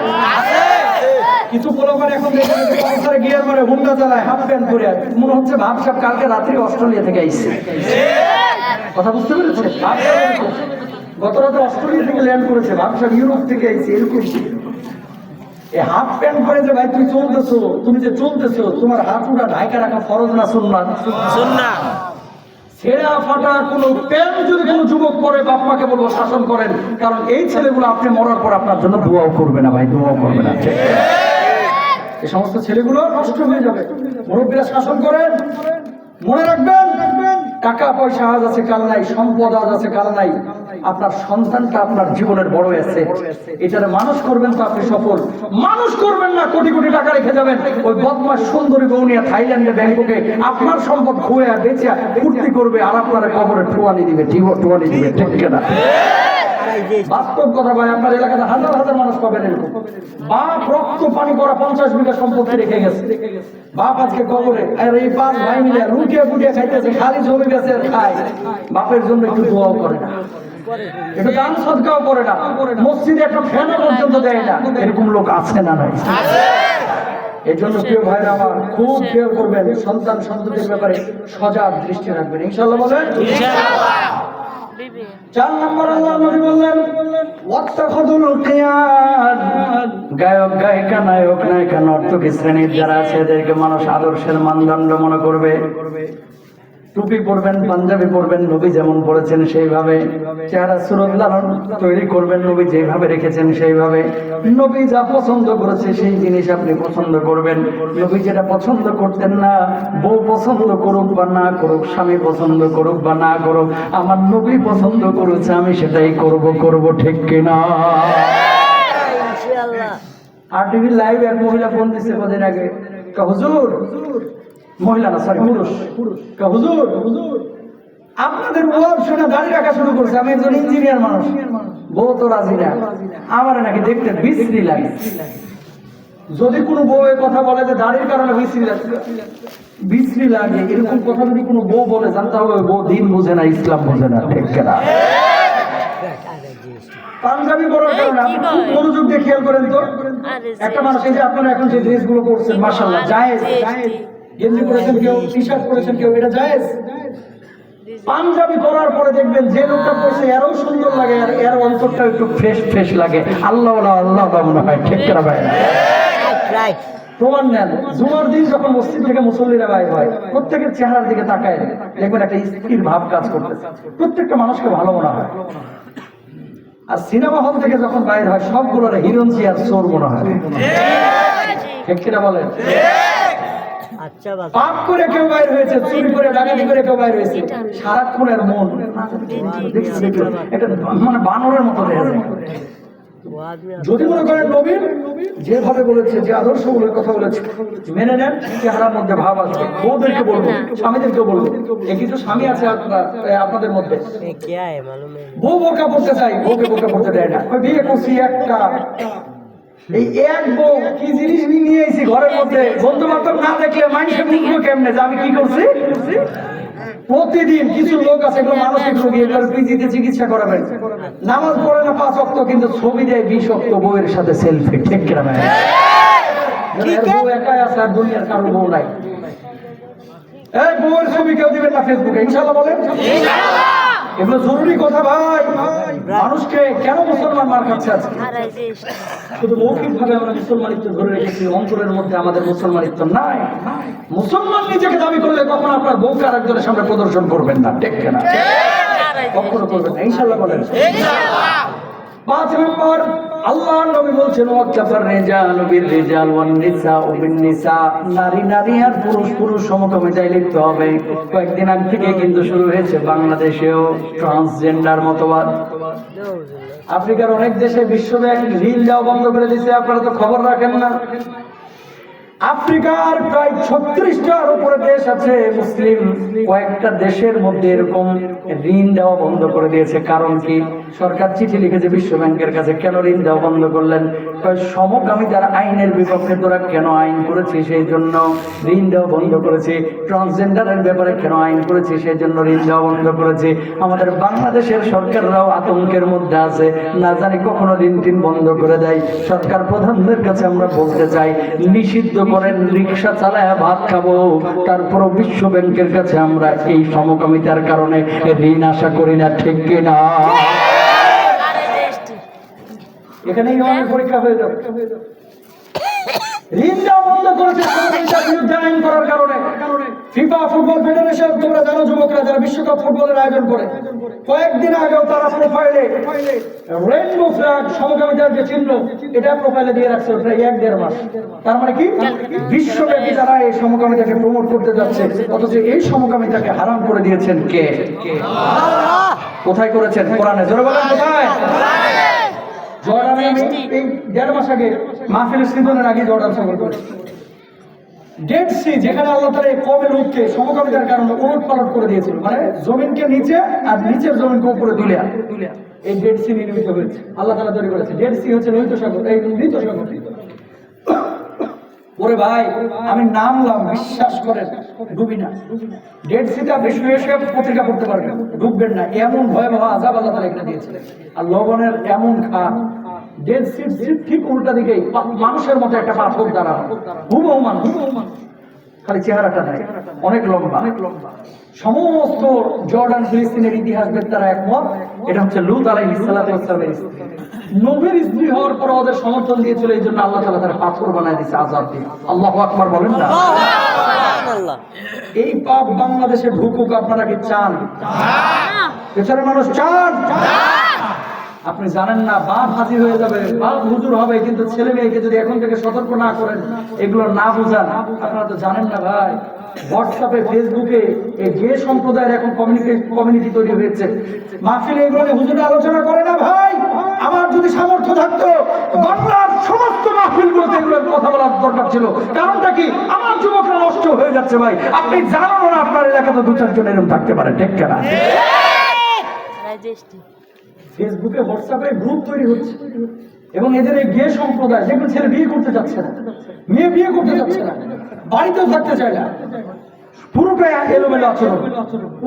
কিছু পোলাপান এখন দেখে গিয়ার মারে হুন্ডা চালায় হাফ প্যান্ট পরে, মনে হচ্ছে ভাবসাব কালকে রাত্রি অস্ট্রেলিয়া থেকে আইছে। কথা বুঝতে পেরেছে? গত রাতে অস্ট্রেলিয়া থেকে ল্যান্ড করেছে, ভাবসাব ইউরোপ থেকে আইছে। এরকম এই হাফ প্যান্ট পরে যে ভাই তুই চলতেছো, তুমি যে চলতেছো, তোমার হাত উড়া ঢাকা রাখা ফরজ না সুন্নাত? সুন্নাত। ছেঁড়া ফাটা কোনো প্যান্ট যদি কোনো যুবক পরে, বাপ্পাকে বলবো শাসন করেন, কারণ এই ছেলেগুলো আপনি মরার পর আপনার জন্য দোয়াও করবে না ভাই, দোয়াও করবে না। এই সমস্ত ছেলেগুলো নষ্ট হয়ে যাবে। মুরব্বীরা শাসন করেন। মনে রাখবেন টাকা পয়সা আজ আছে কাল নাই, সম্পদ আজ আছে কাল নাই। আপনার সন্তানটা আপনার জীবনের বড় অ্যাসেট, এটারে মানুষ করবেন তো আপনি সফল। মানুষ করবেন না, কোটি কোটি টাকা রেখে যাবেন, ওই বদমাস সুন্দরী বউনিয়া থাইল্যান্ডে ব্যাংককে আপনার সম্পদ খুঁয়ে বেচে ফুর্তি করবে আর আপনার কবরে ঠুয়ানি দিবে, ঠুয়ানি দিবে, ঠিক কিনা? বাস্তব কথা ভাই, আপনার এলাকাতে হাজার হাজার মানুষ পাবেন এরকম। বাপ রক্ত পানি করা 50 বিঘা সম্পত্তি রেখে গেছে, বাপ আজকে কবরে, আর এই 5 ভাই মিলে লুটিয়ে পুটিয়ে খাইতেছে, খালি জমি বেচে খায়। বাপের জন্য একটু দোয়াও করে না, একটু দান সদকাও করে না, মসজিদে একটা ফ্যানও পর্যন্ত দেয় না। এরকম লোক আছে না নাই? এই জন্য প্রিয় ভাইরা আমার, খুব খেয়াল করবেন, সন্তান সন্ততির ব্যাপারে সজাগ দৃষ্টি রাখবেন ইনশাআল্লাহ। বলেন ইনশাআল্লাহ। 4 নম্বর আল্লাহ নবী বললেন ওয়াত্তাখাযুল কিয়াদ। গায়ক গায়িকা, নায়ক নায়িকা, নর্তকী শ্রেণীর যারা আছে এদেরকে মানুষ আদর্শের মানদণ্ড মনে করবে। টুপি পরবেন, পাঞ্জাবি পরবেন, নবী যেমন পড়েছেন সেইভাবে। চেহারা সুরত লালন তৈরি করবেন, নবী যেভাবে রেখেছেন সেইভাবে। নবী যা পছন্দ করেছে সেই জিনিস আপনি পছন্দ করবেন। নবী যেটা পছন্দ করতেন না, বউ পছন্দ করুক বা না করুক, স্বামী পছন্দ করুক বা না করুক, আমার নবী পছন্দ করেছে, আমি সেটাই করব, ঠিক কিনা? আর টিভি লাইভ এক মহিলা ফোন দিচ্ছে কদিন আগে, হুজুর, মহিলা না সরি পুরুষ, হুজুর আপনাদের ওয়াজ শুনে দাঁড়িয়ে রাখা শুরু করছে। আমি একজন ইঞ্জিনিয়ার মানুষ, বউ তো রাজি না, আমার নাকি দেখতে বিশ্রী লাগে। যদি কোনো বউ এই কথা বলে যে দাড়ির কারণে বিশ্রী লাগে, এরকম কথা যদি কোনো বউ বলে, জানতে হবে বউ দিন বোঝে না, ইসলাম বোঝে না, ঠিক কিনা? পাঞ্জাবি পরার কারণে আপনি খুব মনোযোগ দিয়ে খেয়াল করেন তো, একটা মানুষ এই যে আপনারা এখন যে ড্রেসগুলো পরছেন মাশাআল্লাহ জায়েজ, গেঞ্জি পরেছেন কেউ, টি শার্ট পরেছেন কেউ, এটা জায়েজ। পাঞ্জাবি পরার পরে দেখবেন যে লোকটা পরছে এরও সুন্দর লাগে আর এর অন্তরটা একটু ফ্রেশ ফ্রেশ লাগে, আল্লাহ আল্লাহ মনে হয়, ঠিক কিনা ভাই? প্রমাণ নেন, জুমার দিন যখন মসজিদ থেকে মুসল্লিরা বাইর হয় প্রত্যেকের চেহারার দিকে তাকায় দেখবেন একটা স্থির ভাব কাজ করতেছে, প্রত্যেকটা মানুষকে ভালো মনে হয়। আর সিনেমা হল থেকে যখন বাইর হয় সবগুলোর হিরোইন আর চোর মনে হয়, ঠিক কিনা বলেন? পাপ করে কেউ বাইর হয়েছে, চুরি করে ডাকাতি করে কেউ বাইর হয়েছে, সারাক্ষণের মন এটা মানে বানরের মতো দেখা যায়। যদি মনে করেন নবীর যেভাবে বলেছে, যে আদর্শগুলোর কথা বলেছে মেনে নেন, চেহারার মধ্যে ভাব আসবে। বউদেরকে বলবো, স্বামীদেরকে বলবো, এই কিছু স্বামী আছে আপনাদের মধ্যে, বউ বোরকা পড়তে চাই, বউকে বোরকা পড়তে দেয় না। বিয়ে করছি একটা, এই এক বউ কি জিনিস নিয়ে এসেছি ঘরের মধ্যে, বন্ধু বান্ধব না দেখলে মানুষকে বুঝবো কেমনে যে আমি কি করছি। প্রতিদিন কিছু লোক আছে এগুলো মানসিক রোগী, এগুলো পিজিতে চিকিৎসা করাবেন, নামাজ পড়ে না 5 ওয়াক্ত কিন্তু ছবি দেয় 20 ওয়াক্ত বউয়ের সাথে সেলফি, ঠিক কিনা ভাই? বউ একাই আছে আর দুনিয়ার কারো বউ নাই। এই বউয়ের ছবি কেউ দিবেন না ফেসবুকে, ইনশাআল্লাহ বলেন। এগুলো জরুরি কথা ভাই। মানুষকে কেন মুসলমান মার খাচ্ছে আজকে? শুধু মৌখিক ভাবে আমরা মুসলমানিত্ব ধরে রেখেছি, অন্তরের মধ্যে আমাদের মুসলমানিত্ব নাই। মুসলমান নিজেকে দাবি করলে কখন আপনার বউকে আরেকজনের সামনে প্রদর্শন করবেন না, ঠিক কিনা? কখনো করবেন না, ইনশাআল্লাহ বলেন। 5 নম্বর, আল্লাহর নবী বলছেন ওয়াক্কাফার রিজালু বির রিজাল ওয়ান নিসাউ বিন নিসা, নারী নারী আর পুরুষ পুরুষ সমকামিতায় লিপ্ত হবে। কয়েকদিন আগে থেকে কিন্তু শুরু হয়েছে বাংলাদেশেও ট্রান্সজেন্ডার মতবাদ। আফ্রিকার অনেক দেশে বিশ্বব্যাংক ঋণ দেওয়া বন্ধ করে দিয়েছে, আপনারা তো খবর রাখেন না। আফ্রিকার প্রায় 36টার উপরে দেশ আছে মুসলিম, কয়েকটা দেশের মধ্যে এরকম ঋণ দেওয়া বন্ধ করে দিয়েছে। কারণ কি? সরকার চিঠি লিখেছে বিশ্ব ব্যাংকের কাছে, কেন ঋণ দেওয়া বন্ধ করলেন? সমকামিতার আইনের বিপক্ষে তোরা কেন আইন করেছে, সেই জন্য ঋণ দেওয়া বন্ধ করেছে। ট্রান্সজেন্ডারের ব্যাপারে কেন আইন করেছে, সেই জন্য ঋণ দেওয়া বন্ধ করেছে। আমাদের বাংলাদেশের সরকাররাও আতঙ্কের মধ্যে আছে, না জানি কখনো ঋণ টিন বন্ধ করে দেয়। সরকার প্রধানদের কাছে আমরা বলতে চাই, নিষিদ্ধ করেন, রিক্সা চালায় ভাত খাবো, তারপরও বিশ্ব ব্যাংকের কাছে আমরা এই সমকামিতার কারণে ঋণ আশা করি না, ঠিক কিনা? এখানেই আমাদের পরীক্ষা হয়ে যাবে। ঋণ দেওয়া বন্ধ করেছে সমকামিতার বিরুদ্ধে আইন করার কারণে। ফিফা ফুটবল ফেডারেশন, তোমরা জানো যুবকরা যারা বিশ্বকাপ ফুটবলের আয়োজন করে, কয়েকদিন আগেও তারা প্রোফাইলে রেইনবো ফ্ল্যাগ, সমকামিতার যে চিহ্ন, এটা প্রোফাইলে দিয়ে রাখছে প্রায় 1-1.5 মাস। তার মানে কি? বিশ্বব্যাপী যারা এই সমকামিতাকে প্রমোট করতে যাচ্ছে, অথচ এই সমকামিতাকে হারাম করে দিয়েছেন কে? আল্লাহ। কোথায় করেছেন? কোরআনে। জোরে বলেন কোথায়? জর্ডানে এই 1.5 মাস আগে মাহফিল সৃজনের আগে জর্ডান সফর করেছে। ডেড সি, যেখানে আল্লাহ তাআলা এই কওমে লূতকে সমকামিতার কারণে উলটপালট করে দিয়েছিল, মানে জমিনকে নিচে আর নিচের জমিনকে উপরে তুলে এই ডেড সি নির্মিত হয়েছে, আল্লাহ তাআলা তৈরি করেছে। ডেড সি হচ্ছে লোহিত সাগর, এই মৃত সাগর। ওরে ভাই, আমি নামলাম, বিশ্বাস করেন ডুবি না। ডেড সিটা বিশ্ব পত্রিকা পড়তে পারবেন, ডুববেন না, এমন ভয়াবহ আযাব আল্লাহ তাআলা এখানে দিয়েছে। আর লবণের এমন খাত, ডেড সি ঠিক উল্টা দিকেই মানুষের মতো একটা পাথর দ্বারা হুবহু মানুষ, খালি চেহারাটা নাই, অনেক লম্বা। সমস্ত জর্ডান ফিলিস্তিনের ইতিহাসবেত্তারা একমত, এটা হচ্ছে লূত আলাইহিস সালাতু ওয়াস সালামের স্ত্রী। নবীর স্ত্রী হওয়ার পর ওদের সমর্থন দিয়েছিল, এই জন্য আল্লাহ তাআলা তারা পাথর বানায় দিয়েছে আযাব দিয়ে। আল্লাহু আকবার বলেন না? এই পাপ বাংলাদেশে ঢুকুক আপনারা কি চান? বেচারা মানুষ চান? আপনি জানেন না, বাপ হাজির হয়ে যাবে, বাপ হুজুর হবে, কিন্তু ছেলে মেয়েকে যদি এখন থেকে সতর্ক না করেন, এগুলো না বুঝান, আপনারা তো জানেন না ভাই। হোয়াটসঅ্যাপে, ফেসবুকে এই যে সম্প্রদায়ের এখন কমিউনিটি তৈরি হয়েছে, মাহফিলে এগুলো হুজুরে আলোচনা করে না ভাই। আমার যদি সামর্থ্য থাকতো বাংলার সমস্ত মাহফিলগুলোতে এগুলোর কথা বলার দরকার ছিল। কারণটা কি? আমার যুবকরা নষ্ট হয়ে যাচ্ছে ভাই। আপনি জানেন না আপনার এলাকাতে 2-4 জন এরকম থাকতে পারে, ঠিক কিনা? ফেসবুকে, হোয়াটসঅ্যাপে গ্রুপ তৈরি হচ্ছে, এবং এদের এই গে সম্প্রদায়, যেগুলো ছেলে বিয়ে করতে যাচ্ছে না, মেয়ে বিয়ে করতে যাচ্ছে না, বাড়িতেও থাকতে চায় না, পুরোটাই এলোমেলো আচরণ।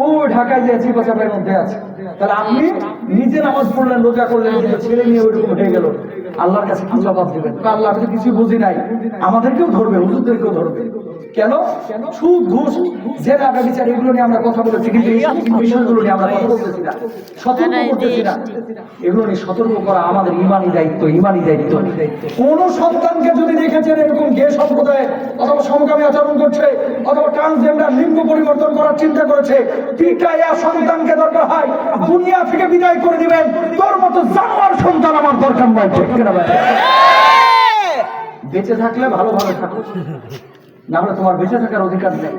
ও ঢাকায় যে চিপাচাপের মধ্যে আছে। তাহলে আপনি নিজে নামাজ পড়লেন, রোজা করলেন, কিন্তু ছেলে নিয়ে ওইরকম হয়ে গেল, আল্লাহর কাছে কি জবাব দিবেন? আল্লাহ আমি তো কিছু বুঝি নাই, আমাদেরকেও ধরবে, হুজুরদেরকেও ধরবে। কেন? সুদ, ঘুষ, জেনা, ব্যভিচার এগুলো নিয়ে আমরা কথা বলেছি, কিন্তু এই বিষয়গুলো নিয়ে আমরা কথা বলতেছি না, সতর্ক করতেছি না। এগুলো নিয়ে সতর্ক করা আমাদের ইমানি দায়িত্ব, ইমানি দায়িত্ব। কোন সন্তানকে যদি দেখেছেন এরকম গে সম্প্রদায় অথবা সমকামী আচরণ করছে অথবা ট্রান্সজেন্ডার লিঙ্গ পরিবর্তন করার চিন্তা করেছে, পিটাইয়া সন্তানকে দরকার হয় দুনিয়া থেকে বিদায় করে দিবেন। তোর মতো জানোয়ার সন্তান আমার দরকার নয়। ঠিক কিনা ভাই? বেঁচে থাকলে ভালোভাবে থাকো, না হলে তোমার বেঁচে থাকার অধিকার নেই।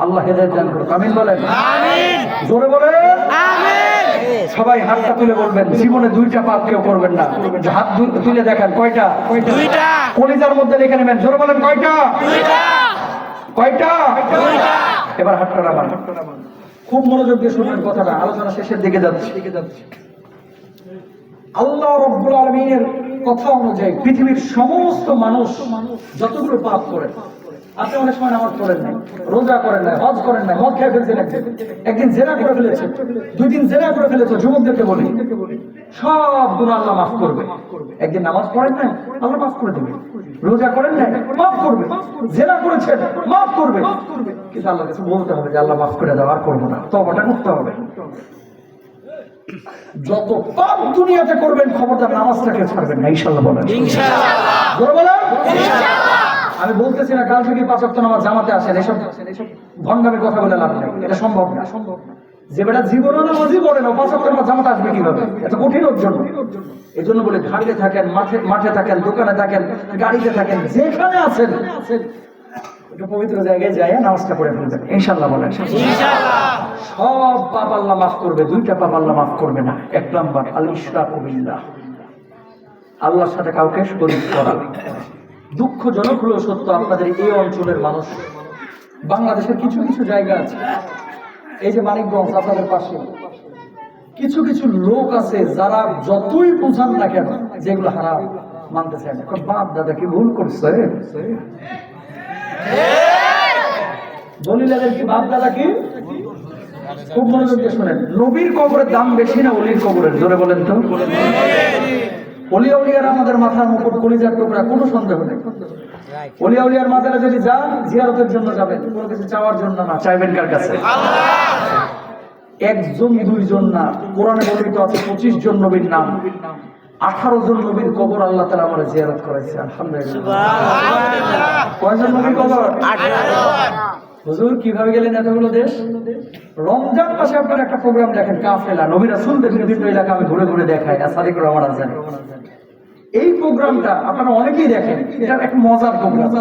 আল্লাহ হেদায়েত দান করুন। আমিন বলেন। আমিন। জোরে বলেন। আমিন। সবাই হাতটা তুলে বলবেন, জীবনে দুইটা পাপ কেউ করবেন না। হাত তুলে দেখেন কয়টা? দুইটা। কলিজার মধ্যে লিখে নেবেন, জোরে বলেন কয়টা? দুইটা। কয়টা? দুইটা। এবার হাতটা নামান, খুব মনোযোগ দিয়ে শুনবেন কথাটা, আলোচনা শেষের দিকে যাচ্ছে। আল্লাহ রাব্বুল আলামিনের কথা অনুযায়ী পৃথিবীর সমস্ত মানুষ যতগুলো পাপ করে, আপনি অনেক সময় নামাজ পড়েন নাই, রোজা করেন নাই, হজ করেন নাই, মদ খেয়ে ফেলছেন, একদিন জেনা করে ফেলেছে, 2 দিন জেনা করে ফেলেছে, যুবকদেরকে বলি সব গুনাহ আল্লাহ মাফ করবে। একদিন নামাজ পড়েন নাই, আল্লাহ মাফ করে দেবে। রোজা করেন নাই, মাফ করবে। জেনা করেছেন, মাফ করবে। কিন্তু আল্লাহর কাছে বলতে হবে যে আল্লাহ মাফ করে দাও, আর করবো না, তওবাটা করতে হবে। যত পাপ দুনিয়াতে করবেন খবরদার নামাজটাকে ছাড়বেন না, ইনশাআল্লাহ বলেন। ইনশাআল্লাহ জোরে বলেন। ইনশাআল্লাহ। আমি বলতেছি না কাল থেকে 5 ওয়াক্ত নামাজ জামাতে আসেন, এসব ভণ্ডামের কথা বলে লাভ নেই, এটা সম্ভব না। যে বেটা জীবনও নামাজই পড়ে না 5 ওয়াক্ত নামাজ জামাতে আসবে কিভাবে? এত কঠিন ওর জন্য। এজন্য বলে ঘাটে থাকেন, মাঠে থাকেন, দোকানে থাকেন, গাড়িতে থাকেন, যেখানে আছেন একটু পবিত্র জায়গায় যায় নামাজটা পড়ে ফেলবেন, ইনশাআল্লাহ বলেন। ইনশাআল্লাহ। সব পাপ আল্লাহ মাফ করবে, 2টা পাপ আল্লাহ মাফ করবে না। 1 নাম্বার আল ইশরাকু বিল্লাহ, আল্লাহর সাথে কাউকে শরীক করা। দুঃখজনক হলেও সত্য, আপনাদের এই অঞ্চলের মানুষ, বাংলাদেশের কিছু কিছু জায়গা আছে, এই যে মানিকগঞ্জ আপনাদের পাশে, কিছু কিছু লোক আছে যারা যতই বোঝান না কেন যেগুলো হারাম মানতে চায় না। বাপ দাদা কি ভুল করছে? দলিলের কি বাপ দাদা কি? খুব মনোযোগ দিয়ে শোনেন, নবীর কবরের দাম বেশি না অলির কবরের? জোরে বলেন তো। অলিয়া উলিয়ার আমাদের মাথার মুকুট, কলিজার টুকরা, কোনো সন্দেহ নেই। অলিয়া উলিয়ার মাজারে যদি যান জিয়ারতের জন্য যাবেন, কোনো কিছু চাওয়ার জন্য না। চাইবেন কার কাছে? আল্লাহ। 1 জন 2 জন না, কোরআনে বর্ণিত আছে 25 জন নবীর নাম, 18 জন নবীর কবর আল্লাহ তাআলা আমাদের জিয়ারত করাইছে। আলহামদুলিল্লাহ। সুবহানাল্লাহ। কয়জন নবীর কবর? 18। হুজুর কিভাবে গেলেন এতগুলো দেশ? রমজান মাসে আপনারা একটা প্রোগ্রাম দেখেন, কাফেলা, নবী রাসূলদের বিভিন্ন এলাকা আমি ঘুরে ঘুরে দেখাই, সাদিকুর রহমান আছেন। এই প্রোগ্রামটা আপনারা অনেকেই দেখেন, এটা একটা মজার প্রোগ্রাম।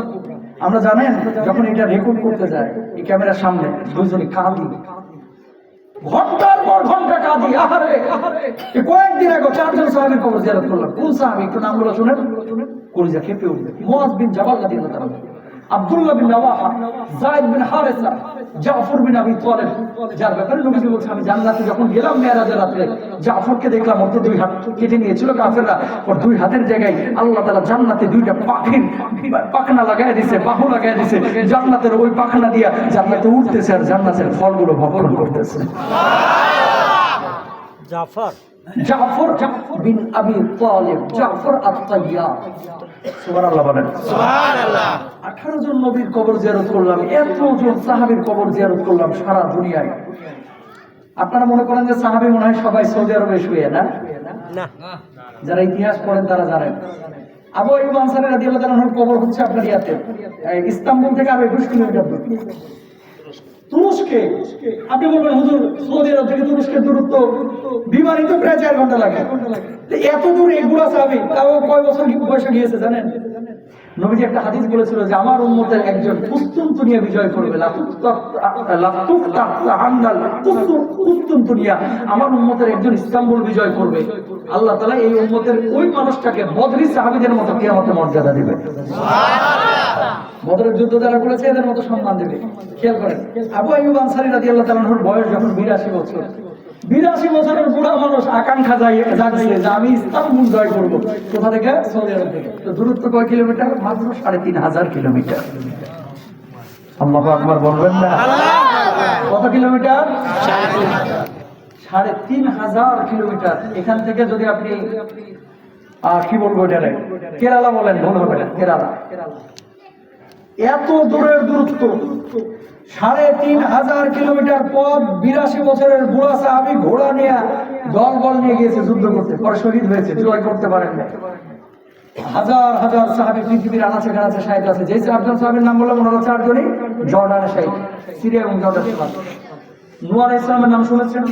আমরা জানেন যখন এটা রেকর্ড করতে যায় এই ক্যামেরার সামনে, দুইজনই কাঁদি, ঘন্টার পর ঘন্টা কাঁদি। আহারে, কয়েকদিন আগে 4 জন সাহাবীর কবর জিয়ারত করলাম। কোন সাহাবী? একটু নামগুলো শুনেন, কলিজা কেঁপে উঠবে। মুআয বিন জাবাল রাদিয়াল্লাহু তাআলা, আব্দুল্লাহ বিন রাওয়াহা, যায়েদ বিন হারেসা, জাফর বিন আবি তালিব, যার ব্যাপারে নবীজি বলছেন আমি জান্নাতে যখন গেলাম মেরাজের রাতে জাফরকে দেখলাম, ওর তো 2 হাত কেটে নিয়েছিল কাফেররা, ওর 2 হাতের জায়গায় আল্লাহ তাআলা জান্নাতে 2টা পাখির পাখনা লাগায় দিয়েছে, বাহু লাগায় দিয়েছে, জান্নাতের ওই পাখনা দিয়া জান্নাতে উঠতেছে আর জান্নাতের ফলগুলো ভক্ষণ করতেছে। জাফর বিন আবি তালিব, জাফর আত-তাইয়ার। সুবহানাল্লাহ বলেন। সুবহানাল্লাহ। 18 জন নবীর কবর জিয়ারত করলাম, এত জন সাহাবীর কবর জিয়ারত করলাম সারা দুনিয়ায়। আপনারা মনে করেন যে সাহাবী মনে হয় সবাই সৌদি আরবে শুয়ে? না, না। যারা ইতিহাস পড়েন তারা জানেন আবু আইয়ুব আনসারী রাদিয়াল্লাহু তাআলার কবর হচ্ছে আপনার ইয়াতে, ইস্তাম্বুল থেকে আরো 21 কিলোমিটার দূর, তুরস্কে। আপনি বলবেন হুজুর সৌদি আরব থেকে তুরস্কের দূরত্ব বিমানে তো প্রায় 4 ঘন্টা লাগে। এত দূর এগুলা সাহাবী, তাও কয় বছর বয়সে গিয়েছে জানেন? নবীজি একটা হাদিস বলেছিল যে আমার উম্মতের একজন কুস্তুনতুনিয়া বিজয় করবে, কুস্তুনতুনিয়া, আমার উম্মতের একজন ইস্তাম্বুল বিজয় করবে। আল্লাহ তাআলা এই উম্মতের ওই মানুষটাকে বদরি সাহাবীদের মতো কিয়ামতে মর্যাদা দিবে। সুবহানাল্লাহ। বদরের যুদ্ধ যারা করেছে এদের মতো সম্মান দেবে। খেয়াল করেন, আবু আইয়ুব আনসারী রাদিয়াল্লাহু তাআলার বয়স যখন 82 বছর, 82 বছরের বুড়া মানুষ আকাঙ্ক্ষা জাগছে যে আমি ইস্তাম্বুল জয় করবো। কোথা থেকে? সৌদি আরব থেকে। তো দূরত্ব কয় কিলোমিটার? মাত্র 3500 কিলোমিটার। আল্লাহু আকবার বলবেন না? কত কিলোমিটার? 3,500 কিলোমিটার এখান থেকে যদি আপনি কি বলবো এটারে কেরালা বলেন ভুল হবে না, কেরালা এত দূরের দূরত্ব 3,500 কিলোমিটার পথ 82 বছরের বুড়া সাহাবী ঘোড়া নিয়ে দল নিয়ে গিয়েছে যুদ্ধ করতে, পরে শহীদ হয়েছে, জয় করতে পারেন না। হাজার হাজার সাহাবী পৃথিবীর আনাচে কানাচে শাহিদ আছে। যে 4জন সাহাবীর নাম বললাম ওনারা 4 জনই জর্ডানের শাহিদ, সিরিয়া এবং জর্ডান সীমান্ত। নূহ আলাইহিস সালামের নাম শুনেছেন?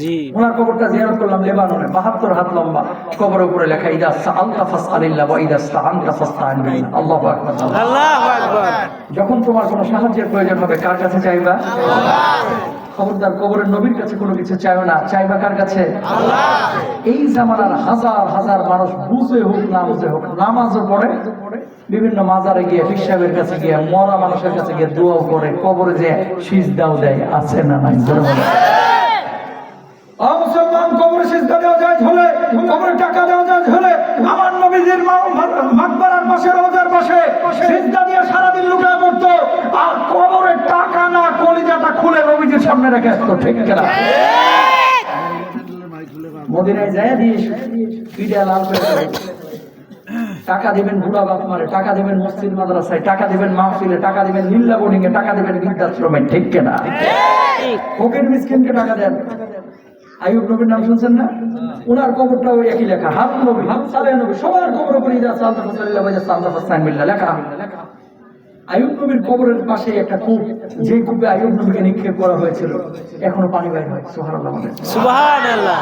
জি। ওনার কবরটা জিয়ারত করলাম লেবাননে, 72 হাত লম্বা, কবরের উপরে লেখা ইদা সাআলতা ফাসআলিল্লাহ ওয়া ইদা ইসতাআনতা ফাসতাইন বিল্লাহ। আল্লাহু আকবার, আল্লাহু আকবার। যখন তোমার কোনো সাহায্যের প্রয়োজন হবে কার কাছে চাইবা? আল্লাহ। খবরদার কবরের নবীর কাছে কোনো কিছু চাইও না, চাইবা কার কাছে? আল্লাহ। এই জামানার হাজার হাজার মানুষ বুঝে হোক না বুঝে হোক নামাজও পড়ে, বিভিন্ন মাজারে গিয়ে পীর সাহেবের কাছে গিয়ে মরা মানুষের কাছে গিয়ে দোয়াও করে, কবরে যে সিজদাও দেয়, আছে না নাই? মুসলমান কবরে সিজদা দেওয়া যায় হলে, কবরে টাকা দেওয়া যায় হলে, আমার নবীজির মাকবারার পাশে রওজার পাশে সিজদা দিয়ে সারাদিন লুটায় পড়তো, আর কবরে টাকা না কলিজাটা খুলে নবীজির সামনে রেখে আসতো। ঠিক কিনা? মদিনায় যায় দিস পিঠা লাল করে টাকা দিবেন বুড়া বাপ মারে, টাকা দিবেন মসজিদ মাদ্রাসায়, টাকা দিবেন মাহফিলে, টাকা দিবেন লিল্লা বোর্ডিং এ, টাকা দিবেন বৃদ্ধাশ্রমে। ঠিক কিনা? ফকির মিসকিনকে টাকা দেন। আইয়ুব নবীর নাম শুনছেন না? ওনার কবরটাও একই লেখা, হারুন নবী, সালেহ নবী, সবার কবর উপরে ইদা সাআলতা ফাসআলিল্লাহ ওয়া ইদা ইসতাআনতা ফাসতাইন বিল্লাহ লেখা। আইয়ুব নবীর কবরের পাশে একটা কূপ, যে কূপে আইয়ুব নবীকে নিক্ষেপ করা হয়েছিল, এখনো পানি বাইর হয়। সুবহানাল্লাহ, সুবহানাল্লাহ।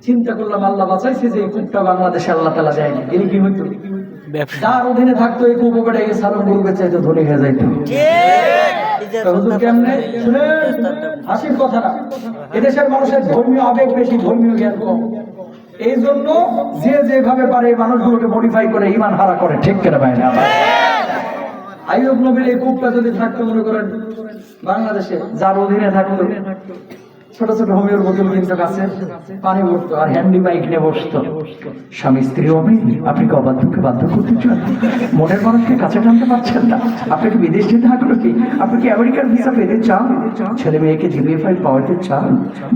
চিন্তা করলাম আল্লাহ বাঁচাইছে যে এই কূপটা বাংলাদেশে আল্লাহ তাআলা দেয়নি, এর কি হইতো? যার অধীনে থাকতো এই কূপ ওপরে গিয়ে সালাম গরু বেচাইতো, ধনী হয়ে যাইতো। হুজুর কেমনে শুনে হাসির কথা না, এদেশের মানুষের ধর্মীয় আবেগ বেশি, ধর্মীয় জ্ঞান কম। এই জন্য যে যেভাবে পারে এই মানুষগুলোকে মডিফাই করে ইমান হারা করে। ঠিক কিনা ভাই? না আইয়ুব নবীর এই কূপটা যদি থাকতো মনে করেন বাংলাদেশে, যার অধীনে থাকতো, ছোট ছোট হোমিওর বোতল কিন্তু কাছে পানি ভরতো আর হ্যান্ডি বাইক নিয়ে বসতো। স্বামী স্ত্রী অমিল, আপনি কি অবাধ্যকে বাধ্য করতে চান? মনের মানুষকে কাছে টানতে পারছেন না? আপনি কি বিদেশ যেতে আগ্রহী? আপনি কি আমেরিকার ভিসা পেতে চান? ছেলে মেয়েকে জিবিএফআই পাওয়াতে চান?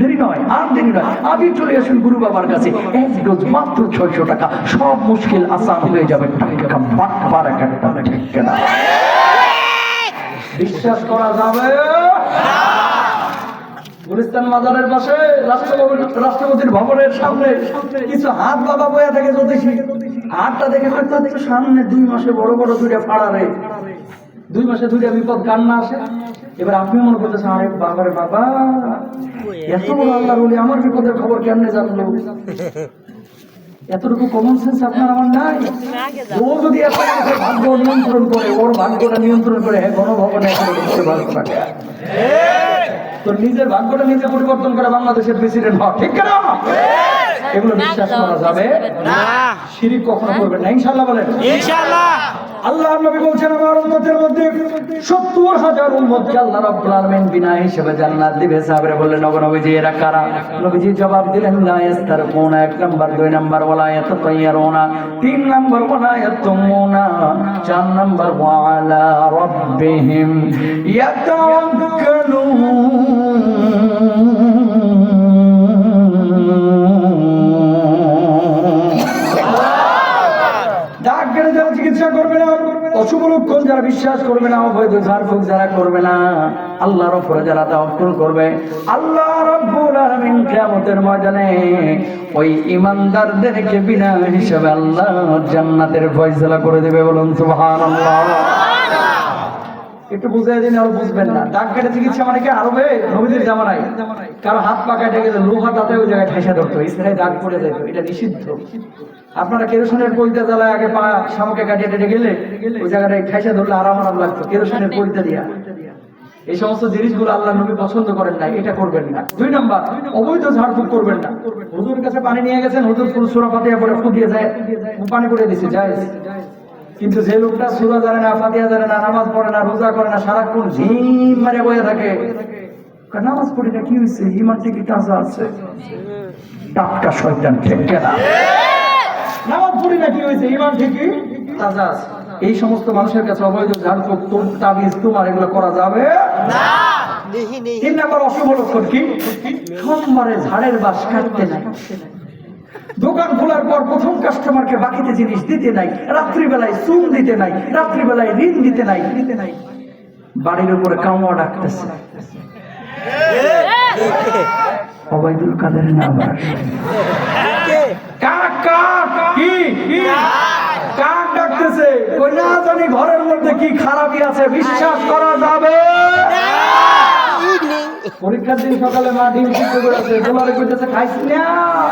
দেরি নয়, আর দেরি নয়, আগে চলে আসুন গুরু বাবার কাছে। 1 ডোজ মাত্র 600 টাকা, সব মুশকিল আসান হয়ে যাবে। টাকা বাটবার একটা। ঠিক কিনা? বিশ্বাস করা যাবে? গুলিস্তান মাজারের পাশে রাষ্ট্রপতির ভবনের সামনে কিছু হাত বাবা বয়া থেকে জ্যোতিষী, হাতটা দেখে তো সামনে 2 মাসে বড় বড় 2টা ফাড়া রে, 2 মাসে 2টা বিপদ কান্না আসে। এবার আপনি মনে করতেছেন আরে বাবারে বাবা, এত বড় আল্লাহর ওলি আমার বিপদের খবর কেমনে জানলো? এতটুকু কমন সেন্স আপনার আমার নাই? ও যদি ভাগ্য নিয়ন্ত্রণ করে, ওর ভাগ্যটা নিয়ন্ত্রণ করে, হ্যাঁ গণভবনে ভাগ্য থাকে, তো নিজের ভাগ্যটা নিজে পরিবর্তন করে বাংলাদেশের প্রেসিডেন্ট হওয়া। ঠিক না? এগুলো বিশ্বাস করা যাবে না। শিরক কখনো করবেন না, ইনশাআল্লাহ বলেন ইনশাআল্লাহ। আল্লাহর নবী বলছেন আমার উম্মতের মধ্যে 70,000 উম্মতকে আল্লাহ রাব্বুল আলামিন বিনা হিসাবে জান্নাত দিবে। সাহাবারা বললেন ওগো নবীজি এরা কারা? নবীজি জবাব দিলেন লা ইস্তারকুনা, 1 নাম্বার, 2 নাম্বার ওয়ালা ইয়াতাতায়্যারুনা, 3 নাম্বার ওয়ালা ইয়াতুমুনা, 4 নাম্বার ওয়া আলা রাব্বিহিম ইয়াতাওয়াক্কালুন। চিকিৎসা করবে না, অশুভ লক্ষণ যারা বিশ্বাস করবে না, অবৈধ ঝাড়ফুঁক যারা করবে না, আল্লাহর উপরে যারা তাওয়াক্কুল করবে, আল্লাহ রাব্বুল আলামিন কিয়ামতের ময়দানে ওই ঈমানদারদেরকে বিনা হিসাবে আল্লাহ জান্নাতের ফয়সালা করে দেবে। বলুন সুবহানাল্লাহ। একটু বুঝাই দিন, আর বুঝবেন না। দাগ কেটে চিকিৎসা মানে কি আরবে নবীদের জামানায় কারো হাত পা কেটে গেলে লোহা তাতে ওই জায়গায় ঠেসা ধরতো, ইসরায়েল দাগ পড়ে যেত, এটা নিষিদ্ধ। আপনারা কেরোসিনের পরিতা জ্বালায় আগে পা শামুকে কাটিয়ে টেটে গেলে ওই জায়গাটায় ঠেসা ধরলে আরাম আরাম লাগতো কেরোসিনের পরিতা দিয়া। এই সমস্ত জিনিসগুলো আল্লাহ নবী পছন্দ করেন না, এটা করবেন না। 2 নাম্বার, অবৈধ ঝাড়ফুঁক করবেন না। হুজুরের কাছে পানি নিয়ে গেছেন, হুজুর পুরো সূরা ফাতিহা পড়ে ফুটিয়ে যায়, পানি পড়ে দিছে, জায়েজ। কিন্তু যে লোকটা সূরা জানে না, ফাতিহা জানে না, নামাজ পড়ে না, রোজা করে না, সারাক্ষণ ঝিম মারে বসে থাকে, নামাজ পড়ি না কি হয়েছে, ঈমান ঠিকই তাজা আছে, টাটকা শয়তান। ঠিক না? নামাজ পড়ি না কি হয়েছে, ঈমান ঠিকই তাজা আছে। এই সমস্ত মানুষের কাছে অবৈধ ঝাড়ফুঁক, তাবিজ, তোমার এগুলো করা যাবে না। তিন নম্বর অশুভ লক্ষণ কি? সোমবারে ঝাড়ের বাস কাটতে নাই, দোকান খোলার পর প্রথম কাস্টমারকে বাকিতে জিনিস দিতে নাই, রাত্রিবেলায় চুন দিতে নাই, রাত্রিবেলায় ঋণ দিতে নাই, বাড়ির উপরে কামড় ডাকতেছে। ওবাইদুল কাদের নাম কাক ডাকতেছে, ওই না জানি ঘরের মধ্যে কি খারাপই আছে, বিশ্বাস করা যাবে। পরীক্ষার দিন সকালে মা ডিম সিদ্ধ করেছে, দোলারে কইতেছে খাইস না,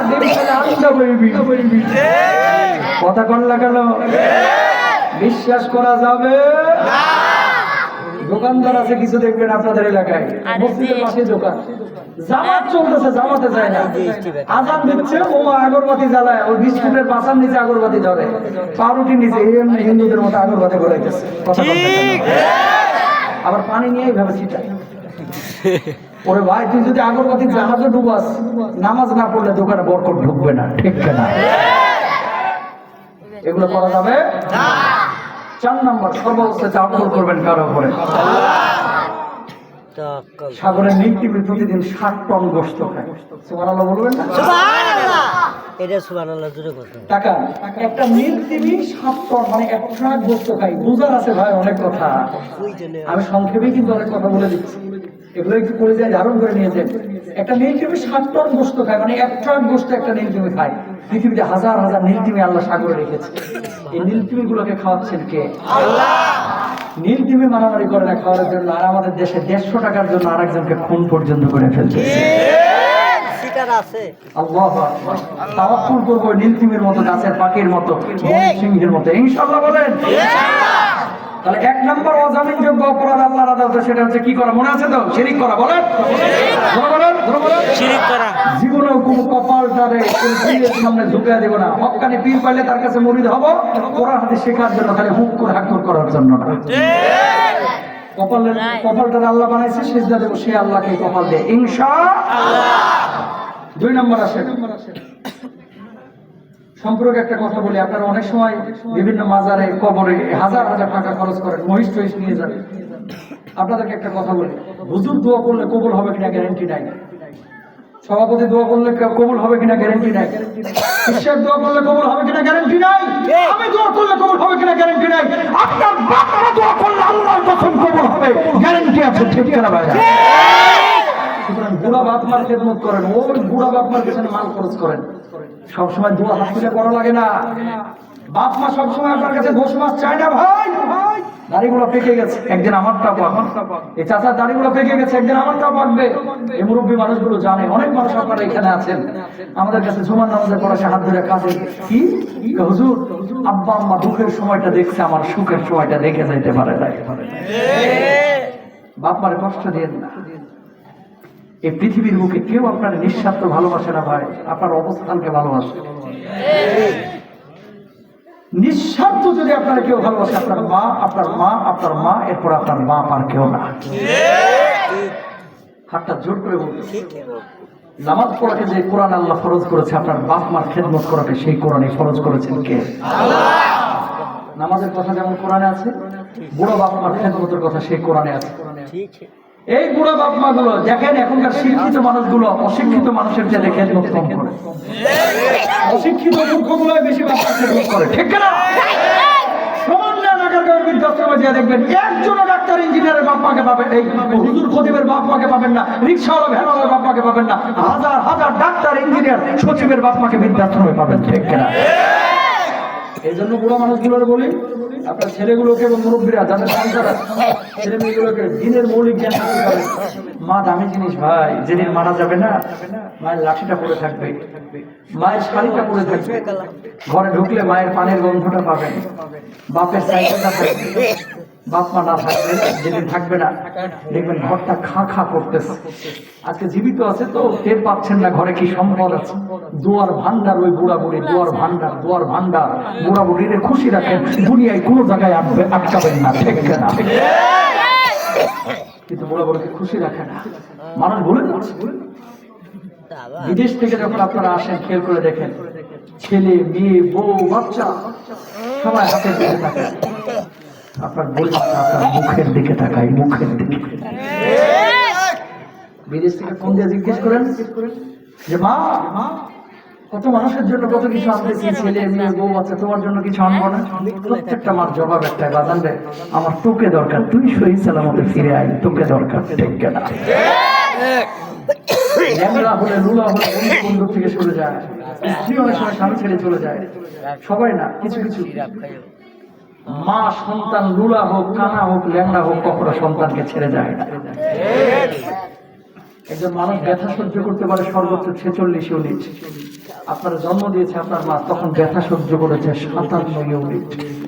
ডিম খেলে আন্দা বইবি। কথা কন লাগালো, বিশ্বাস করা যাবে। দোকানদার আছে কিছু দেখবেন আপনাদের এলাকায়, মসজিদের পাশে দোকান, জামাত চলতেছে, জামাতে যায় না, আজান দিচ্ছে ও আগরবাতি জ্বালায়, ওই বিস্কুটের পাশার নিচে আগরবাতি ধরে, পাউরুটির নিচে এমনি হিন্দুদের মতো আগরবাতি ঘুরাইতেছে। আবার পানি নিয়ে এইভাবে ছিটায়। ওরে ভাই, তুই যদি আগরবাতি জাহাজে ডুবাস, নামাজ না পড়লে দোকানে বরকত ঢুকবে না, ঠিক না? এগুলো করা যাবে না। 4 নম্বর, সর্বাবস্থায় তাওয়াক্কুল করবেন কার উপরে? সাগরের নীলতিমি প্রতিদিন 60 টন গোশত খায়। সুবহানাল্লাহ বলবেন না? সুবহানাল্লাহ। এটা সুবহানাল্লাহ জোরে কথা। টাকা একটা নীলতিমি 7 টন মানে 1 ট্রাক গোশত খায়। বুঝার আছে ভাই অনেক কথা, আমি সংক্ষেপে কিন্তু অনেক কথা বলে দিচ্ছি, এগুলো একটু করে যায় ধারণ করে নিয়ে যায়। একটা নীলতিমি 7 টন গোশত খায়, মানে 1 ট্রাক গোশত একটা নীলতিমি খায়। পৃথিবীতে হাজার হাজার নীলতিমি আল্লাহ সাগরে রেখেছে। এই নীলতিমি গুলোকে খাওয়াচ্ছেন কে? আল্লাহ। নীলতিমি মারামারি করে না খাওয়ার জন্য, আর আমাদের দেশে 150 টাকার জন্য আরেকজনকে খুন পর্যন্ত করে ফেলছে। আল্লাহু আকবার। তাওয়াক্কুল করব নীলতিমির মতো, গাছের পাখির মতো, সিংহের মতো, ইনশাআল্লাহ বলেন। তাহলে 1 নম্বর অজামিনযোগ্য অপরাধ আল্লাহর আদালতে, সেটা হচ্ছে কি করা? মনে আছে তো? শিরিক করা। বলেন শিরিক করা। জীবনেও কোনো কপালটারে পীরের সামনে ঝুঁকিয়ে দেব না। হক্কানি পীর পাইলে তার কাছে মুরিদ হব, কোরআন হাদিস শেখার জন্য, খালি হুক করে হাক্কুর করার জন্য না। কপালটারে আল্লাহ বানাইছে, সিজদা দেব সে আল্লাহকে কপাল দেয়, ইনশাআল্লাহ। 2 নম্বর আসে সম্পর্কে একটা কথা বলি। আপনারা অনেক সময় বিভিন্ন মাজারে, কবরে হাজার হাজার টাকা খরচ করেন, মহিষ টহিষ নিয়ে যান। আপনাদেরকে একটা কথা বলি, হুজুর দোয়া করলে কবুল হবে কিনা গ্যারান্টি নাই, সভাপতি দোয়া করলে কবুল হবে কিনা গ্যারান্টি নাই, শিক্ষক দোয়া করলে কবুল হবে কিনা গ্যারান্টি নাই, আমি দোয়া করলে কবুল হবে কিনা গ্যারান্টি নাই, আপনার বাবারা দোয়া করলে আল্লাহর কসম কবুল হবে, গ্যারান্টি আছে, ঠিক না ভাই? সুতরাং বুড়া বাপ মার খেদমত করেন, ওই বুড়া বাপ মার পেছনে মাল খরচ করেন। সবসময় দোয়া হাসিলে করা লাগে না। বাপ মা সবসময় আপনার কাছে ঘোষ মাছ চায় না ভাই। দাড়িগুলো পেকে গেছে, একদিন আমারটা পাক। এই চাচার দাড়িগুলো পেকে গেছে, একদিন আমারটা পাকবে। এই মুরব্বী মানুষগুলো জানে। অনেক মানুষ আপনারা এখানে আছেন, আমাদের কাছে জুমার নামাজের পড়া সে হাত ধরে কাজে কি হুজুর, আব্বা আম্মা দুঃখের সময়টা দেখছে, আমার সুখের সময়টা দেখে যাইতে পারে। বাপ মারে কষ্ট দিয়ে না। এই পৃথিবীর বুকে কেউ আপনার নিঃস্বার্থ ভালোবাসে না ভাই, আপনার অবস্থানকে ভালোবাসে। নিঃস্বার্থ যদি আপনারা কেউ ভালোবাসে, আপনার মা, আপনার মা, আপনার মা, এরপর আপনার বাপ, আর কেউ না। হাতটা জোর করে বলতে, নামাজ পড়াকে যে কোরআন আল্লাহ ফরজ করেছে, আপনার বাপ মার খেদমত করাকে সেই কোরআনে ফরজ করেছেন কে? আল্লাহ। নামাজের কথা যেমন কোরআনে আছে, বুড়ো বাপ মার খেদমতের কথা সেই কোরআনে আছে। এই বুড়া বাপ মা গুলো দেখেন, এখনকার শিক্ষিত মানুষগুলো অশিক্ষিত মানুষের চেয়ে খেদমত কম করে, অশিক্ষিত মূর্খগুলো বেশি বাচ্চা খেদমত করে, ঠিক না? দেখবেন একজনও ডাক্তার ইঞ্জিনিয়ারের বাপ মাকে পাবেন, এই হুজুর খতিবের বাপ মাকে পাবেন না, রিক্সাওয়ালা ভ্যানওয়ালার বাপ মাকে পাবেন না, হাজার হাজার ডাক্তার ইঞ্জিনিয়ার সচিবের বাপ মাকে বৃদ্ধাশ্রমে পাবেন, ঠিক না? এই জন্য বুড়ো মানুষগুলোর বলি, আপনার ছেলেগুলোকে এবং মুরব্বীরা যাদের সংসার আছে, ছেলে মেয়েগুলোকে দিনের মৌলিক জ্ঞান দিতে পারে। মা দামি জিনিস ভাই, যেদিন মারা যাবে না, মায়ের লাঠিটা পড়ে থাকবে, মায়ের শাড়িটা পড়ে থাকবে, ঘরে ঢুকলে মায়ের পানের গন্ধটা পাবেন, বাপের সাইকেলটা থাকবে। বাপ মা না থাকবে, যেদিন থাকবে না, দেখবেন ঘরটা খা খা করতেছে। আজকে জীবিত আছে তো টের পাচ্ছেন না ঘরে কি সম্পদ আছে। দোয়ার ভান্ডার, ওই বুড়া বুড়ি দোয়ার ভান্ডার, দোয়ার ভান্ডার। বুড়া বুড়িরে খুশি রাখেন, দুনিয়ায় কোনো জায়গায় আটকাবেন না, ঠিক না? কিন্তু বুড়া বুড়িকে খুশি রাখে না, মানুষ ভুলে যাচ্ছে। বিদেশ থেকে যখন আপনারা আসেন, খেয়াল করে দেখেন, ছেলে মেয়ে বউ বাচ্চা সবাই হাতের দিকে তাকায়, আপনার বলছেন আপনার মুখের দিকে তাকাই, মুখের দিকে। বিদেশ থেকে ফোন দিয়ে জিজ্ঞেস করেন যে মা কত মানুষের জন্য কত কিছু আনতেছি, ছেলে মেয়ে বউ বাচ্চা, তোমার জন্য কিছু আনবো না? প্রত্যেকটা মার জবাব একটাই, বাজান রে আমার তোকে দরকার, তুই সহি সালামতে ফিরে আয়, তোকে দরকার। ঠিক না? ল্যাংড়া হলে লুলা হলে বন্ধু থেকে সরে যায়, স্ত্রী অনেক সময় স্বামী ছেড়ে চলে যায়, সবাই না, কিছু কিছু মা সন্তান লুলা হোক, কানা হোক, ল্যাংড়া হোক, কখনো সন্তানকে ছেড়ে যায় না। একজন মানুষ ব্যথা সহ্য করতে পারে সর্বোচ্চ 46 ইউনিট। আপনার জন্ম দিয়েছে আপনার মা, তখন ব্যথা সহ্য করেছে 57 ইউনিট।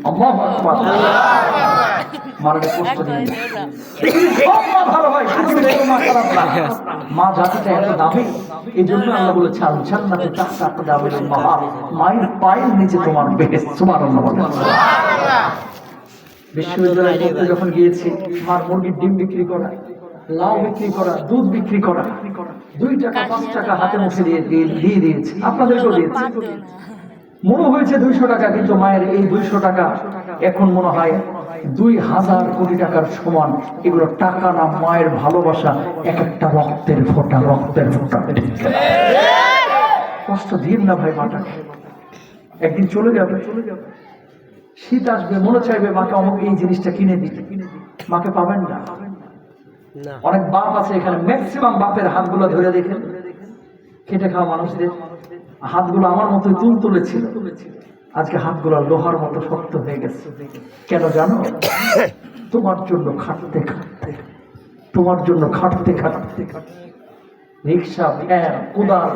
আল্লাহু আকবার। মানবে কষ্ট দিয়ে সব মা ভালো হয়, পৃথিবীর কোনো মা খারাপ না। মা জাতিটা এত দামি, এই জন্য আল্লাহ বলেছে আল জান্নাতু তাহতা আকদামিল উম্মাহাত, মায়ের পায়ের নিচে তোমার বেহেশত। সুবহানাল্লাহ। বিশ্ববিদ্যালয়ে পড়তে যখন গিয়েছি, মার মুরগির ডিম বিক্রি করা, লাউ বিক্রি করা, দুধ বিক্রি করা, 2 টাকা 5 টাকা হাতে মুঠে দিয়ে দিয়েছি, আপনাদেরকেও দিয়েছি। মনে হয়েছে 200 টাকা, কিন্তু মায়ের এই 200 টাকা এখন মনে হয় 2000 কোটি টাকার সমান। এগুলো টাকা না, মায়ের ভালোবাসা, এক একটা রক্তের ফোঁটা, রক্তের ফোঁটা। কষ্ট দিন না ভাই মাটাকে, একদিন চলে যাবে। শীত আসবে, মনে চাইবে মাকে আমাকে এই জিনিসটা কিনে দিতে, মাকে পাবেন না। অনেক বাপ আছে এখানে, ম্যাক্সিমাম বাপের হাতগুলো ধরে দেখেন, খেটে খাওয়া মানুষদের হাতগুলো আমার মতো তুলতুলে ছিল, আজকে হাতগুলো লোহার মতো শক্ত হয়ে গেছে। কেন জানো? তোমার জন্য খাটতে খাটতে, তোমার জন্য খাটতে খাটতে, রিক্সা, ভ্যান, কোদাল,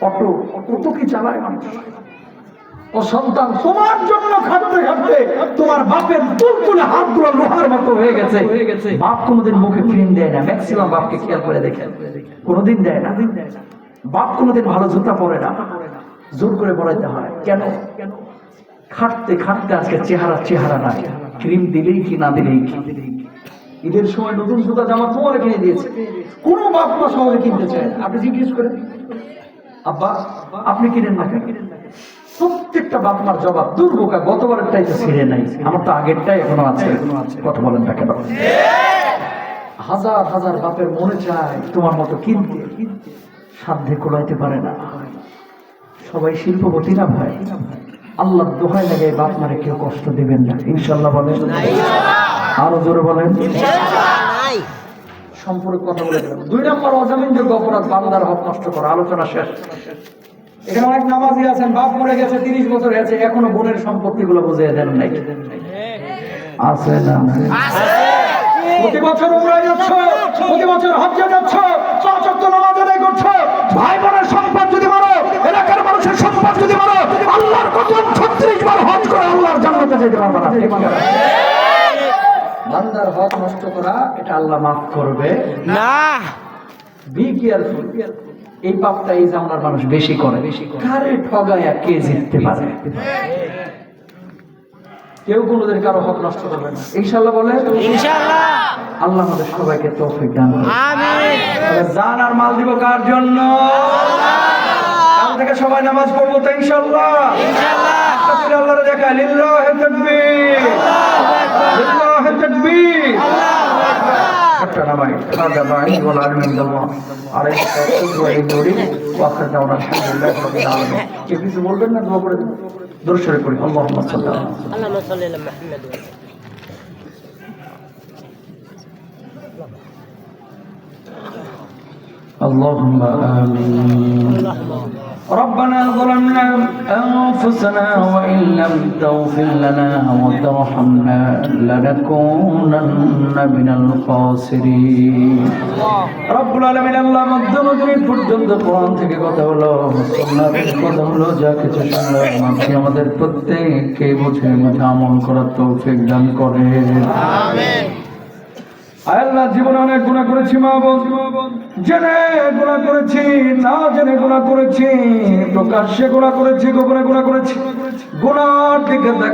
অটো, কত কি চালায় মানুষ। ও সন্তান, তোমার জন্য খাটতে খাটতে তোমার বাপের তুলতুলে হাতগুলো লোহার মতো হয়ে গেছে। বাপ কোনোদিন মুখে ক্রিম দেয় না, ম্যাক্সিমাম বাপকে খেয়াল করে দেখেন, কোনোদিন দেয় না। বাপ কোনোদিন ভালো জুতা পরে না, জোর করে পরাইতে হয়। কেন? খাটতে খাটতে আজকে চেহারা নাই, ক্রিম দিলেই কি না দিলেই কি। ঈদের সময় নতুন জুতা জামা তোমার কিনে দিয়েছে, কোনো বাপ মা সহজে কিনতে চায় না। আপনি জিজ্ঞেস করেন, আব্বা আপনি কিনেন না কেন? প্রত্যেকটা বাপ মার জবাব, দুর্বোকা, গতবারেরটাই তো ছিঁড়ে নাই, আমার তো আগেরটাই এখনো আছে। কথা বলেন না কেন? হাজার হাজার বাপের মনে চায় তোমার মতো কিনতে, সাধ্যে কোলাইতে পারে না। সবাই শিল্পপতি না ভাই? আল্লাহর দোহাই লাগে বাপ মারে কেউ কষ্ট দিবেন না, ইনশাআল্লাহ বলেন। আরো জোরে বলেন। সম্পর্কে কথা বলে গেলাম। 2 নম্বর অজামিনযোগ্য অপরাধ, বান্দার হক নষ্ট করা। আলোচনা শেষ। এখানে অনেক নামাজি আছেন, বাপ মরে গেছে 30 বছর হয়েছে, এখনো বোনের সম্পত্তিগুলো বুঝিয়ে দেন নাই। আছে না? প্রতি বছর উমরায় যাচ্ছ, প্রতি বছর হজ্জে যাচ্ছ, 5 ওয়াক্ত নামাজ আদায় করছো, ভাই বোনের সম্পদ যদি মারো, এলাকার মানুষের সম্পদ যদি মারো, আল্লাহর কসম 36 বার হজ করে আল্লাহর জান্নাতে যেতে পারবে না। বান্দার হক নষ্ট করা, এটা আল্লাহ মাফ করবে না। Be careful. এই পাপটা এই জামানার মানুষ বেশি করে। কারে ঠগায়া কে জিততে পারে? কেউ কোনোদিন কারো হক নষ্ট করবে না, ইনশাআল্লাহ বলে। ইনশাআল্লাহ। আল্লাহ আমাদের সবাইকে তৌফিক দান করুন। আমিন। জান আর মাল দিব কার জন্য? কাল থেকে সবাই নামাজ পড়বো তো ইনশাআল্লাহ। ইনশাআল্লাহ। আল্লাহর দেখা, লিল্লাহি তাকবীর, লিল্লাহি তাকবীর, আল্লাহু আকবার। একটা নামাই খাদা ভাই ওয়াল আলমিন দাওয়া আলাইহি তাআলা ওয়া ইদুরি ওয়া খাদা ওয়া আলহামদুলিল্লাহ রাব্বিল আলামিন। কে কিছু বলবেন না? দোয়া করে দিন, দরুদ শরীফ পড়ি। আল্লাহুম্মা সাল্লি আলা মুহাম্মাদ। اللهم آمين. ربنا ظلمنا أنفسنا وإن لم تغفر لنا وترحمنا لنكونن من الخاسرين. رب العالمين আল্লাহ মধ্যমগ্রী পর্যন্ত কোরআন থেকে কথা হলো, সুন্নাহ থেকে কথা হলো, যা কিছু শুনলাম আপনি আমাদের প্রত্যেককে বুঝে বুঝে আমল করার তৌফিক দান করেন। আমিন। আল্লাহ জীবনে অনেক গুনাহ করেছি, মা বোন জেনে গুনাহ করেছি, না জেনে গুনাহ করেছি, প্রকাশ্যে গুনাহ করেছি, গোপনে গুনাহ করেছি। গুনার দিকে